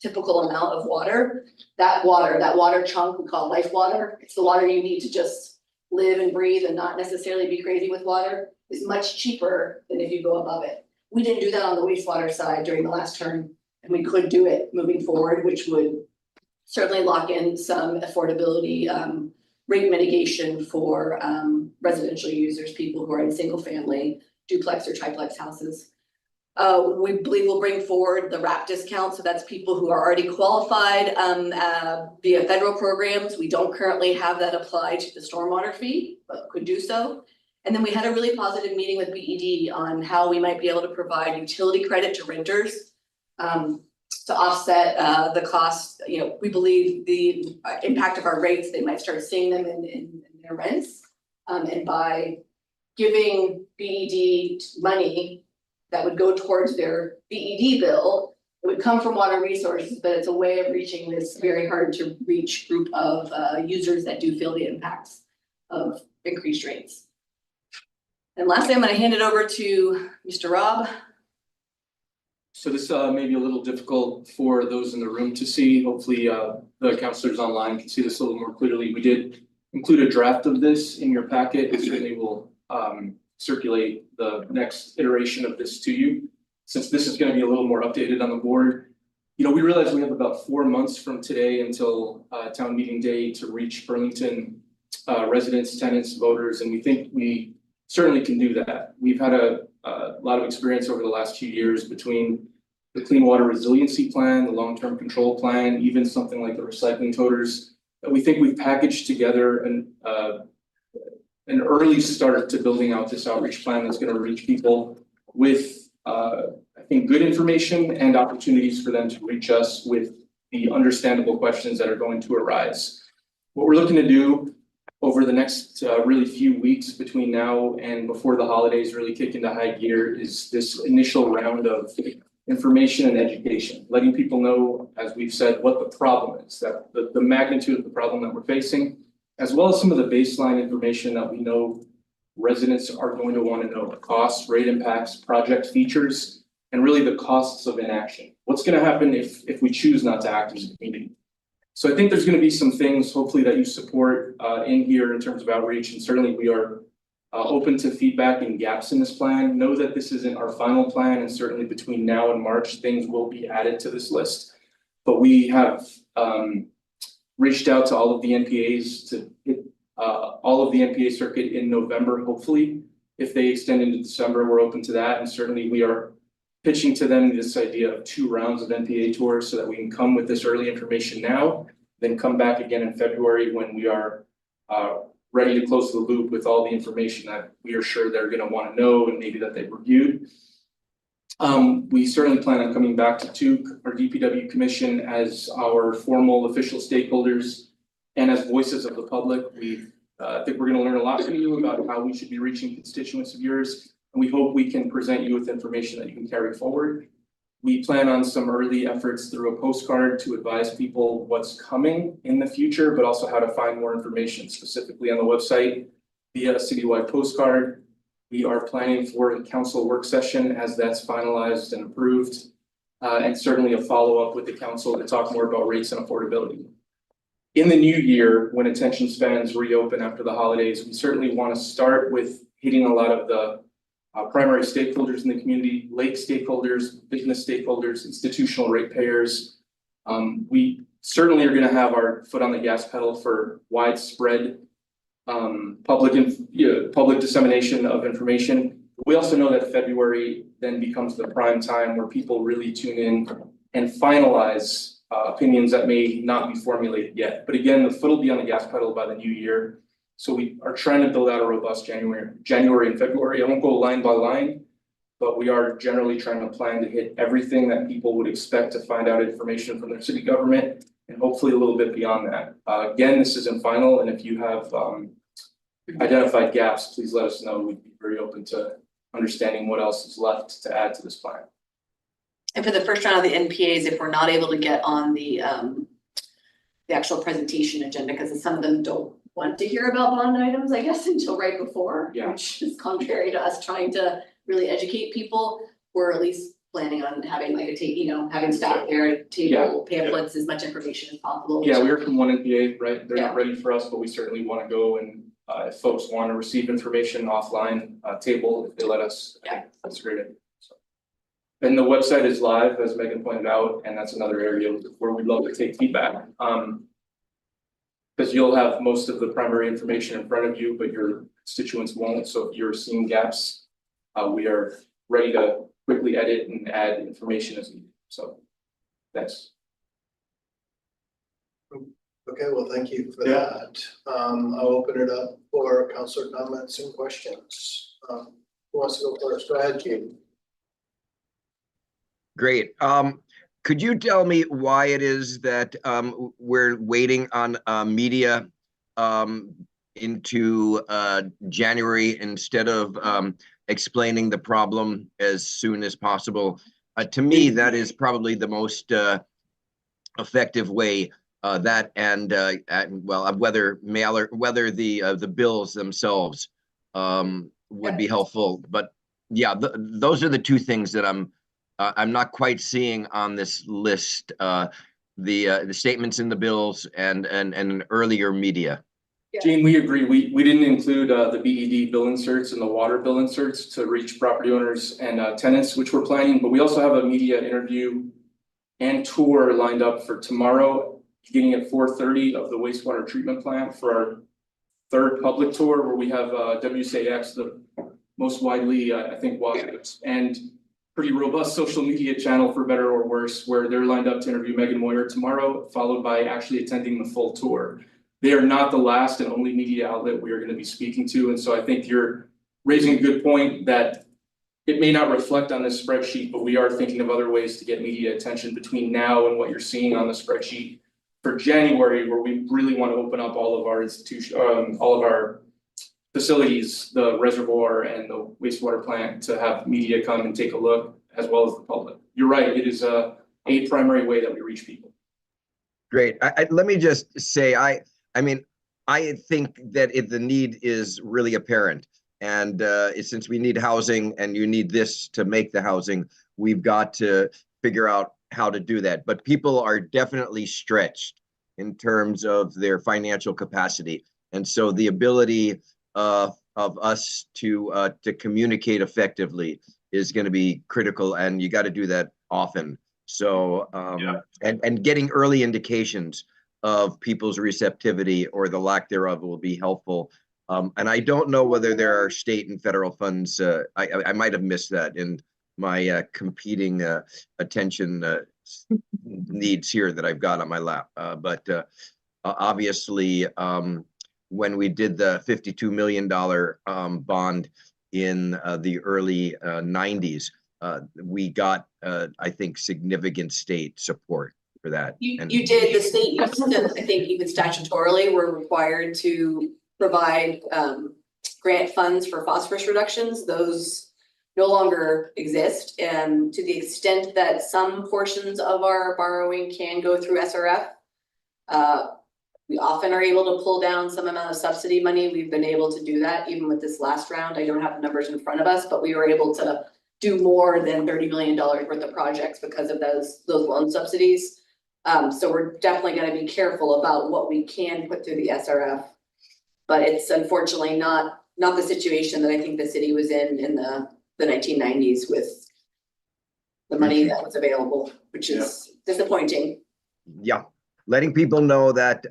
S7: typical amount of water, that water chunk we call life water. It's the water you need to just live and breathe and not necessarily be crazy with water, is much cheaper than if you go above it. We didn't do that on the wastewater side during the last term, and we could do it moving forward, which would certainly lock in some affordability rate mitigation for residential users, people who are in single family, duplex or triplex houses. We believe we'll bring forward the RAP discount. So that's people who are already qualified via federal programs. We don't currently have that applied to the stormwater fee, but could do so. And then we had a really positive meeting with BED on how we might be able to provide utility credit to renters to offset the cost. You know, we believe the impact of our rates, they might start seeing them in their rents. And by giving BED money that would go towards their BED bill, it would come from water resources, but it's a way of reaching this very hard to reach group of users that do feel the impacts of increased rates. And lastly, I'm going to hand it over to Mr. Rob.
S4: So this may be a little difficult for those in the room to see. Hopefully the counselors online can see this a little more clearly. We did include a draft of this in your packet. It certainly will circulate the next iteration of this to you. Since this is going to be a little more updated on the board, you know, we realize we have about 4 months from today until town meeting day to reach Burlington residents, tenants, voters, and we think we certainly can do that. We've had a lot of experience over the last few years between the Clean Water Resiliency Plan, the Long-Term Control Plan, even something like the recycling toters. We think we've packaged together an early start to building out this outreach plan that's going to reach people with, I think, good information and opportunities for them to reach us with the understandable questions that are going to arise. What we're looking to do over the next really few weeks between now and before the holidays really kick into high gear is this initial round of information and education, letting people know, as we've said, what the problem is, that the magnitude of the problem that we're facing, as well as some of the baseline information that we know residents are going to want to know: costs, rate impacts, project features, and really the costs of inaction. What's going to happen if we choose not to act as a community? So I think there's going to be some things, hopefully, that you support in here in terms of outreach, and certainly we are open to feedback and gaps in this plan. Know that this isn't our final plan, and certainly between now and March, things will be added to this list. But we have reached out to all of the NPAs to hit all of the NPA circuit in November, hopefully. If they extend into December, we're open to that, and certainly we are pitching to them this idea of 2 rounds of NPA tours so that we can come with this early information now, then come back again in February when we are ready to close the loop with all the information that we are sure they're going to want to know and maybe that they've reviewed. We certainly plan on coming back to TUC, our DPW commission, as our formal official stakeholders and as voices of the public. We think we're going to learn a lot from you about how we should be reaching constituents of yours. And we hope we can present you with information that you can carry forward. We plan on some early efforts through a postcard to advise people what's coming in the future, but also how to find more information specifically on the website via a citywide postcard. We are planning for a council work session as that's finalized and approved, and certainly a follow-up with the council to talk more about rates and affordability. In the new year, when attention spans reopen after the holidays, we certainly want to start with hitting a lot of the primary stakeholders in the community, lake stakeholders, business stakeholders, institutional ratepayers. We certainly are going to have our foot on the gas pedal for widespread public dissemination of information. We also know that February then becomes the prime time where people really tune in and finalize opinions that may not be formulated yet. But again, the foot will be on the gas pedal by the new year. So we are trying to build out a robust January and February. I won't go line by line, but we are generally trying to plan to hit everything that people would expect to find out information from their city government, and hopefully a little bit beyond that. Again, this isn't final, and if you have identified gaps, please let us know. We'd be very open to understanding what else is left to add to this plan.
S7: And for the first round of the NPAs, if we're not able to get on the actual presentation agenda, because some of them don't want to hear about bond items, I guess, until right before, which is contrary to us trying to really educate people. We're at least planning on having like having staff there, table pamphlets, as much information as possible.
S4: Yeah, we heard from one NPA, right? They're not ready for us, but we certainly want to go and if folks want to receive information offline, table, if they let us, that's great. So. And the website is live, as Megan pointed out, and that's another area where we'd love to take feedback. Because you'll have most of the primary information in front of you, but your constituents won't. So if you're seeing gaps, we are ready to quickly edit and add information as needed. So thanks.
S1: Okay, well, thank you for that. I'll open it up for councilor comments and questions. Who wants to go first? Go ahead, Keith.
S3: Great. Could you tell me why it is that we're waiting on media into January instead of explaining the problem as soon as possible? To me, that is probably the most effective way. That and whether the bills themselves would be helpful. But yeah, those are the 2 things that I'm not quite seeing on this list, the statements in the bills and earlier media.
S4: Gene, we agree. We didn't include the BED bill inserts and the water bill inserts to reach property owners and tenants, which we're planning, but we also have a media interview and tour lined up for tomorrow, beginning at 4:30 of the wastewater treatment plant for our 3rd public tour, where we have WCAX, the most widely, I think, watched and pretty robust social media channel, for better or worse, where they're lined up to interview Megan Moyer tomorrow, followed by actually attending the full tour. They are not the last and only media outlet we are going to be speaking to. And so I think you're raising a good point that it may not reflect on this spreadsheet, but we are thinking of other ways to get media attention between now and what you're seeing on the spreadsheet for January, where we really want to open up all of our all of our facilities, the reservoir and the wastewater plant, to have media come and take a look, as well as the public. You're right, it is a primary way that we reach people.
S3: Great. Let me just say, I mean, I think that if the need is really apparent, and since we need housing and you need this to make the housing, we've got to figure out how to do that. But people are definitely stretched in terms of their financial capacity. And so the ability of us to communicate effectively is going to be critical, and you got to do that often. So and getting early indications of people's receptivity or the lack thereof will be helpful. And I don't know whether there are state and federal funds. I might have missed that in my competing attention needs here that I've got on my lap. But obviously, when we did the $52 million bond in the early 90s, we got, I think, significant state support for that.
S7: You did. The state used to, I think even statutorily, were required to provide grant funds for phosphorus reductions. Those no longer exist, and to the extent that some portions of our borrowing can go through SRF, we often are able to pull down some amount of subsidy money. We've been able to do that even with this last round. I don't have the numbers in front of us, but we were able to do more than $30 million worth of projects because of those loan subsidies. So we're definitely going to be careful about what we can put through the SRF, but it's unfortunately not the situation that I think the city was in the 1990s with the money that was available, which is disappointing.
S3: Yeah, letting people know that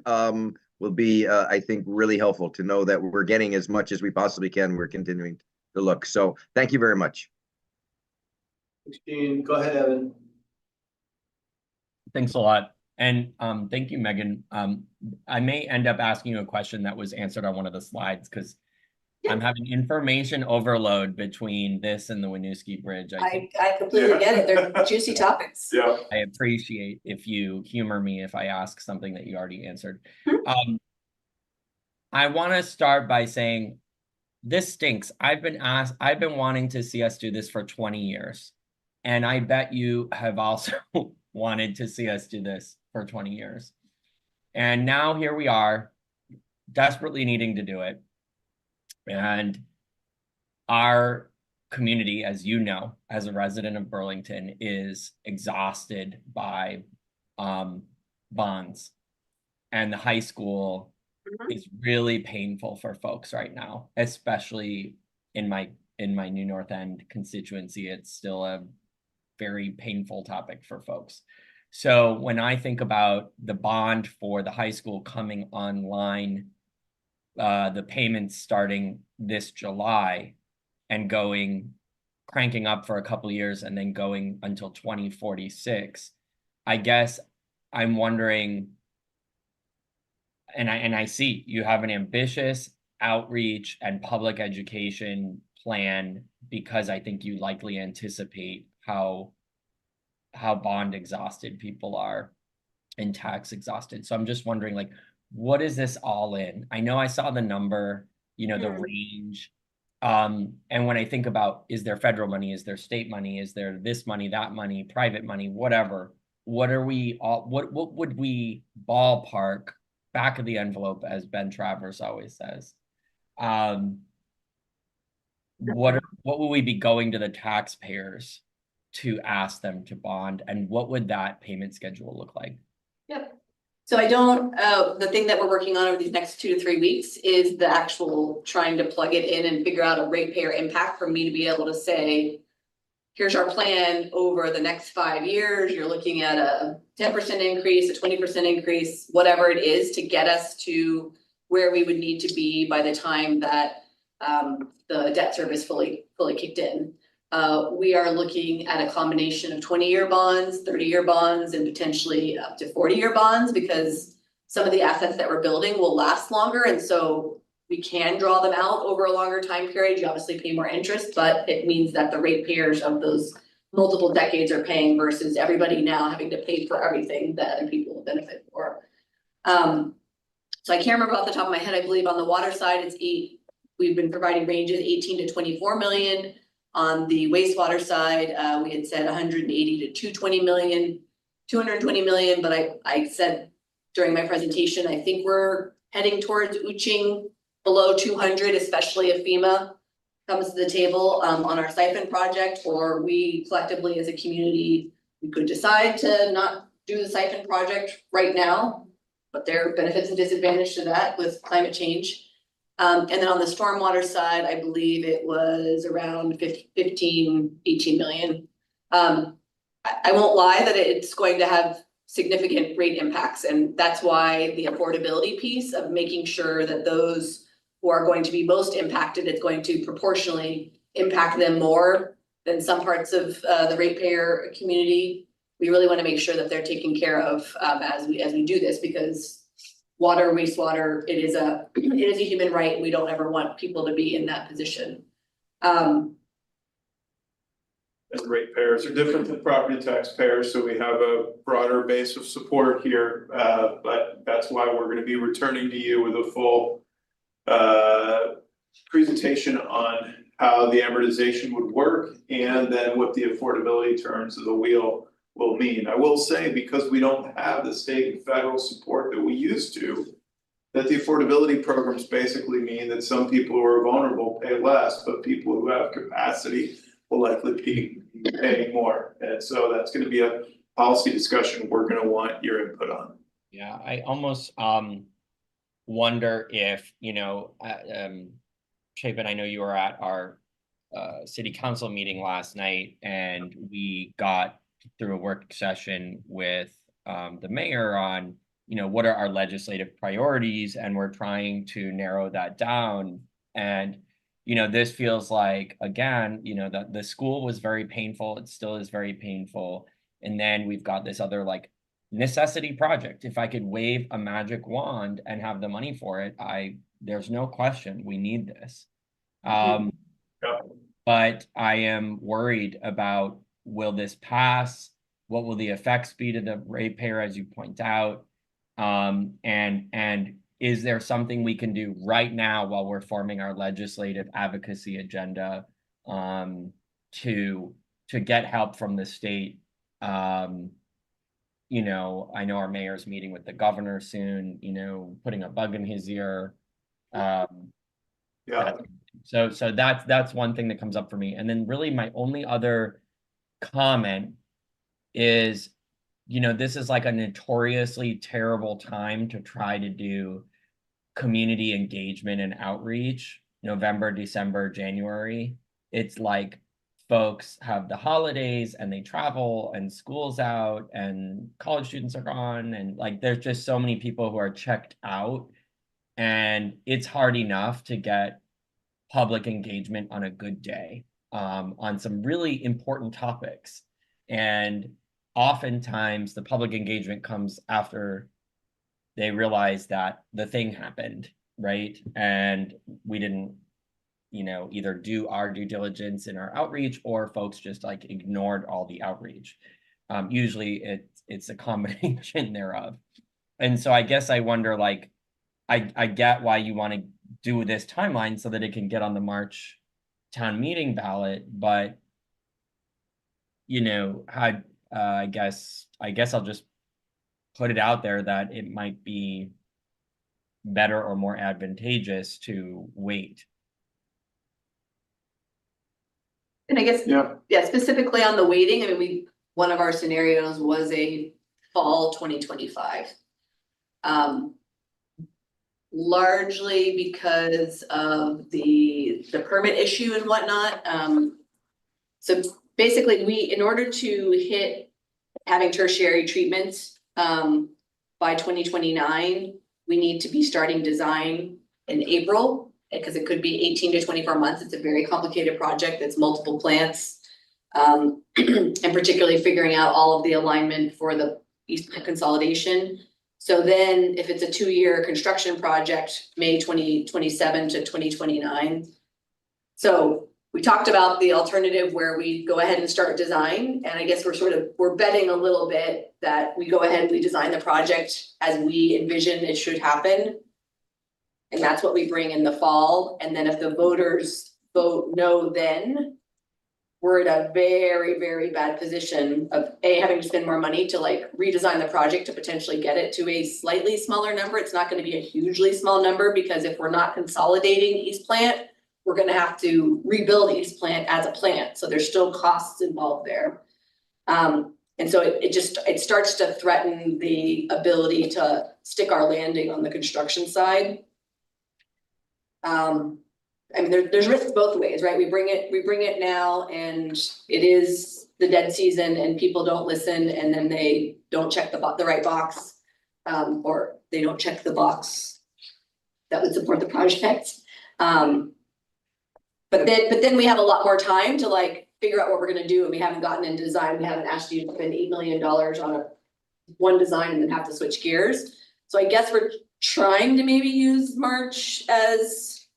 S3: will be, I think, really helpful to know that we're getting as much as we possibly can. We're continuing to look. So thank you very much.
S1: Go ahead, Evan.
S16: Thanks a lot. And thank you, Megan. I may end up asking you a question that was answered on one of the slides, because I'm having information overload between this and the Winooski Bridge.
S7: I completely get it. They're juicy topics.
S15: Yeah.
S16: I appreciate if you humor me if I ask something that you already answered. I want to start by saying this stinks. I've been wanting to see us do this for 20 years. And I bet you have also wanted to see us do this for 20 years. And now here we are, desperately needing to do it. And our community, as you know, as a resident of Burlington, is exhausted by bonds. And the high school is really painful for folks right now, especially in my New North End constituency. It's still a very painful topic for folks. So when I think about the bond for the high school coming online, the payments starting this July and cranking up for a couple of years and then going until 2046, I guess I'm wondering, and I see you have an ambitious outreach and public education plan, because I think you likely anticipate how bond exhausted people are and tax exhausted. So I'm just wondering, like, what is this all in? I know I saw the number, the range. And when I think about, is there federal money? Is there state money? Is there this money, that money, private money, whatever? What would we ballpark back of the envelope, as Ben Travers always says? What will we be going to the taxpayers to ask them to bond, and what would that payment schedule look like?
S7: Yep. So the thing that we're working on over these next 2 to 3 weeks is the actual trying to plug it in and figure out a ratepayer impact for me to be able to say, here's our plan over the next 5 years. You're looking at a 10% increase, a 20% increase, whatever it is, to get us to where we would need to be by the time that the debt service fully kicked in. We are looking at a combination of 20-year bonds, 30-year bonds, and potentially up to 40-year bonds, because some of the assets that we're building will last longer. And so we can draw them out over a longer time period. You obviously pay more interest, but it means that the ratepayers of those multiple decades are paying versus everybody now having to pay for everything that other people will benefit for. So I can't remember off the top of my head, I believe on the water side, we've been providing ranges 18 to 24 million. On the wastewater side, we had said 180 to 220 million, 220 million, but I said during my presentation, I think we're heading towards reaching below 200, especially if FEMA comes to the table on our siphon project, or we collectively as a community, we could decide to not do the siphon project right now, but there are benefits and disadvantages to that with climate change. And then on the stormwater side, I believe it was around 18 million. I won't lie that it's going to have significant rate impacts, and that's why the affordability piece of making sure that those who are going to be most impacted, it's going to proportionally impact them more than some parts of the ratepayer community. We really want to make sure that they're taken care of as we do this, because water, wastewater, it is a human right. We don't ever want people to be in that position.
S15: And ratepayers are different than property taxpayers, so we have a broader base of support here. But that's why we're going to be returning to you with a full presentation on how the amortization would work, and then what the affordability terms of the wheel will mean. I will say, because we don't have the state and federal support that we used to, that the affordability programs basically mean that some people who are vulnerable pay less, but people who have capacity will likely be paying more. And so that's going to be a policy discussion we're going to want your input on.
S16: Yeah, I almost wonder if, Chapin, I know you were at our city council meeting last night, and we got through a work session with the mayor on, what are our legislative priorities, and we're trying to narrow that down. And, this feels like, again, that the school was very painful. It still is very painful. And then we've got this other necessity project. If I could wave a magic wand and have the money for it, there's no question we need this. But I am worried about, will this pass? What will the effects be to the ratepayer, as you point out? And is there something we can do right now while we're forming our legislative advocacy agenda to get help from the state? I know our mayor's meeting with the governor soon, putting a bug in his ear. So that's one thing that comes up for me. And then really my only other comment is, this is like a notoriously terrible time to try to do community engagement and outreach. November, December, January. It's like folks have the holidays and they travel and school's out and college students are gone. And there's just so many people who are checked out, and it's hard enough to get public engagement on a good day on some really important topics. And oftentimes the public engagement comes after they realize that the thing happened, right? And we didn't, either do our due diligence in our outreach, or folks just ignored all the outreach. Usually it's a combination thereof. And so I guess I wonder, I get why you want to do this timeline so that it can get on the March town meeting ballot, but I guess I'll just put it out there that it might be better or more advantageous to wait.
S7: And I guess, specifically on the waiting, one of our scenarios was a fall 2025. Largely because of the permit issue and whatnot. So basically in order to hit having tertiary treatments by 2029, we need to be starting design in April, because it could be 18 to 24 months. It's a very complicated project. It's multiple plants. And particularly figuring out all of the alignment for the East Plant consolidation. So then if it's a 2-year construction project, May 2027 to 2029. So we talked about the alternative where we go ahead and start design, and I guess we're betting a little bit that we go ahead and we design the project as we envision it should happen. And that's what we bring in the fall, and then if the voters vote no, then we're in a very, very bad position of having to spend more money to like redesign the project to potentially get it to a slightly smaller number. It's not gonna be a hugely small number, because if we're not consolidating East Plant, we're gonna have to rebuild East Plant as a plant, so there's still costs involved there. And so it starts to threaten the ability to stick our landing on the construction side. I mean, there's risks both ways, right? We bring it now, and it is the dead season and people don't listen, and then they don't check the right box. Or they don't check the box that would support the project. But then we have a lot more time to like figure out what we're gonna do, and we haven't gotten into design. We haven't asked you to spend $8 million on one design and then have to switch gears. So I guess we're trying to maybe use March as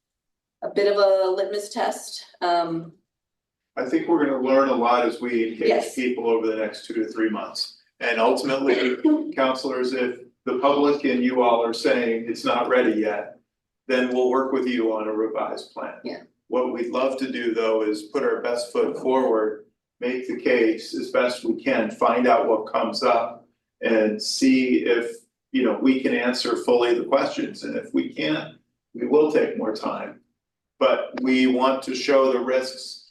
S7: a bit of a litmus test.
S15: I think we're gonna learn a lot as we engage
S7: Yes.
S15: people over the next 2 to 3 months. And ultimately, counselors, if the public and you all are saying it's not ready yet, then we'll work with you on a revised plan.
S7: Yeah.
S15: What we'd love to do though is put our best foot forward, make the case as best we can, find out what comes up, and see if, you know, we can answer fully the questions. And if we can't, we will take more time. But we want to show the risks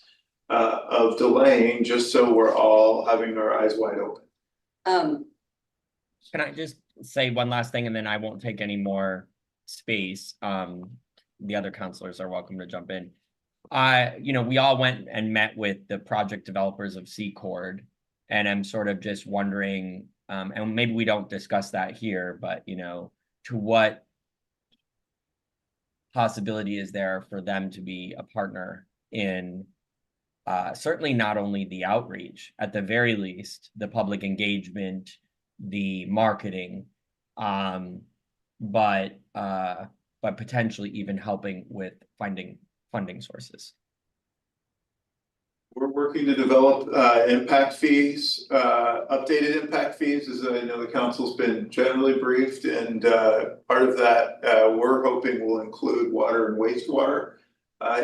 S15: of delaying, just so we're all having our eyes wide open.
S16: Can I just say one last thing, and then I won't take any more space? The other counselors are welcome to jump in. You know, we all went and met with the project developers of Secord, and I'm sort of just wondering, and maybe we don't discuss that here, but you know, to what possibility is there for them to be a partner in certainly not only the outreach, at the very least, the public engagement, the marketing, but potentially even helping with finding funding sources.
S15: We're working to develop impact fees, updated impact fees, as I know the council's been generally briefed, and part of that we're hoping will include water and wastewater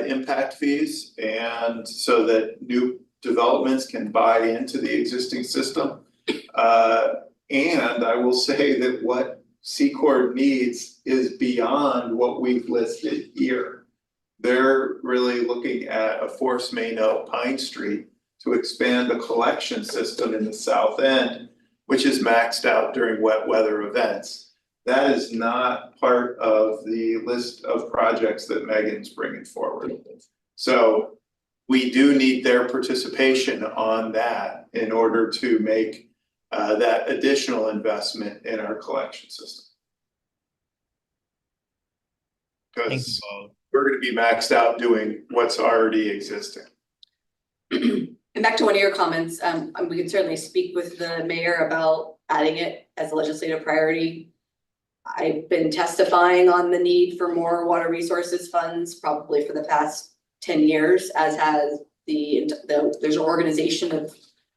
S15: impact fees, and so that new developments can buy into the existing system. And I will say that what Secord needs is beyond what we've listed here. They're really looking at a force main out Pine Street to expand the collection system in the south end, which is maxed out during wet weather events. That is not part of the list of projects that Megan's bringing forward. So we do need their participation on that in order to make that additional investment in our collection system. Because we're gonna be maxed out doing what's already existing.
S7: And back to one of your comments, we can certainly speak with the mayor about adding it as a legislative priority. I've been testifying on the need for more water resources funds probably for the past 10 years, as has there's an organization of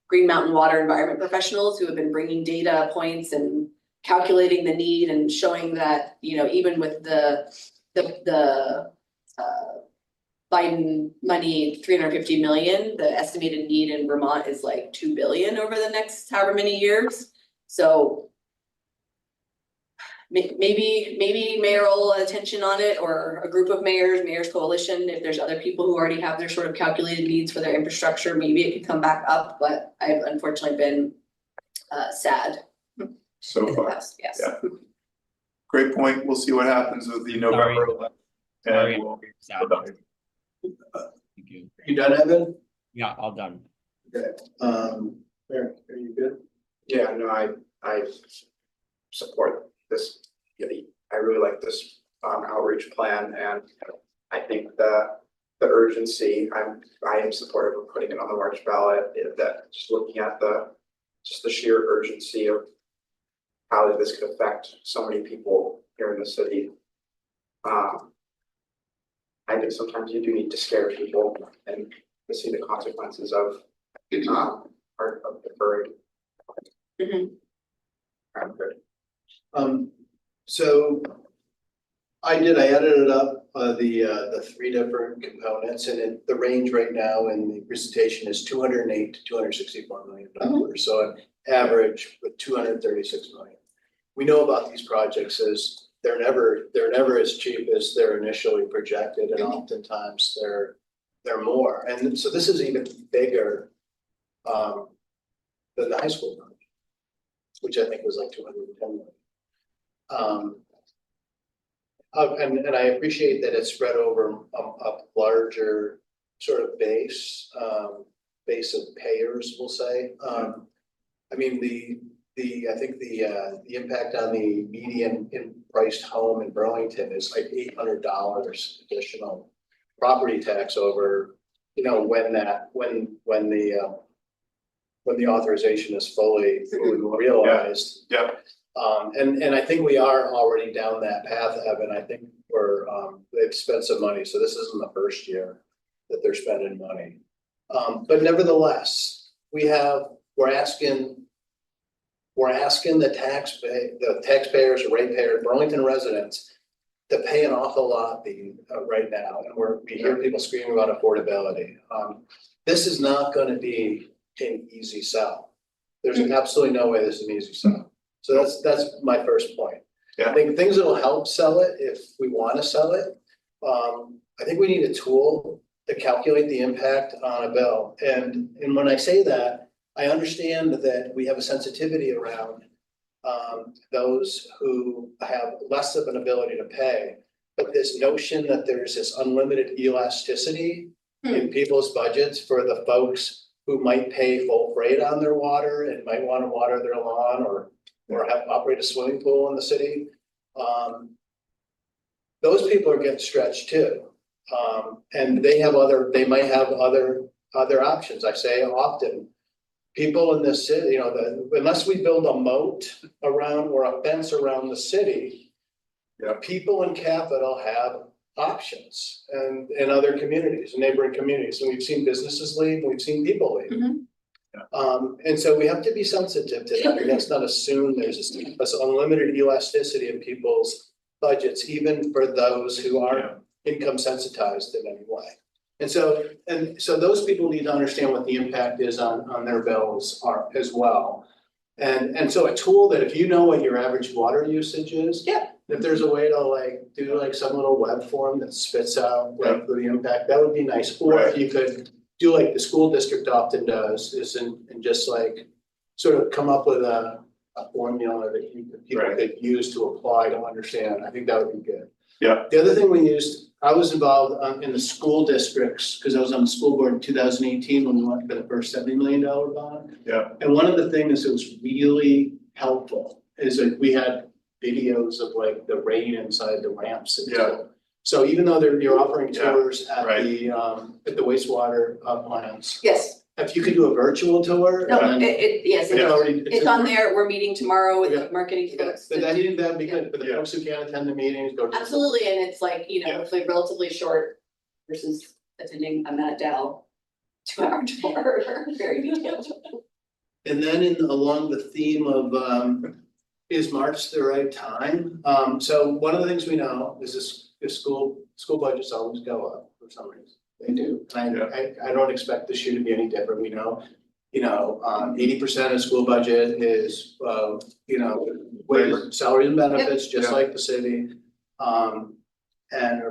S7: Green Mountain Water Environment professionals who have been bringing data points and calculating the need and showing that, you know, even with the Biden money, 350 million, the estimated need in Vermont is like 2 billion over the next however many years. So maybe mayoral attention on it, or a group of mayor's coalition, if there's other people who already have their sort of calculated needs for their infrastructure, maybe it could come back up, but I've unfortunately been sad.
S15: So far,
S7: yes.
S15: Yeah. Great point. We'll see what happens with the November election.
S16: Sorry.
S15: And we'll
S16: Thank you.
S1: You done, Evan?
S16: Yeah, all done.
S1: Okay, Mayor, are you good?
S2: Yeah, no, I support this. I really like this outreach plan, and I think the urgency, I am supportive of putting it on the March ballot. That just looking at the sheer urgency of how this could affect so many people here in the city. I think sometimes you do need to scare people and to see the consequences of part of deferred. I'm good.
S1: So I added it up, the three different components, and the range right now in the presentation is $208 to $264 million. So an average with 236 million. We know about these projects as they're never as cheap as they're initially projected, and oftentimes they're more. And so this is even bigger than the high school project, which I think was like 210 million. And I appreciate that it's spread over a larger sort of base of payers, we'll say. I mean, I think the impact on the median priced home in Burlington is like $800 additional property tax over, when the authorization is fully realized.
S15: Yep.
S1: And I think we are already down that path, Evan. I think they've spent some money, so this isn't the first year that they're spending money. But nevertheless, we're asking the taxpayers or ratepayers, Burlington residents, to pay an awful lot right now, and we hear people screaming about affordability. This is not going to be an easy sell. There's absolutely no way this is an easy sell. So that's my first point.
S15: Yeah.
S1: I think things that will help sell it if we want to sell it. I think we need a tool to calculate the impact on a bill. And when I say that, I understand that we have a sensitivity around those who have less of an ability to pay. But this notion that there's this unlimited elasticity in people's budgets for the folks who might pay full freight on their water and might want to water their lawn or operate a swimming pool in the city. Those people are getting stretched too. And they might have other options. I say often, people in this city, unless we build a moat around or a fence around the city, people in capital have options and in other communities, neighboring communities. And we've seen businesses leave, we've seen people leave. And so we have to be sensitive to that. Let's not assume there's this unlimited elasticity in people's budgets, even for those who aren't income sensitized in any way. And so those people need to understand what the impact is on their bills are as well. And so a tool that if you know what your average water usage is, if there's a way to do some little web form that spits out the impact, that would be nice. Or if you could do like the school district often does, is and just sort of come up with a formula that people could use to apply to understand. I think that would be good.
S15: Yeah.
S1: The other thing we used, I was involved in the school districts because I was on the school board in 2018 when we went for the first $70 million bond.
S15: Yeah.
S1: And one of the things that was really helpful is that we had videos of the rain inside the ramps. So even though you're offering tours at the wastewater plants.
S7: Yes.
S1: If you could do a virtual tour.
S7: No, it's on there. We're meeting tomorrow with the marketing folks.
S1: But I think that'd be good for the folks who can't attend the meetings, go to.
S7: Absolutely, and it's hopefully relatively short versus attending a Matt Dow 2-hour tour. Very good.
S1: And then along the theme of is March the right time? So one of the things we know is this school budgets always go up for some reason. They do. I don't expect this year to be any different. We know, 80% of school budget is, labor, salaries and benefits, just like the city. Or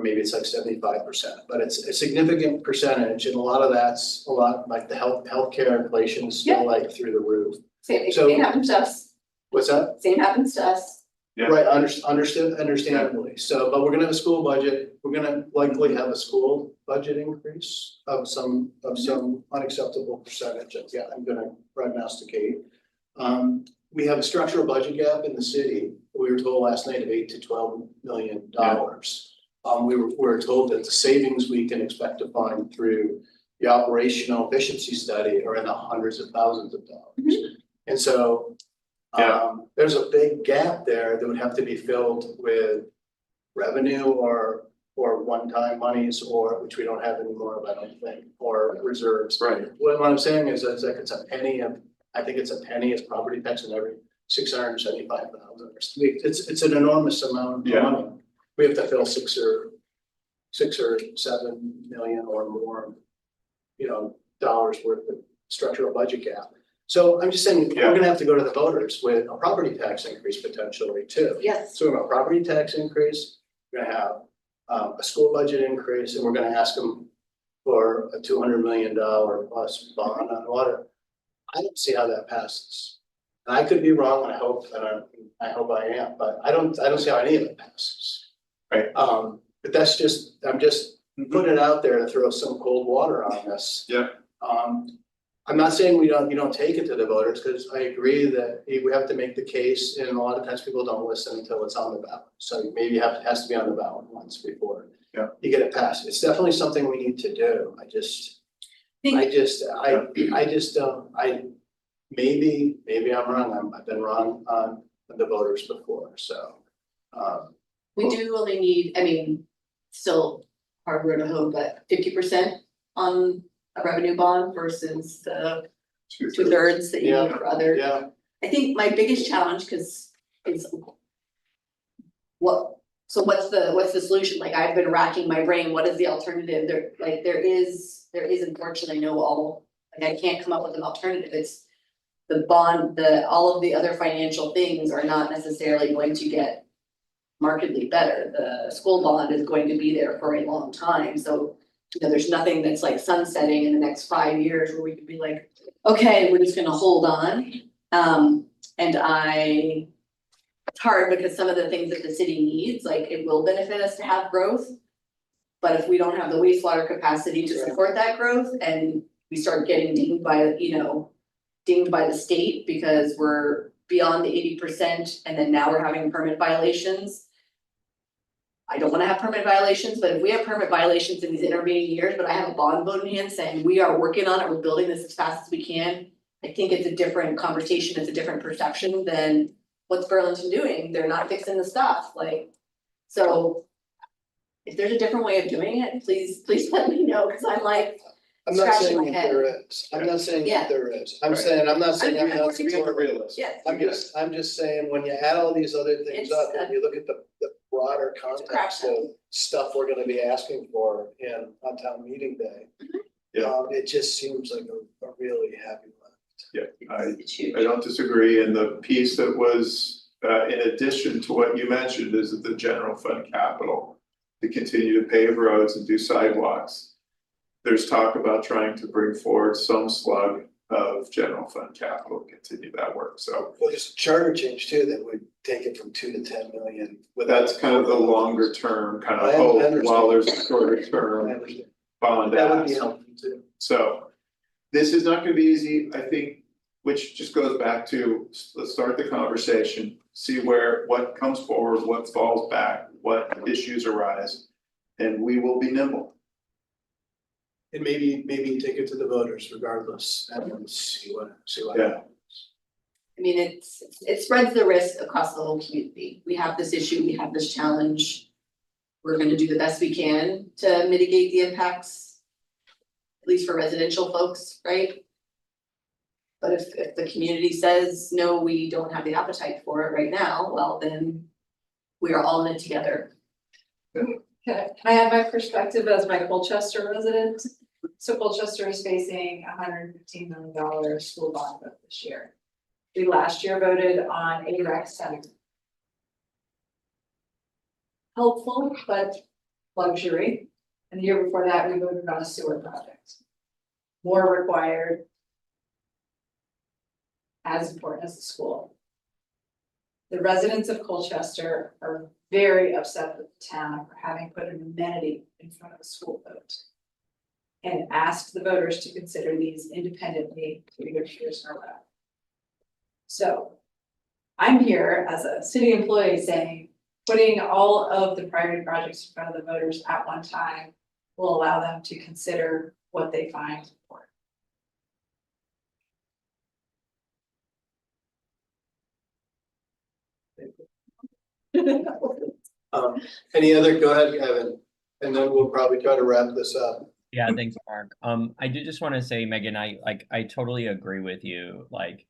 S1: maybe it's like 75%, but it's a significant percentage. And a lot of that's like the healthcare inflation is still through the roof.
S7: Same happens to us.
S1: What's that?
S7: Same happens to us.
S1: Right, understandably. So, but we're gonna have a school budget. We're gonna likely have a school budget increase of some unacceptable percentage. Yeah, I'm gonna prognosticate. We have a structural budget gap in the city. We were told last night of $8 to $12 million. We were told that the savings we can expect to find through the operational efficiency study are in the hundreds of thousands of dollars. And so there's a big gap there that would have to be filled with revenue or or one-time monies, or which we don't have anymore, I don't think, or reserves.
S15: Right.
S1: What I'm saying is like it's a penny of, I think it's a penny, it's property tax and every $675,000. It's an enormous amount of money. We have to fill six or 7 million or more, dollars worth of structural budget gap. So I'm just saying, we're gonna have to go to the voters with a property tax increase potentially too.
S7: Yes.
S1: So we're gonna have a property tax increase, we're gonna have a school budget increase, and we're gonna ask them for a $200 million plus bond on water. I don't see how that passes. And I could be wrong, and I hope I am, but I don't see how any of it passes.
S15: Right.
S1: But that's just, I'm just putting it out there to throw some cold water on this.
S15: Yeah.
S1: I'm not saying you don't take it to the voters, because I agree that we have to make the case, and a lot of times people don't listen until it's on the ballot. So maybe it has to be on the ballot once before you get it passed. It's definitely something we need to do. I just don't, maybe I'm wrong. I've been wrong on the voters before, so.
S7: We do only need, I mean, still hard road to hoe, but 50% on a revenue bond versus the 2/3 that you need for other.
S1: Yeah.
S7: I think my biggest challenge, is what's the solution? Like, I've been racking my brain, what is the alternative? There is unfortunately I can't come up with an alternative. It's the bond, all of the other financial things are not necessarily going to get markedly better. The school bond is going to be there for a long time, so there's nothing that's like sunsetting in the next 5 years where we could be like, okay, we're just gonna hold on. It's hard because some of the things that the city needs, like, it will benefit us to have growth. But if we don't have the wastewater capacity to support that growth, and we start getting dinged by the state because we're beyond the 80%, and then now we're having permit violations. I don't wanna have permit violations, but if we have permit violations in these intervening years, but I have a bond vote in hand saying we are working on it, we're building this as fast as we can. I think it's a different conversation, it's a different perception than what's Burlington doing? They're not fixing the stuff, so. If there's a different way of doing it, please let me know, cause I'm like,
S1: I'm not
S7: scratching
S1: saying
S7: my
S1: that
S7: head.
S1: there is. I'm not saying
S7: Yeah.
S1: that there is. I'm saying I'm not
S7: I'm
S1: realistic.
S7: Yes.
S1: I'm just saying, when you add all these other things
S7: It's
S1: up, and you look at the broader context of stuff we're gonna be asking for on town meeting day. It just seems like a really heavy lift.
S15: Yeah, I don't disagree, and the piece that was, in addition to what you mentioned, is the general fund capital. To continue to pave roads and do sidewalks. There's talk about trying to bring forward some slug of general fund capital to continue that work, so.
S1: Well, there's a charter change too that would take it from 2 to 10 million.
S15: That's kind of the longer term kind of
S1: I
S15: hope,
S1: understand.
S15: while there's a shorter term bond
S1: That would be
S15: ask.
S1: helpful too.
S15: So, this is not gonna be easy, I think, which just goes back to, let's start the conversation, see what comes forward, what falls back, what issues arise, and we will be nimble.
S1: And maybe take it to the voters regardless, and see what
S15: Yeah.
S1: happens.
S7: I mean, it spreads the risk across the whole community. We have this issue, we have this challenge. We're gonna do the best we can to mitigate the impacts, at least for residential folks, right? But if the community says, no, we don't have the appetite for it right now, well, then we are all in it together.
S6: Can I add my perspective as my Colchester resident? So Colchester is facing $115 million school bond vote this year. We last year voted on a rec center. Helpful, but luxury. And the year before that, we voted on a sewer project. More required. As important as the school. The residents of Colchester are very upset with the town for having put an amenity in front of a school vote. And asked the voters to consider these independently 3 years in a row. So I'm here as a city employee saying, putting all of the priority projects in front of the voters at one time will allow them to consider what they find important.
S1: Any other, go ahead, Evan. And then we'll probably try to wrap this up.
S16: Yeah, thanks, Mark. I do just want to say, Megan, I totally agree with you. Like,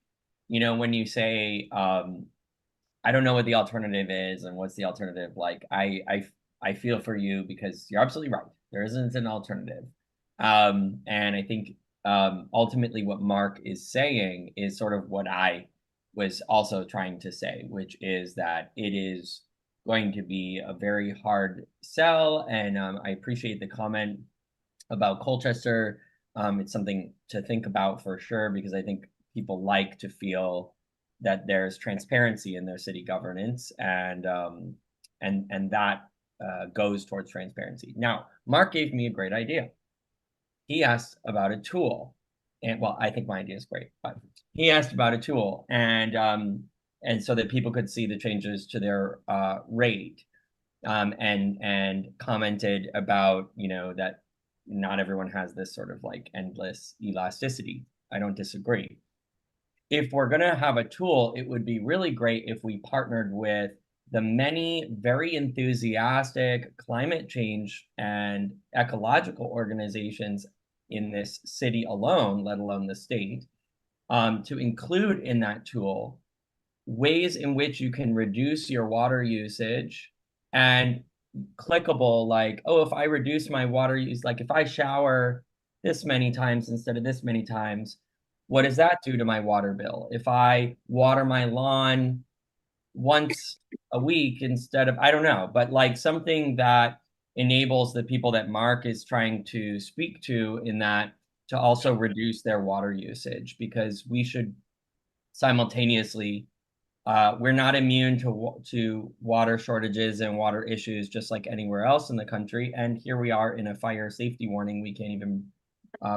S16: you know, when you say, I don't know what the alternative is and what's the alternative, like, I feel for you because you're absolutely right. There isn't an alternative. And I think ultimately what Mark is saying is sort of what I was also trying to say, which is that it is going to be a very hard sell. And I appreciate the comment about Colchester. It's something to think about for sure, because I think people like to feel that there's transparency in their city governance, and that goes towards transparency. Now, Mark gave me a great idea. He asked about a tool, and well, I think my idea is great, but he asked about a tool, and so that people could see the changes to their rate, and commented about, you know, that not everyone has this sort of like endless elasticity. I don't disagree. If we're going to have a tool, it would be really great if we partnered with the many very enthusiastic climate change and ecological organizations in this city alone, let alone the state, to include in that tool ways in which you can reduce your water usage, and clickable, like, oh, if I reduce my water use, like if I shower this many times instead of this many times, what does that do to my water bill? If I water my lawn once a week instead of, I don't know, but like something that enables the people that Mark is trying to speak to in that to also reduce their water usage, because we should simultaneously, we're not immune to water shortages and water issues just like anywhere else in the country. And here we are in a fire safety warning. We can't even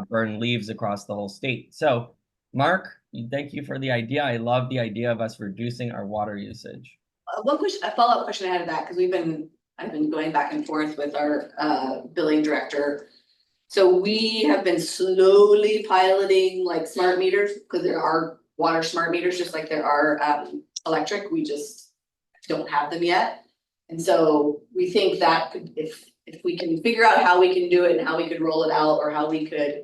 S16: burn leaves across the whole state. So Mark, thank you for the idea. I love the idea of us reducing our water usage.
S7: One question, a follow-up question ahead of that, because I've been going back and forth with our billing director. So we have been slowly piloting like smart meters, because there are water smart meters, just like there are electric. We just don't have them yet. And so we think that could, if we can figure out how we can do it and how we could roll it out, or how we could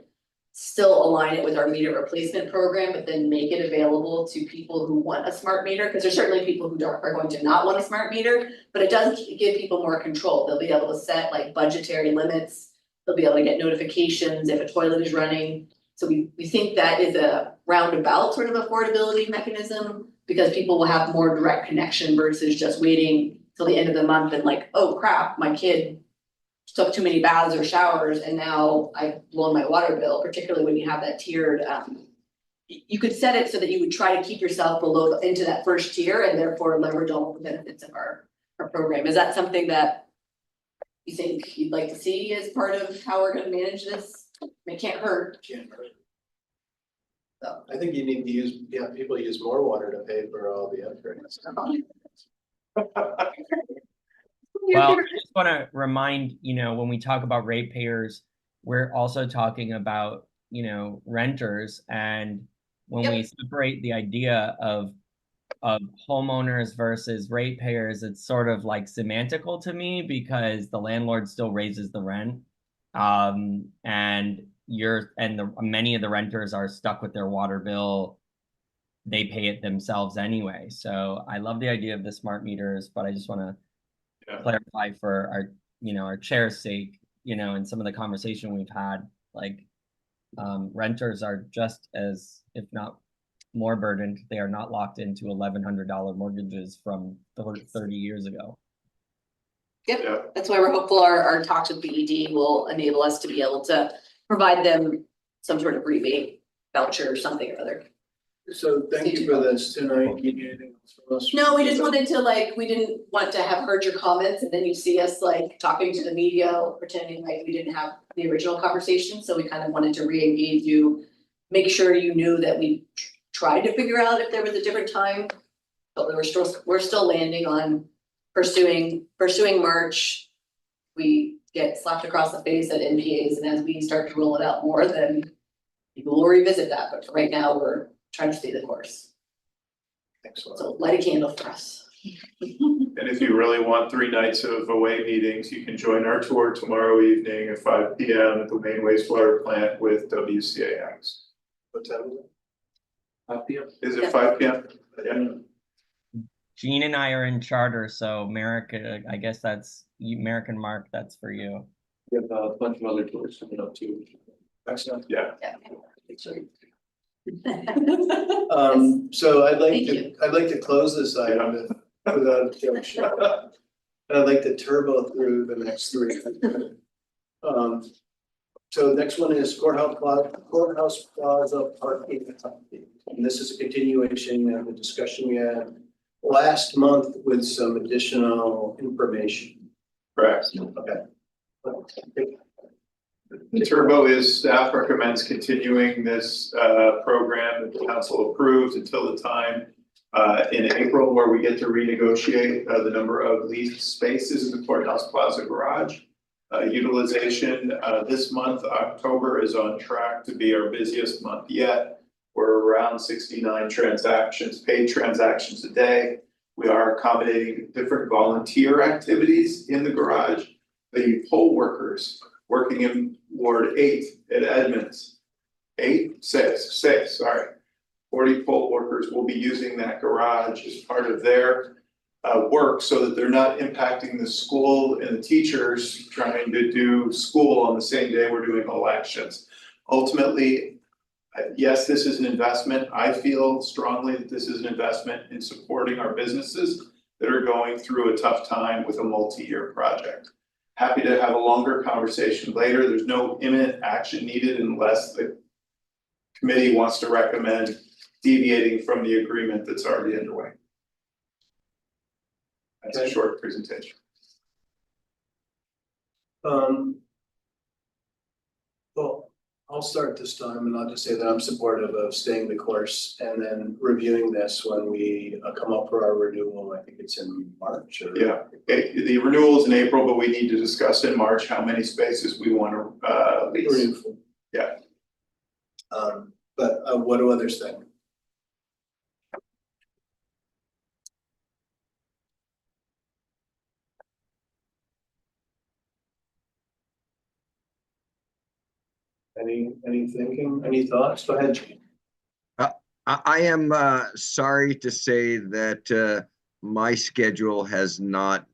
S7: still align it with our meter replacement program, but then make it available to people who want a smart meter, because there's certainly people who are going to not want a smart meter, but it does give people more control. They'll be able to set like budgetary limits. They'll be able to get notifications if a toilet is running. So we think that is a roundabout sort of affordability mechanism, because people will have more direct connection versus just waiting till the end of the month and like, oh crap, my kid took too many baths or showers and now I've blown my water bill, particularly when you have that tiered, you could set it so that you would try to keep yourself below into that first tier and therefore leverage all the benefits of our program. Is that something that you think you'd like to see as part of how we're gonna manage this? It can't hurt.
S1: Can't hurt. So I think you need to use, people use more water to pay for all the upgrades.
S16: Well, I just want to remind, you know, when we talk about ratepayers, we're also talking about, you know, renters. And when we separate the idea of homeowners versus ratepayers, it's sort of like semantical to me, because the landlord still raises the rent. And many of the renters are stuck with their water bill. They pay it themselves anyway. So I love the idea of the smart meters, but I just want to clarify for our, you know, our chair's sake, you know, in some of the conversation we've had, like renters are just as, if not more burdened. They are not locked into $1,100 mortgages from 30 years ago.
S7: Yep, that's why we're hopeful our talks with BED will enable us to be able to provide them some sort of rebate, voucher, or something or other.
S1: So thank you for this tonight. Do you need anything else from us?
S7: No, we just wanted to like, we didn't want to have heard your comments and then you see us like talking to the media or pretending like we didn't have the original conversation. So we kind of wanted to re-engage you, make sure you knew that we tried to figure out if there was a different time. But we're still landing on pursuing March. We get slapped across the face at NPAs, and as we start to roll it out more, then people will revisit that. But for right now, we're trying to stay the course.
S1: Excellent.
S7: So light a candle for us.
S15: And if you really want 3 nights of away meetings, you can join our tour tomorrow evening at 5 p.m. at the main wastewater plant with WCAX.
S1: What time is it?
S8: 5 p.m.
S15: Is it 5 p.m.? Yeah.
S16: Gene and I are in charter, so Merrick, I guess that's Merrick and Mark, that's for you.
S8: We have a bunch of other tours coming up too.
S1: Excellent.
S15: Yeah.
S1: So I'd like
S7: Thank
S1: to,
S7: you.
S1: I'd like to close this item without objection. And I'd like to turbo through the next 3. So next one is Courthouse Plaza parking. And this is a continuation of the discussion we had last month with some additional information.
S15: Correct.
S1: Okay.
S15: The turbo is staff recommends continuing this program that the council approved until the time in April where we get to renegotiate the number of leased spaces in the Courthouse Plaza garage. Utilization this month, October, is on track to be our busiest month yet. We're around 69 transactions, paid transactions a day. We are accommodating different volunteer activities in the garage. The poll workers working in Ward 8 at Edmonds. 6, sorry. 40 poll workers will be using that garage as part of their work so that they're not impacting the school and the teachers trying to do school on the same day we're doing elections. Ultimately, yes, this is an investment. I feel strongly that this is an investment in supporting our businesses that are going through a tough time with a multi-year project. Happy to have a longer conversation later. There's no imminent action needed unless the committee wants to recommend deviating from the agreement that's already underway. That's a short presentation.
S1: Well, I'll start this time and I'll just say that I'm supportive of staying the course and then reviewing this when we come up for our renewal. I think it's in March or.
S15: Yeah, the renewal is in April, but we need to discuss in March how many spaces we want to lease. Yeah.
S1: But what do others think? Any thinking, any thoughts? Go ahead, Gene.
S3: I am sorry to say that my schedule has not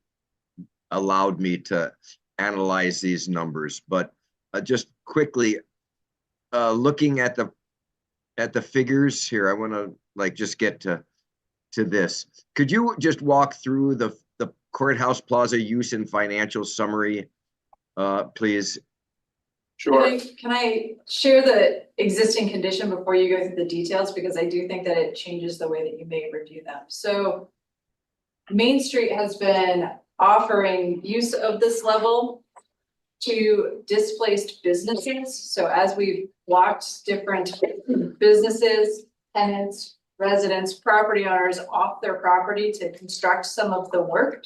S3: allowed me to analyze these numbers, but just quickly looking at the figures here, I want to just get to this. Could you just walk through the Courthouse Plaza use and financial summary, please?
S15: Sure.
S6: Can I share the existing condition before you go through the details? Because I do think that it changes the way that you may review them. So Main Street has been offering use of this level to displaced businesses. So as we've walked different businesses, tenants, residents, property owners off their property to construct some of the work,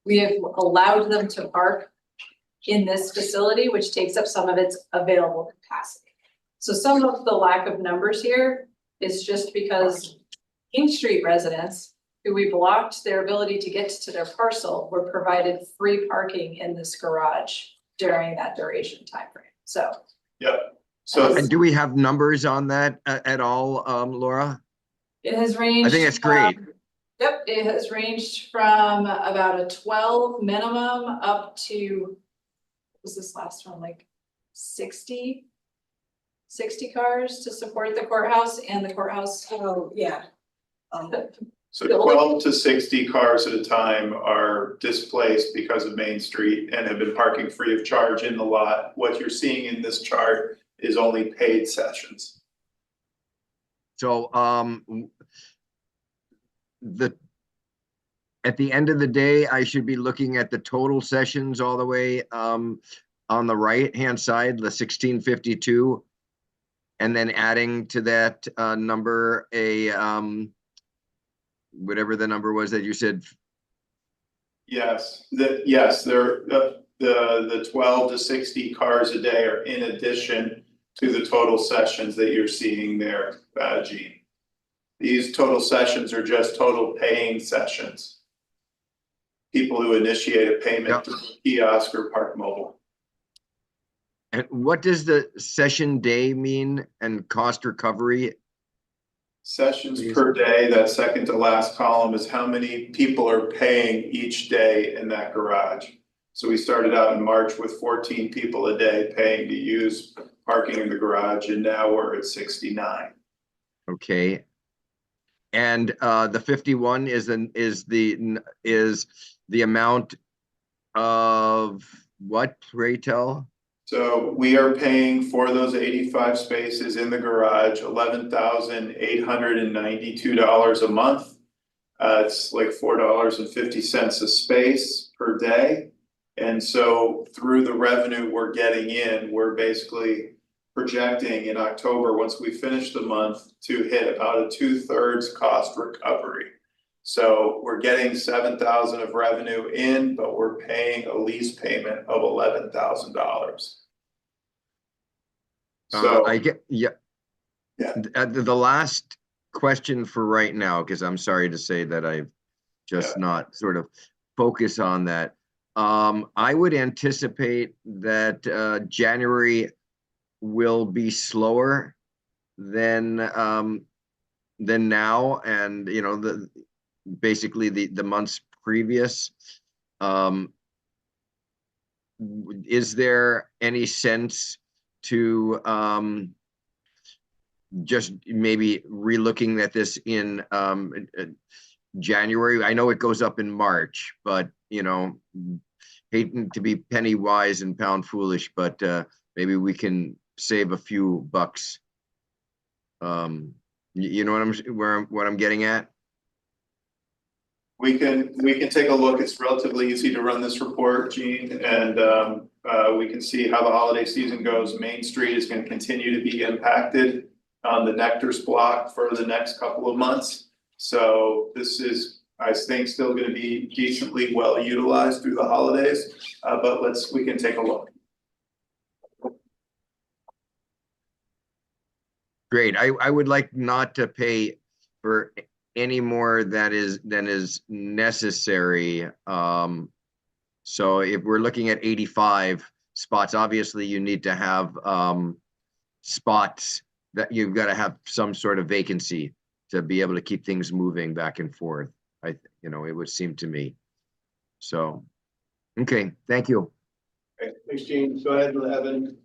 S6: we have allowed them to park in this facility, which takes up some of its available capacity. So some of the lack of numbers here is just because King Street residents who we blocked their ability to get to their parcel were provided free parking in this garage during that duration timeframe. So.
S15: Yep. So
S3: and do we have numbers on that at all, Laura?
S6: It has ranged.
S3: I think it's great.
S6: Yep, it has ranged from about a 12 minimum up to, what was this last one, like 60 cars to support the courthouse and the courthouse.
S17: Oh, yeah.
S15: So 12 to 60 cars at a time are displaced because of Main Street and have been parking free of charge in the lot. What you're seeing in this chart is only paid sessions.
S3: So at the end of the day, I should be looking at the total sessions all the way on the right-hand side, the 1652, and then adding to that number a whatever the number was that you said.
S15: Yes, the 12 to 60 cars a day are in addition to the total sessions that you're seeing there, Gene. These total sessions are just total paying sessions. people who initiate a payment through a kiosk or Park Mobile.
S3: And what does the session day mean and cost recovery?
S15: Sessions per day, that second to last column is how many people are paying each day in that garage. So we started out in March with 14 people a day paying to use parking in the garage, and now we're at 69.
S3: Okay. And the 51 is the amount of what, pray tell?
S15: So we are paying for those 85 spaces in the garage, $11,892 a month. It's like $4.50 a space per day. And so through the revenue we're getting in, we're basically projecting in October, once we finish the month, to hit about a 2/3 cost recovery. So we're getting $7,000 of revenue in, but we're paying a lease payment of $11,000. So
S3: I get, yeah. The last question for right now, because I'm sorry to say that I've just not sort of focused on that. I would anticipate that January will be slower than now, and you know, basically the months previous. Is there any sense to just maybe relooking at this in January? I know it goes up in March, but you know, hating to be penny wise and pound foolish, but maybe we can save a few bucks. You know what I'm getting at?
S15: we can take a look. It's relatively easy to run this report, Gene, and we can see how the holiday season goes. Main Street is going to continue to be impacted on the Nectar's block for the next couple of months. So this is, I think, still going to be decently well utilized through the holidays, but we can take a look.
S3: Great. I would like not to pay for any more than is necessary. So if we're looking at 85 spots, obviously you need to have spots that you've got to have some sort of vacancy to be able to keep things moving back and forth. You know, it would seem to me. So, okay, thank you.
S1: Okay, thanks, Gene. Go ahead, Evan.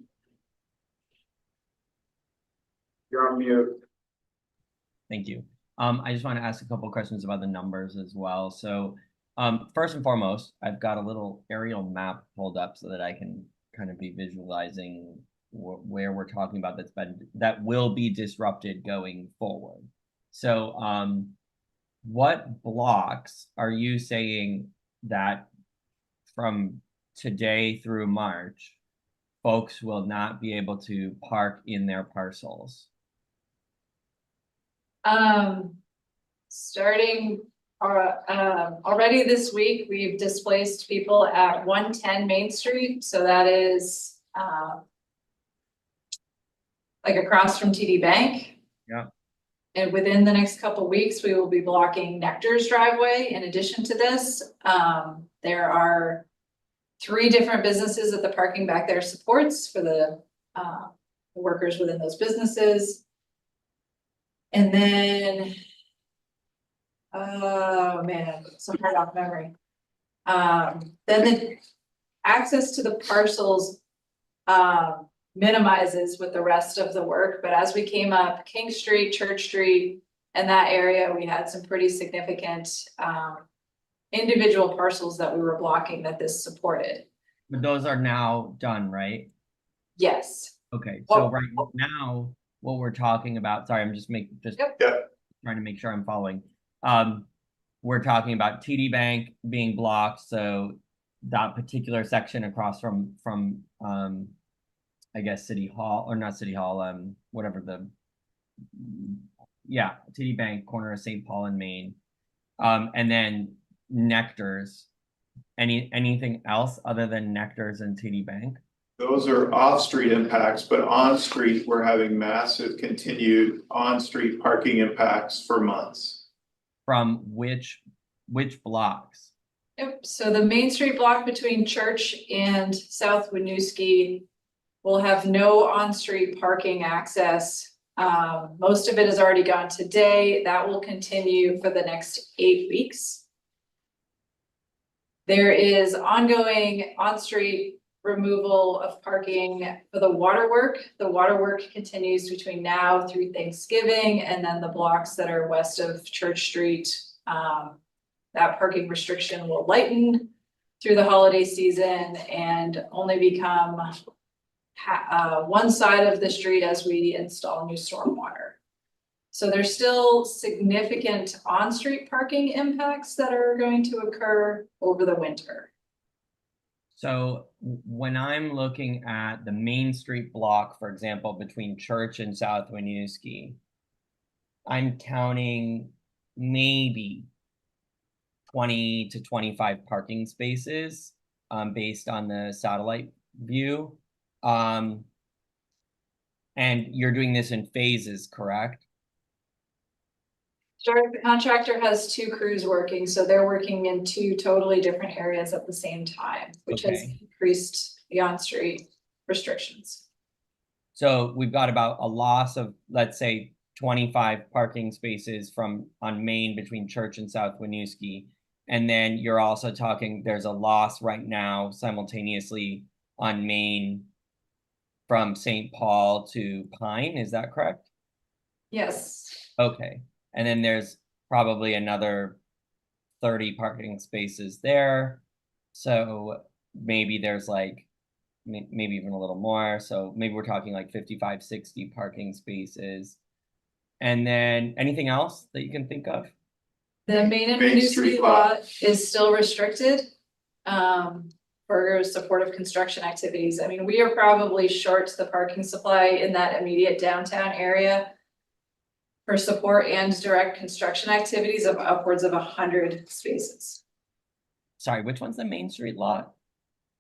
S1: You're on mute.
S16: Thank you. I just want to ask a couple of questions about the numbers as well. So first and foremost, I've got a little aerial map pulled up so that I can kind of be visualizing where we're talking about that will be disrupted going forward. So what blocks are you saying that from today through March, folks will not be able to park in their parcels?
S6: Starting already this week, we've displaced people at 110 Main Street. So that is like across from TD Bank.
S16: Yeah.
S6: And within the next couple of weeks, we will be blocking Nectar's driveway. In addition to this, there are 3 different businesses that the parking back there supports for the workers within those businesses. And then, oh man, so hard off memory. Then the access to the parcels minimizes with the rest of the work. But as we came up King Street, Church Street, and that area, we had some pretty significant individual parcels that we were blocking that this supported.
S16: But those are now done, right?
S6: Yes.
S16: Okay, so right now, what we're talking about, sorry, I'm just trying to make sure I'm following. We're talking about TD Bank being blocked, so that particular section across from I guess City Hall, or not City Hall, whatever TD Bank, corner of St. Paul and Main. And then Nectar's. Anything else other than Nectar's and TD Bank?
S15: Those are off-street impacts, but on-street, we're having massive continued on-street parking impacts for months.
S16: From which blocks?
S6: Yep, so the Main Street block between Church and South Winooski will have no on-street parking access. Most of it has already gone today. That will continue for the next 8 weeks. There is ongoing on-street removal of parking for the waterwork. The waterwork continues between now through Thanksgiving, and then the blocks that are west of Church Street, that parking restriction will lighten through the holiday season and only become one side of the street as we install new stormwater. So there's still significant on-street parking impacts that are going to occur over the winter.
S16: So when I'm looking at the Main Street block, for example, between Church and South Winooski, I'm counting maybe 20 to 25 parking spaces based on the satellite view. And you're doing this in phases, correct?
S6: Sure, the contractor has 2 crews working, so they're working in 2 totally different areas at the same time, which has increased the on-street restrictions.
S16: So we've got about a loss of, let's say, 25 parking spaces on Main between Church and South Winooski. And then you're also talking, there's a loss right now simultaneously on Main from St. Paul to Pine, is that correct?
S6: Yes.
S16: Okay. And then there's probably another 30 parking spaces there. So maybe there's like, maybe even a little more. So maybe we're talking like 55, 60 parking spaces. And then anything else that you can think of?
S6: The Main and Winooski lot is still restricted for supportive construction activities. I mean, we are probably short the parking supply in that immediate downtown area for support and direct construction activities of upwards of 100 spaces.
S16: Sorry, which one's the Main Street lot?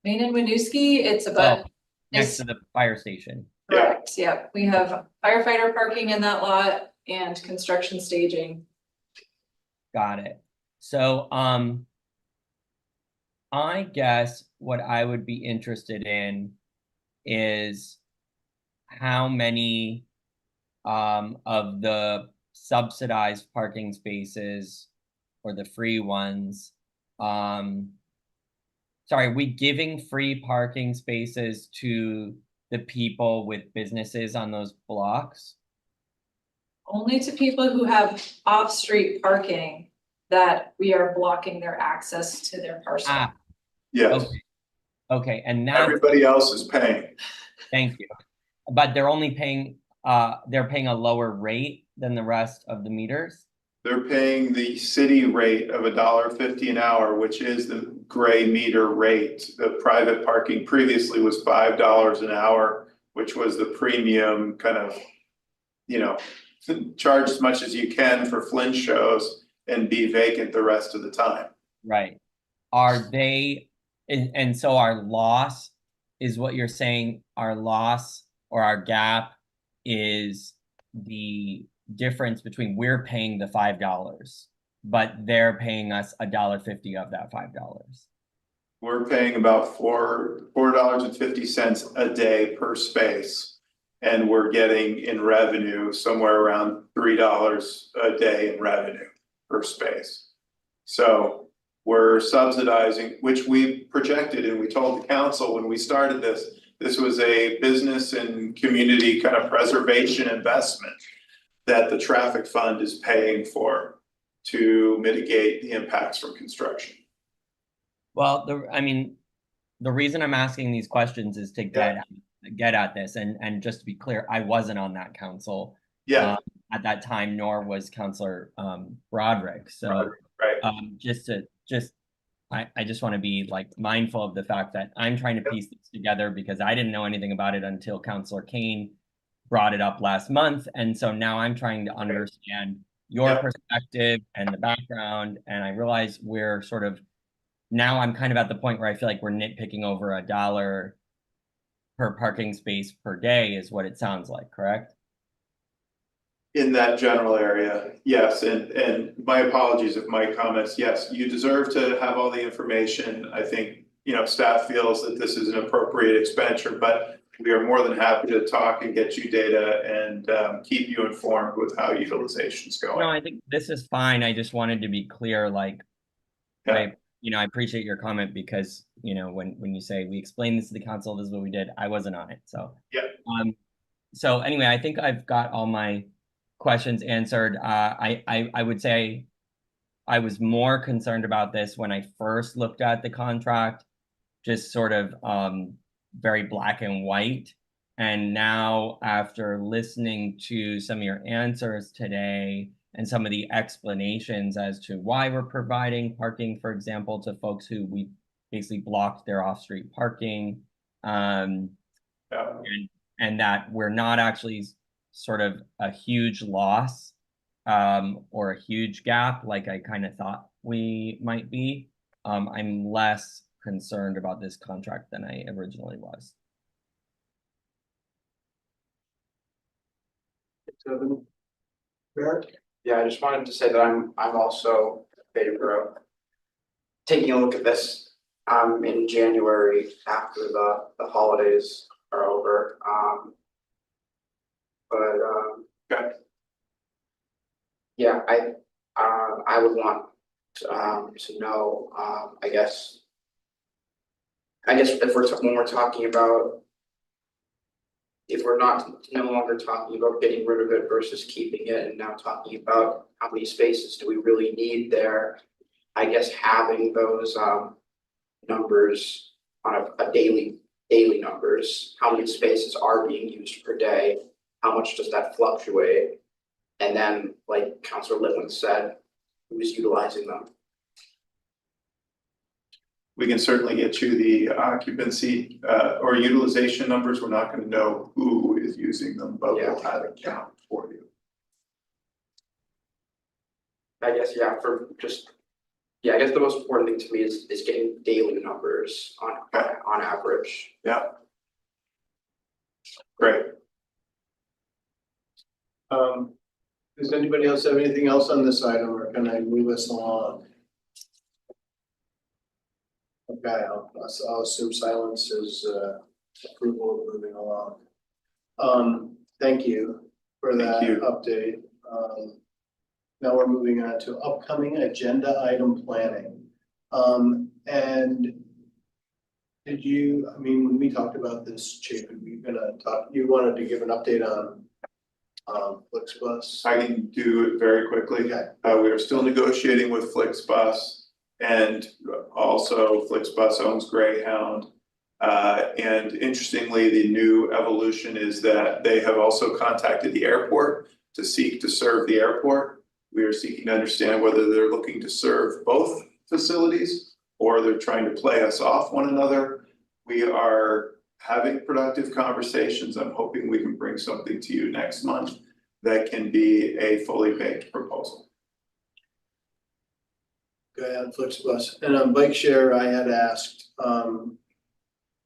S6: Main and Winooski, it's about
S16: next to the fire station.
S6: Correct, yep. We have firefighter parking in that lot and construction staging.
S16: Got it. So, I guess what I would be interested in is how many of the subsidized parking spaces or the free ones, sorry, are we giving free parking spaces to the people with businesses on those blocks?
S6: Only to people who have off-street parking that we are blocking their access to their parcel.
S15: Yes.
S16: Okay, and now
S15: everybody else is paying.
S16: Thank you. But they're only paying, they're paying a lower rate than the rest of the meters?
S15: They're paying the city rate of $1.50 an hour, which is the gray meter rate. The private parking previously was $5 an hour, which was the premium kind of, charge as much as you can for Flint shows and be vacant the rest of the time.
S16: Right. Are they, and so our loss is what you're saying, our loss or our gap is the difference between we're paying the $5, but they're paying us $1.50 of that $5.
S15: We're paying about $4.50 a day per space. And we're getting in revenue somewhere around $3 a day in revenue per space. So we're subsidizing, which we projected and we told the council when we started this was a business and community kind of preservation investment that the traffic fund is paying for to mitigate the impacts from construction.
S16: Well, the reason I'm asking these questions is to get at this, and just to be clear, I wasn't on that council at that time, nor was Councilor Broderick. So I just want to be like mindful of the fact that I'm trying to piece this together because I didn't know anything about it until Councilor Kane brought it up last month, and so now I'm trying to understand your perspective and the background, and I realize we're sort of now I'm kind of at the point where I feel like we're nitpicking over $1 per parking space per day is what it sounds like, correct?
S15: In that general area, yes, and my apologies if my comments, yes, you deserve to have all the information. I think, you know, staff feels that this is an appropriate expenditure, but we are more than happy to talk and get you data and keep you informed with how utilization's going.
S16: No, I think this is fine. I just wanted to be clear, like,
S15: Yeah.
S16: I appreciate your comment because, you know, when you say we explained this to the council, this is what we did, I wasn't on it, so.
S15: Yeah.
S16: So anyway, I think I've got all my questions answered. I would say I was more concerned about this when I first looked at the contract, just sort of very black and white. And now after listening to some of your answers today and some of the explanations as to why we're providing parking, for example, to folks who we basically blocked their off-street parking, and that we're not actually sort of a huge loss or a huge gap like I kind of thought we might be. I'm less concerned about this contract than I originally was.
S2: Yeah, I just wanted to say that I'm also in favor of taking a look at this in January after the holidays are over.
S15: Okay.
S2: Yeah, I would want to know, I guess if when we're talking about, if we're no longer talking about getting rid of it versus keeping it and now talking about how many spaces do we really need there, I guess having those numbers on a daily numbers, how many spaces are being used per day, how much does that fluctuate? And then, like Councilor Litwin said, who's utilizing them?
S15: We can certainly get you the occupancy or utilization numbers. We're not going to know who is using them, but we'll have a count for you.
S2: I guess, yeah, I guess the most important thing to me is getting daily numbers on average.
S15: Yeah. Great.
S1: Does anybody else have anything else on this item, or can I move us along? Okay, I'll assume silence is approval of moving along. Thank you for that update. Now we're moving on to upcoming agenda item planning. And did you, I mean, when we talked about this, Chip, you wanted to give an update on FlixBus?
S15: I can do it very quickly.
S1: Okay.
S15: We are still negotiating with FlixBus, and also FlixBus owns Greyhound. And interestingly, the new evolution is that they have also contacted the airport to seek to serve the airport. We are seeking to understand whether they're looking to serve both facilities or they're trying to play us off one another. We are having productive conversations. I'm hoping we can bring something to you next month that can be a fully baked proposal.
S1: Go ahead, FlixBus. And on bike share, I had asked,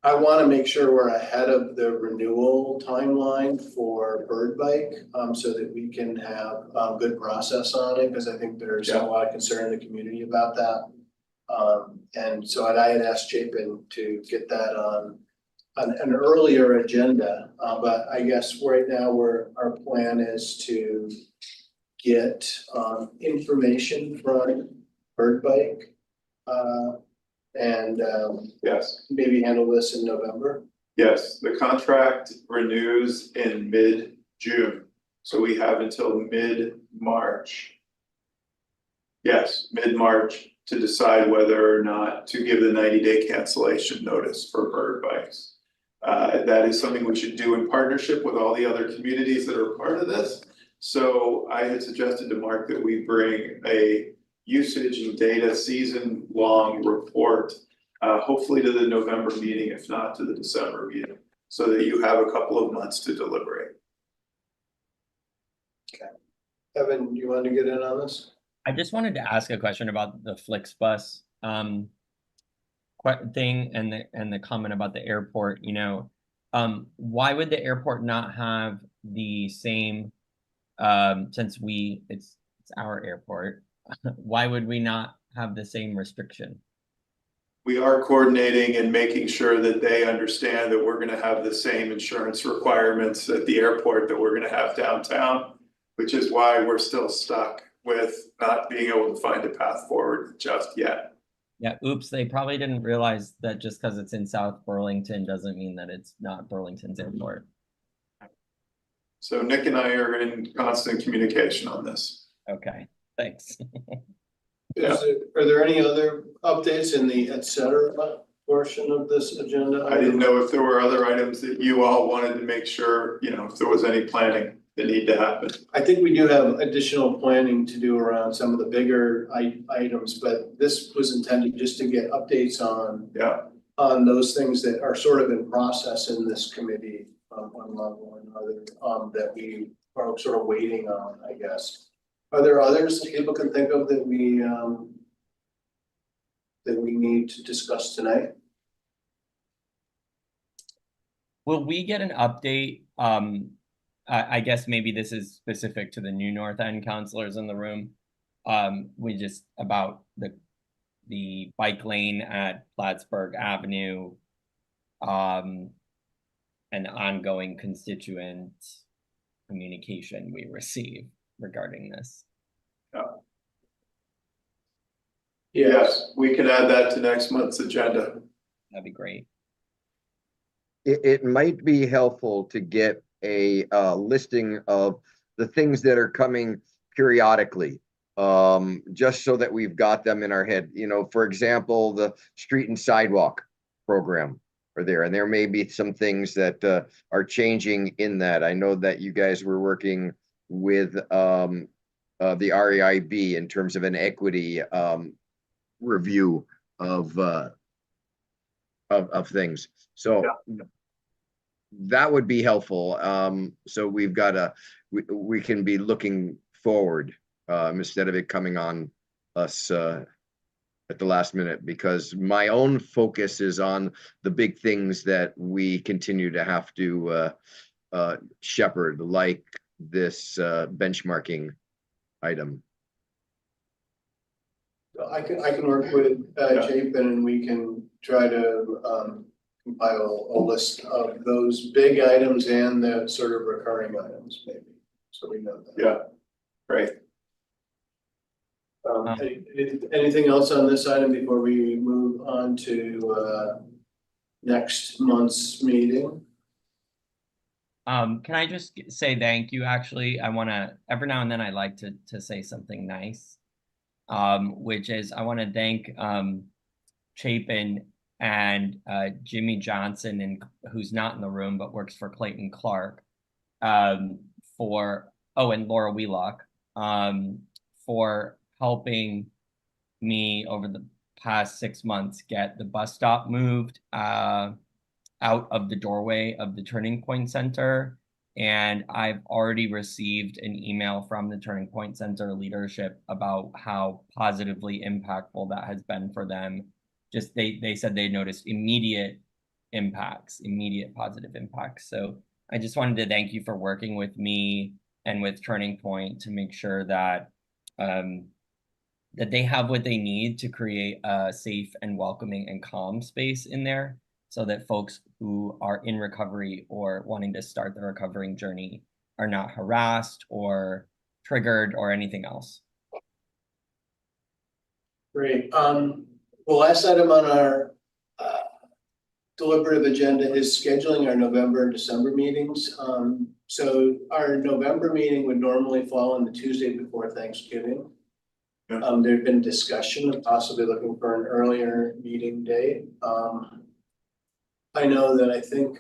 S1: I want to make sure we're ahead of the renewal timeline for Bird Bike, so that we can have a good process on it, because I think there's a lot of concern in the community about that. And so I had asked Chapin to get that on an earlier agenda, but I guess right now our plan is to get information from Bird Bike, and
S15: yes,
S1: maybe handle this in November.
S15: Yes, the contract renews in mid-June, so we have until mid-March. Yes, mid-March to decide whether or not to give the 90-day cancellation notice for Bird Bikes. That is something we should do in partnership with all the other communities that are part of this. So I had suggested to Mark that we bring a usage and data season-long report, hopefully to the November meeting, if not to the December meeting, so that you have a couple of months to deliberate.
S1: Okay. Evan, you want to get in on this?
S16: I just wanted to ask a question about the FlixBus thing and the comment about the airport. You know, why would the airport not have the same since it's our airport, why would we not have the same restriction?
S15: We are coordinating and making sure that they understand that we're gonna have the same insurance requirements at the airport that we're gonna have downtown, which is why we're still stuck with not being able to find a path forward just yet.
S16: Yeah, oops, they probably didn't realize that just because it's in South Burlington doesn't mean that it's not Burlington's airport.
S15: So Nick and I are in constant communication on this.
S16: Okay, thanks.
S1: Are there any other updates in the et cetera portion of this agenda?
S15: I didn't know if there were other items that you all wanted to make sure, you know, if there was any planning that need to happen.
S1: I think we do have additional planning to do around some of the bigger items, but this was intended just to get updates on those things that are sort of in process in this committee, one level and other, that we are sort of waiting on, I guess. Are there others that people can think of that we need to discuss tonight?
S16: Will we get an update? I guess maybe this is specific to the new North End councilors in the room. We just about the bike lane at Plattsburgh Avenue, and ongoing constituent communication we receive regarding this.
S15: Yes, we can add that to next month's agenda.
S16: That'd be great.
S3: It might be helpful to get a listing of the things that are coming periodically, just so that we've got them in our head. You know, for example, the street and sidewalk program are there, and there may be some things that are changing in that. I know that you guys were working with the REIB in terms of an equity review of things. So that would be helpful. So we've got we can be looking forward instead of it coming on us at the last minute, because my own focus is on the big things that we continue to have to shepherd, like this benchmarking item.
S1: I can work with Chapin, and we can try to compile a list of those big items and the sort of recurring items, maybe, so we know that.
S15: Yeah, great.
S1: Anything else on this item before we move on to next month's meeting?
S16: Can I just say thank you? Actually, I want to, every now and then I like to say something nice, which is I want to thank Chapin and Jimmy Johnson, and who's not in the room but works for Clayton Clark, and Laura Wheelock, for helping me over the past 6 months get the bus stop moved out of the doorway of the Turning Point Center. And I've already received an email from the Turning Point Center leadership about how positively impactful that has been for them. Just they said they noticed immediate positive impacts. So I just wanted to thank you for working with me and with Turning Point to make sure that that they have what they need to create a safe and welcoming and calm space in there, so that folks who are in recovery or wanting to start their recovering journey are not harassed or triggered or anything else.
S1: Great. The last item on our deliberative agenda is scheduling our November and December meetings. So our November meeting would normally fall on the Tuesday before Thanksgiving. There'd been discussion of possibly looking for an earlier meeting date. I know that I think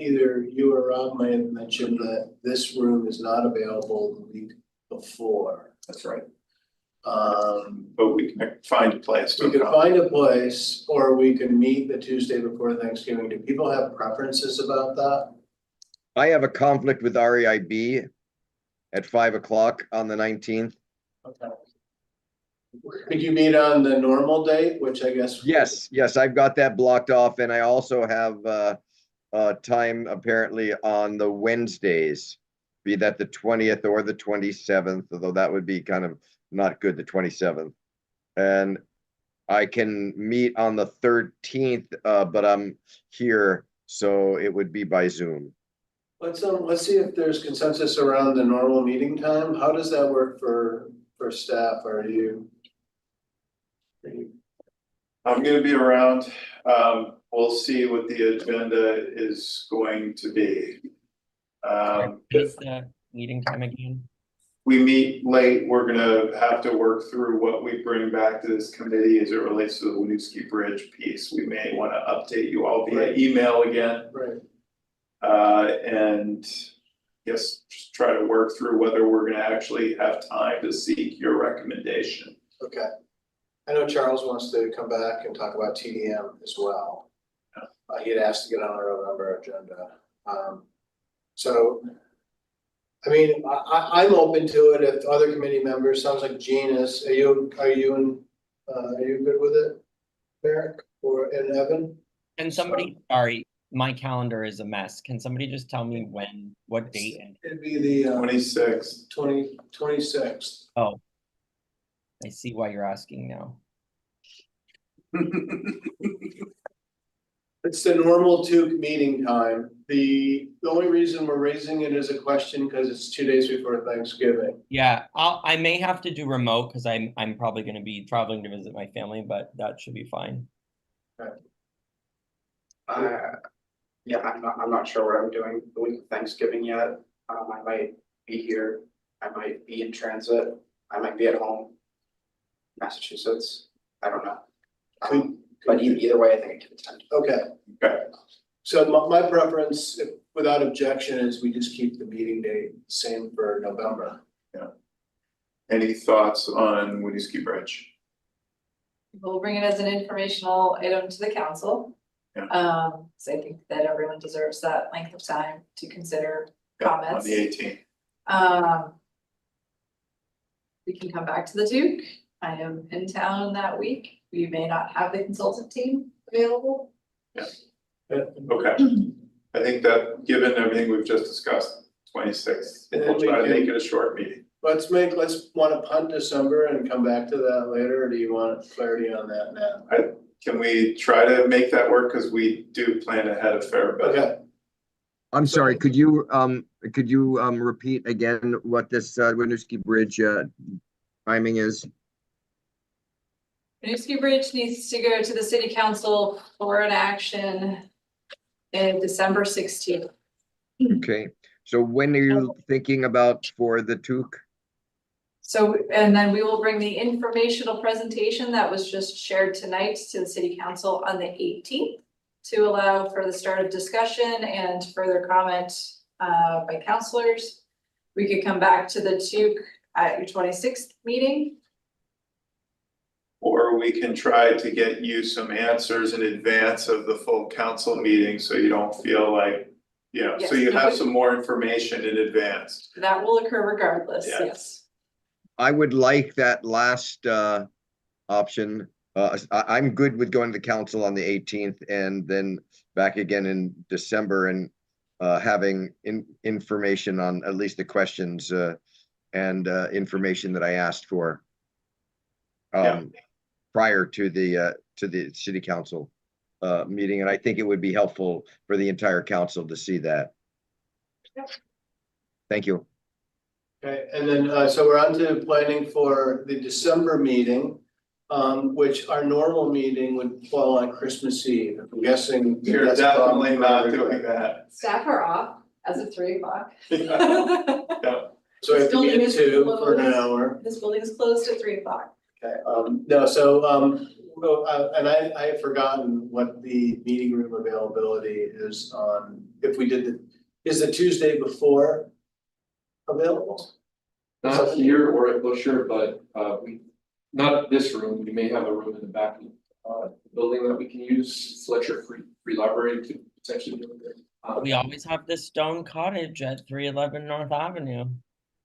S1: either you or Rob might have mentioned that this room is not available the week before.
S15: That's right. But we can find a place.
S1: We could find a place, or we could meet the Tuesday before Thanksgiving. Do people have preferences about that?
S3: I have a conflict with REIB at 5 o'clock on the 19th.
S1: Okay. Could you meet on the normal date, which I guess?
S3: Yes, I've got that blocked off, and I also have time apparently on the Wednesdays be that the 20th or the 27th, although that would be kind of not good, the 27th. And I can meet on the 13th, but I'm here, so it would be by Zoom.
S1: Let's see if there's consensus around the normal meeting time. How does that work for staff? Are you?
S15: I'm gonna be around. We'll see what the agenda is going to be.
S16: Is the meeting time again?
S15: We meet late, we're gonna have to work through what we bring back to this committee as it relates to the Winooski Bridge piece. We may wanna update you all via email again.
S1: Right.
S15: And yes, just try to work through whether we're gonna actually have time to seek your recommendation.
S1: Okay. I know Charles wants to come back and talk about TDM as well. He had asked to get on our November agenda. So, I mean, I'm open to it if other committee members, sounds like Jean is, are you good with it? Eric and Evan?
S16: Can somebody, sorry, my calendar is a mess. Can somebody just tell me what date?
S1: It'd be the
S15: 26th.
S1: 26th.
S16: Oh, I see why you're asking now.
S1: It's the normal Tuke meeting time. The only reason we're raising it as a question because it's 2 days before Thanksgiving.
S16: Yeah, I may have to do remote because I'm probably going to be traveling to visit my family, but that should be fine.
S1: Okay.
S2: Yeah, I'm not sure what I'm doing the week of Thanksgiving yet. I might be here, I might be in transit, I might be at home. Massachusetts, I don't know. But either way, I think I can attend.
S1: Okay.
S15: Okay.
S1: So my preference, without objection, is we just keep the meeting date the same for November.
S15: Yeah. Any thoughts on Winooski Bridge?
S6: We'll bring it as an informational item to the council.
S15: Yeah.
S6: So I think that everyone deserves that length of time to consider
S15: Yeah,
S6: comments.
S15: on the 18th.
S6: We can come back to the Duke. I am in town that week. We may not have the consultant team available.
S15: Yeah. Okay. I think that, given everything we've just discussed, 26th, we'll try to make it a short meeting.
S1: Let's want to punt December and come back to that later, or do you want clarity on that now?
S15: Can we try to make that work? Because we do plan ahead a fair bit.
S1: Okay.
S3: I'm sorry, could you repeat again what this Winooski Bridge timing is?
S6: Winooski Bridge needs to go to the city council for an action in December 16th.
S3: Okay, so when are you thinking about for the Tuke?
S6: So, and then we will bring the informational presentation that was just shared tonight to the city council on the 18th to allow for the start of discussion and further comment by councilors. We could come back to the Tuke at your 26th meeting.
S15: Or we can try to get you some answers in advance of the full council meeting, so you don't feel like, so
S6: Yes,
S15: you
S6: that
S15: have
S6: would-
S15: some more information in advance.
S6: That will occur regardless,
S15: Yeah.
S6: yes.
S3: I would like that last option. I'm good with going to the council on the 18th and then back again in December and having information on at least the questions and information that I asked for prior to the city council meeting. And I think it would be helpful for the entire council to see that. Thank you.
S1: Okay, and then, so we're on to planning for the December meeting, which our normal meeting would fall on Christmas Eve. I'm guessing.
S15: You're
S1: that's
S15: definitely not
S1: probably-
S15: doing that.
S6: Staff are off as of 3 o'clock.
S15: Yeah.
S1: So I have to be
S6: Building
S1: at
S6: is
S1: 2 for an
S6: closed.
S1: hour.
S6: This building is closed at 3 o'clock.
S1: Okay, no, so, well, and I have forgotten what the meeting room availability is on, if we did is the Tuesday before available?
S18: Not here or at Busher, but not this room, we may have a room in the back of the building that we can use, Fletcher Free Library to potentially do it.
S16: We always have this stone cottage at 311 North Avenue.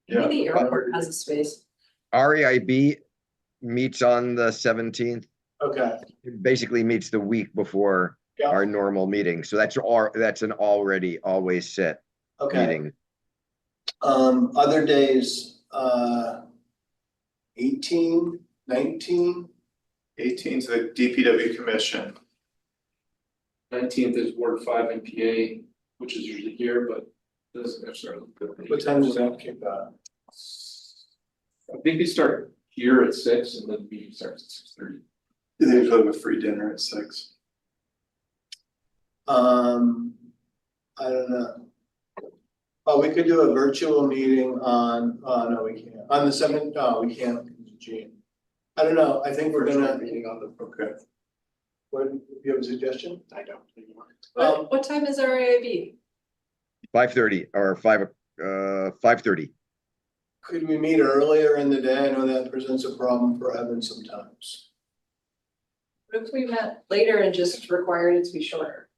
S6: Maybe the airport has a space.
S3: REIB meets on the 17th.
S1: Okay.
S3: It basically meets the week before
S1: Yeah.
S3: our normal meeting. So that's an already always set
S1: Okay.
S3: meeting.
S1: Other days, 18, 19.
S15: 18th, the DPW commission.
S18: 19th is Ward 5 NPA, which is usually here, but doesn't necessarily.
S1: What time does that kick off?
S18: I think they start here at 6 and then the meeting starts at 6:30.
S15: They usually have a free dinner at 6.
S1: I don't know. Oh, we could do a virtual meeting on, no, we can't. On the 7th, no, we can't, because of June. I don't know, I think we're gonna.
S15: Meeting on the, okay.
S1: What, do you have a suggestion?
S15: I don't.
S6: What time is our AIB?
S3: 5:30 or 5:30.
S1: Could we meet earlier in the day? I know that presents a problem for Evan sometimes.
S6: What if we met later and just required it to be shorter?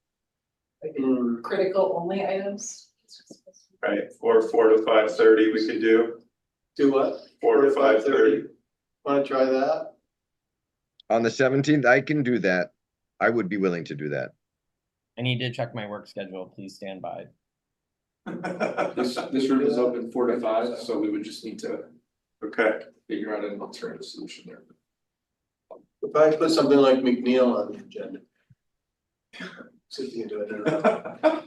S6: Like critical only items?
S15: Right, or 4 to 5:30 we could do.
S1: Do what?
S15: 4 to 5:30.
S1: Wanna try that?
S3: On the 17th, I can do that. I would be willing to do that.
S16: I need to check my work schedule. Please stand by.
S18: This room is open 4 to 5, so we would just need to
S15: Okay.
S18: figure out an alternative solution there.
S1: If I put something like McNeil on the agenda. See if we can do it in an hour.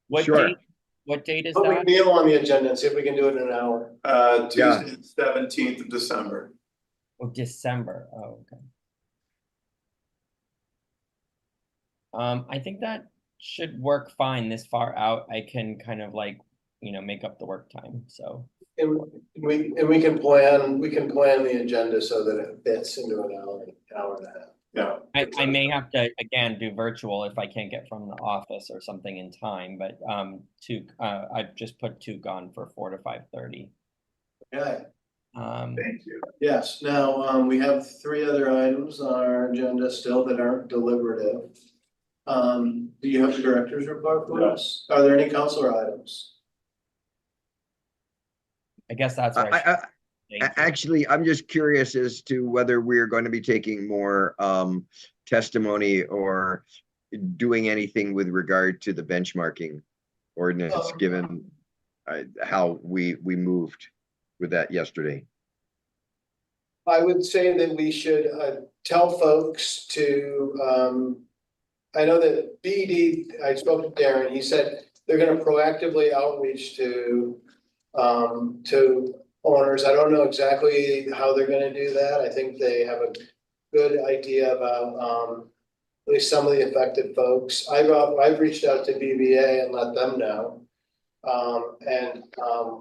S16: What date is
S1: Put
S16: that?
S1: McNeil on the agenda and see if we can do it in an hour.
S15: Tuesday, 17th of December.
S16: Oh, December. Oh, okay. I think that should work fine this far out. I can kind of like, make up the work time, so.
S1: And we can plan the agenda so that it fits into an hour and a half.
S15: Yeah.
S16: I may have to, again, do virtual if I can't get from the office or something in time, but I've just put 2 gone for 4 to 5:30.
S1: Okay.
S15: Thank you.
S1: Yes, now, we have 3 other items on our agenda still that aren't deliberative. Do you have the director's report for us? Are there any councilor items?
S16: I guess that's where
S3: Actually, I'm just curious as to whether we're going to be taking more testimony or doing anything with regard to the benchmarking ordinance, given how we moved with that yesterday.
S1: I would say that we should tell folks to, I know that BED, I spoke to Darren, he said they're gonna proactively outreach to owners. I don't know exactly how they're gonna do that. I think they have a good idea about at least some of the affected folks. I've reached out to BBA and let them know.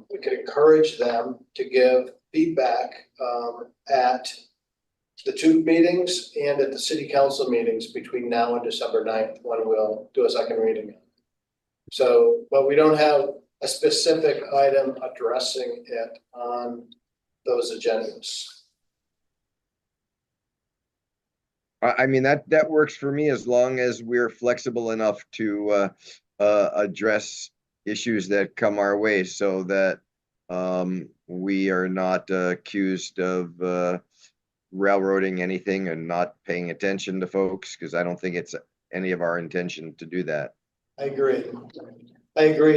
S1: We could encourage them to give feedback at the 2 meetings and at the city council meetings between now and December 9th, when we'll do a second reading. So, but we don't have a specific item addressing it on those agendas.
S3: I mean, that works for me as long as we're flexible enough to address issues that come our way so that we are not accused of railroading anything and not paying attention to folks, because I don't think it's any of our intention to do that.
S1: I agree.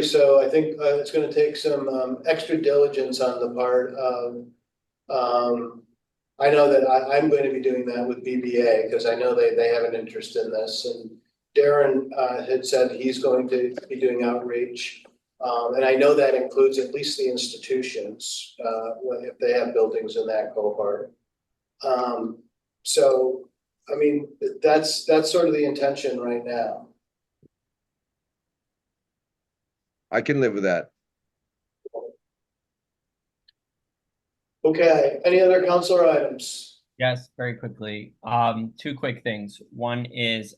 S1: So I think it's gonna take some extra diligence on the part of, I know that I'm going to be doing that with BBA, because I know they have an interest in this, and Darren had said he's going to be doing outreach. And I know that includes at least the institutions, if they have buildings in that cohort. So, I mean, that's sort of the intention right now.
S3: I can live with that.
S1: Okay, any other councilor items?
S16: Yes, very quickly. 2 quick things. One is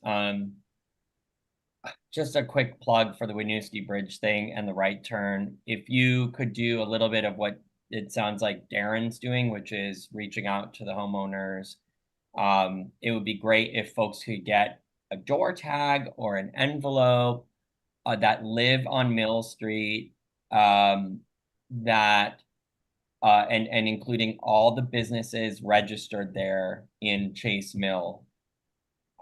S16: just a quick plug for the Winooski Bridge thing and the right turn. If you could do a little bit of what it sounds like Darren's doing, which is reaching out to the homeowners, it would be great if folks could get a door tag or an envelope that live on Mill Street, and including all the businesses registered there in Chase Mill.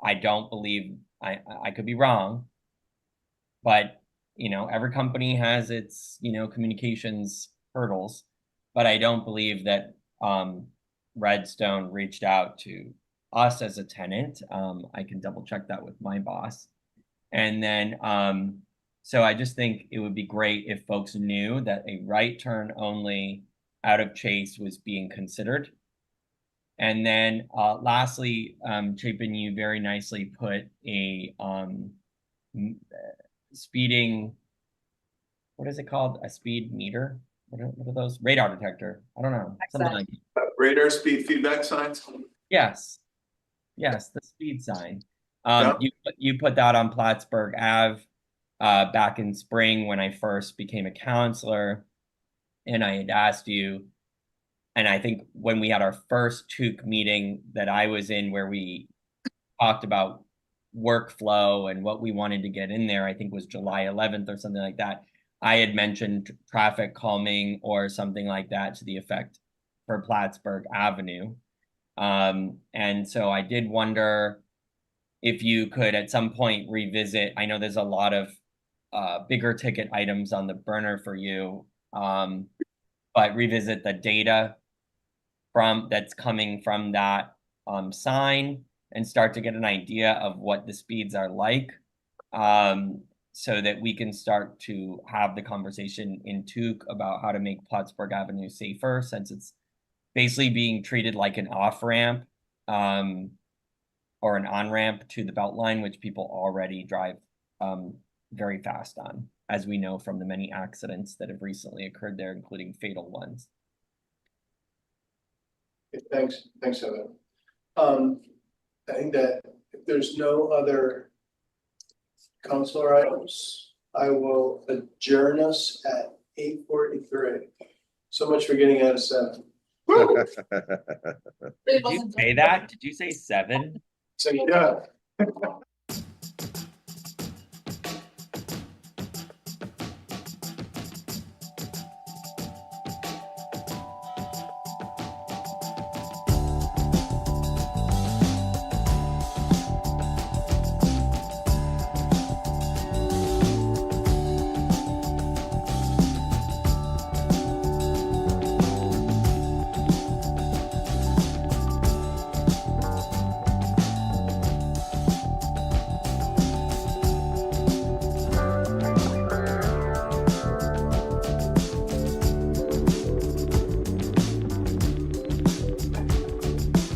S16: I don't believe, I could be wrong, but every company has its, communications hurdles. But I don't believe that Redstone reached out to us as a tenant. I can double check that with my boss. And then, so I just think it would be great if folks knew that a right turn only out of Chase was being considered. And then lastly, Chapin, you very nicely put a speeding, what is it called? A speed meter? What are those? Radar detector. I don't know. Something like that.
S15: Radar speed feedback signs?
S16: Yes. Yes, the speed sign.
S15: Yeah.
S16: You put that on Plattsburgh Ave back in spring when I first became a counselor. And I had asked you, and I think when we had our first TOOC meeting that I was in where we talked about workflow and what we wanted to get in there, I think was July 11th or something like that. I had mentioned traffic calming or something like that to the effect for Plattsburgh Avenue. And so I did wonder if you could at some point revisit, I know there's a lot of bigger ticket items on the burner for you, but revisit the data that's coming from that sign and start to get an idea of what the speeds are like, so that we can start to have the conversation in TOOC about how to make Plattsburgh Avenue safer, since it's basically being treated like an off-ramp or an on-ramp to the Beltline, which people already drive very fast on, as we know from the many accidents that have recently occurred there, including fatal ones.
S1: Thanks, Evan. I think that if there's no other councilor items, I will adjourn us at 8:43. So much for getting out of 7.
S16: Did you say that? Did you say 7?
S1: So yeah.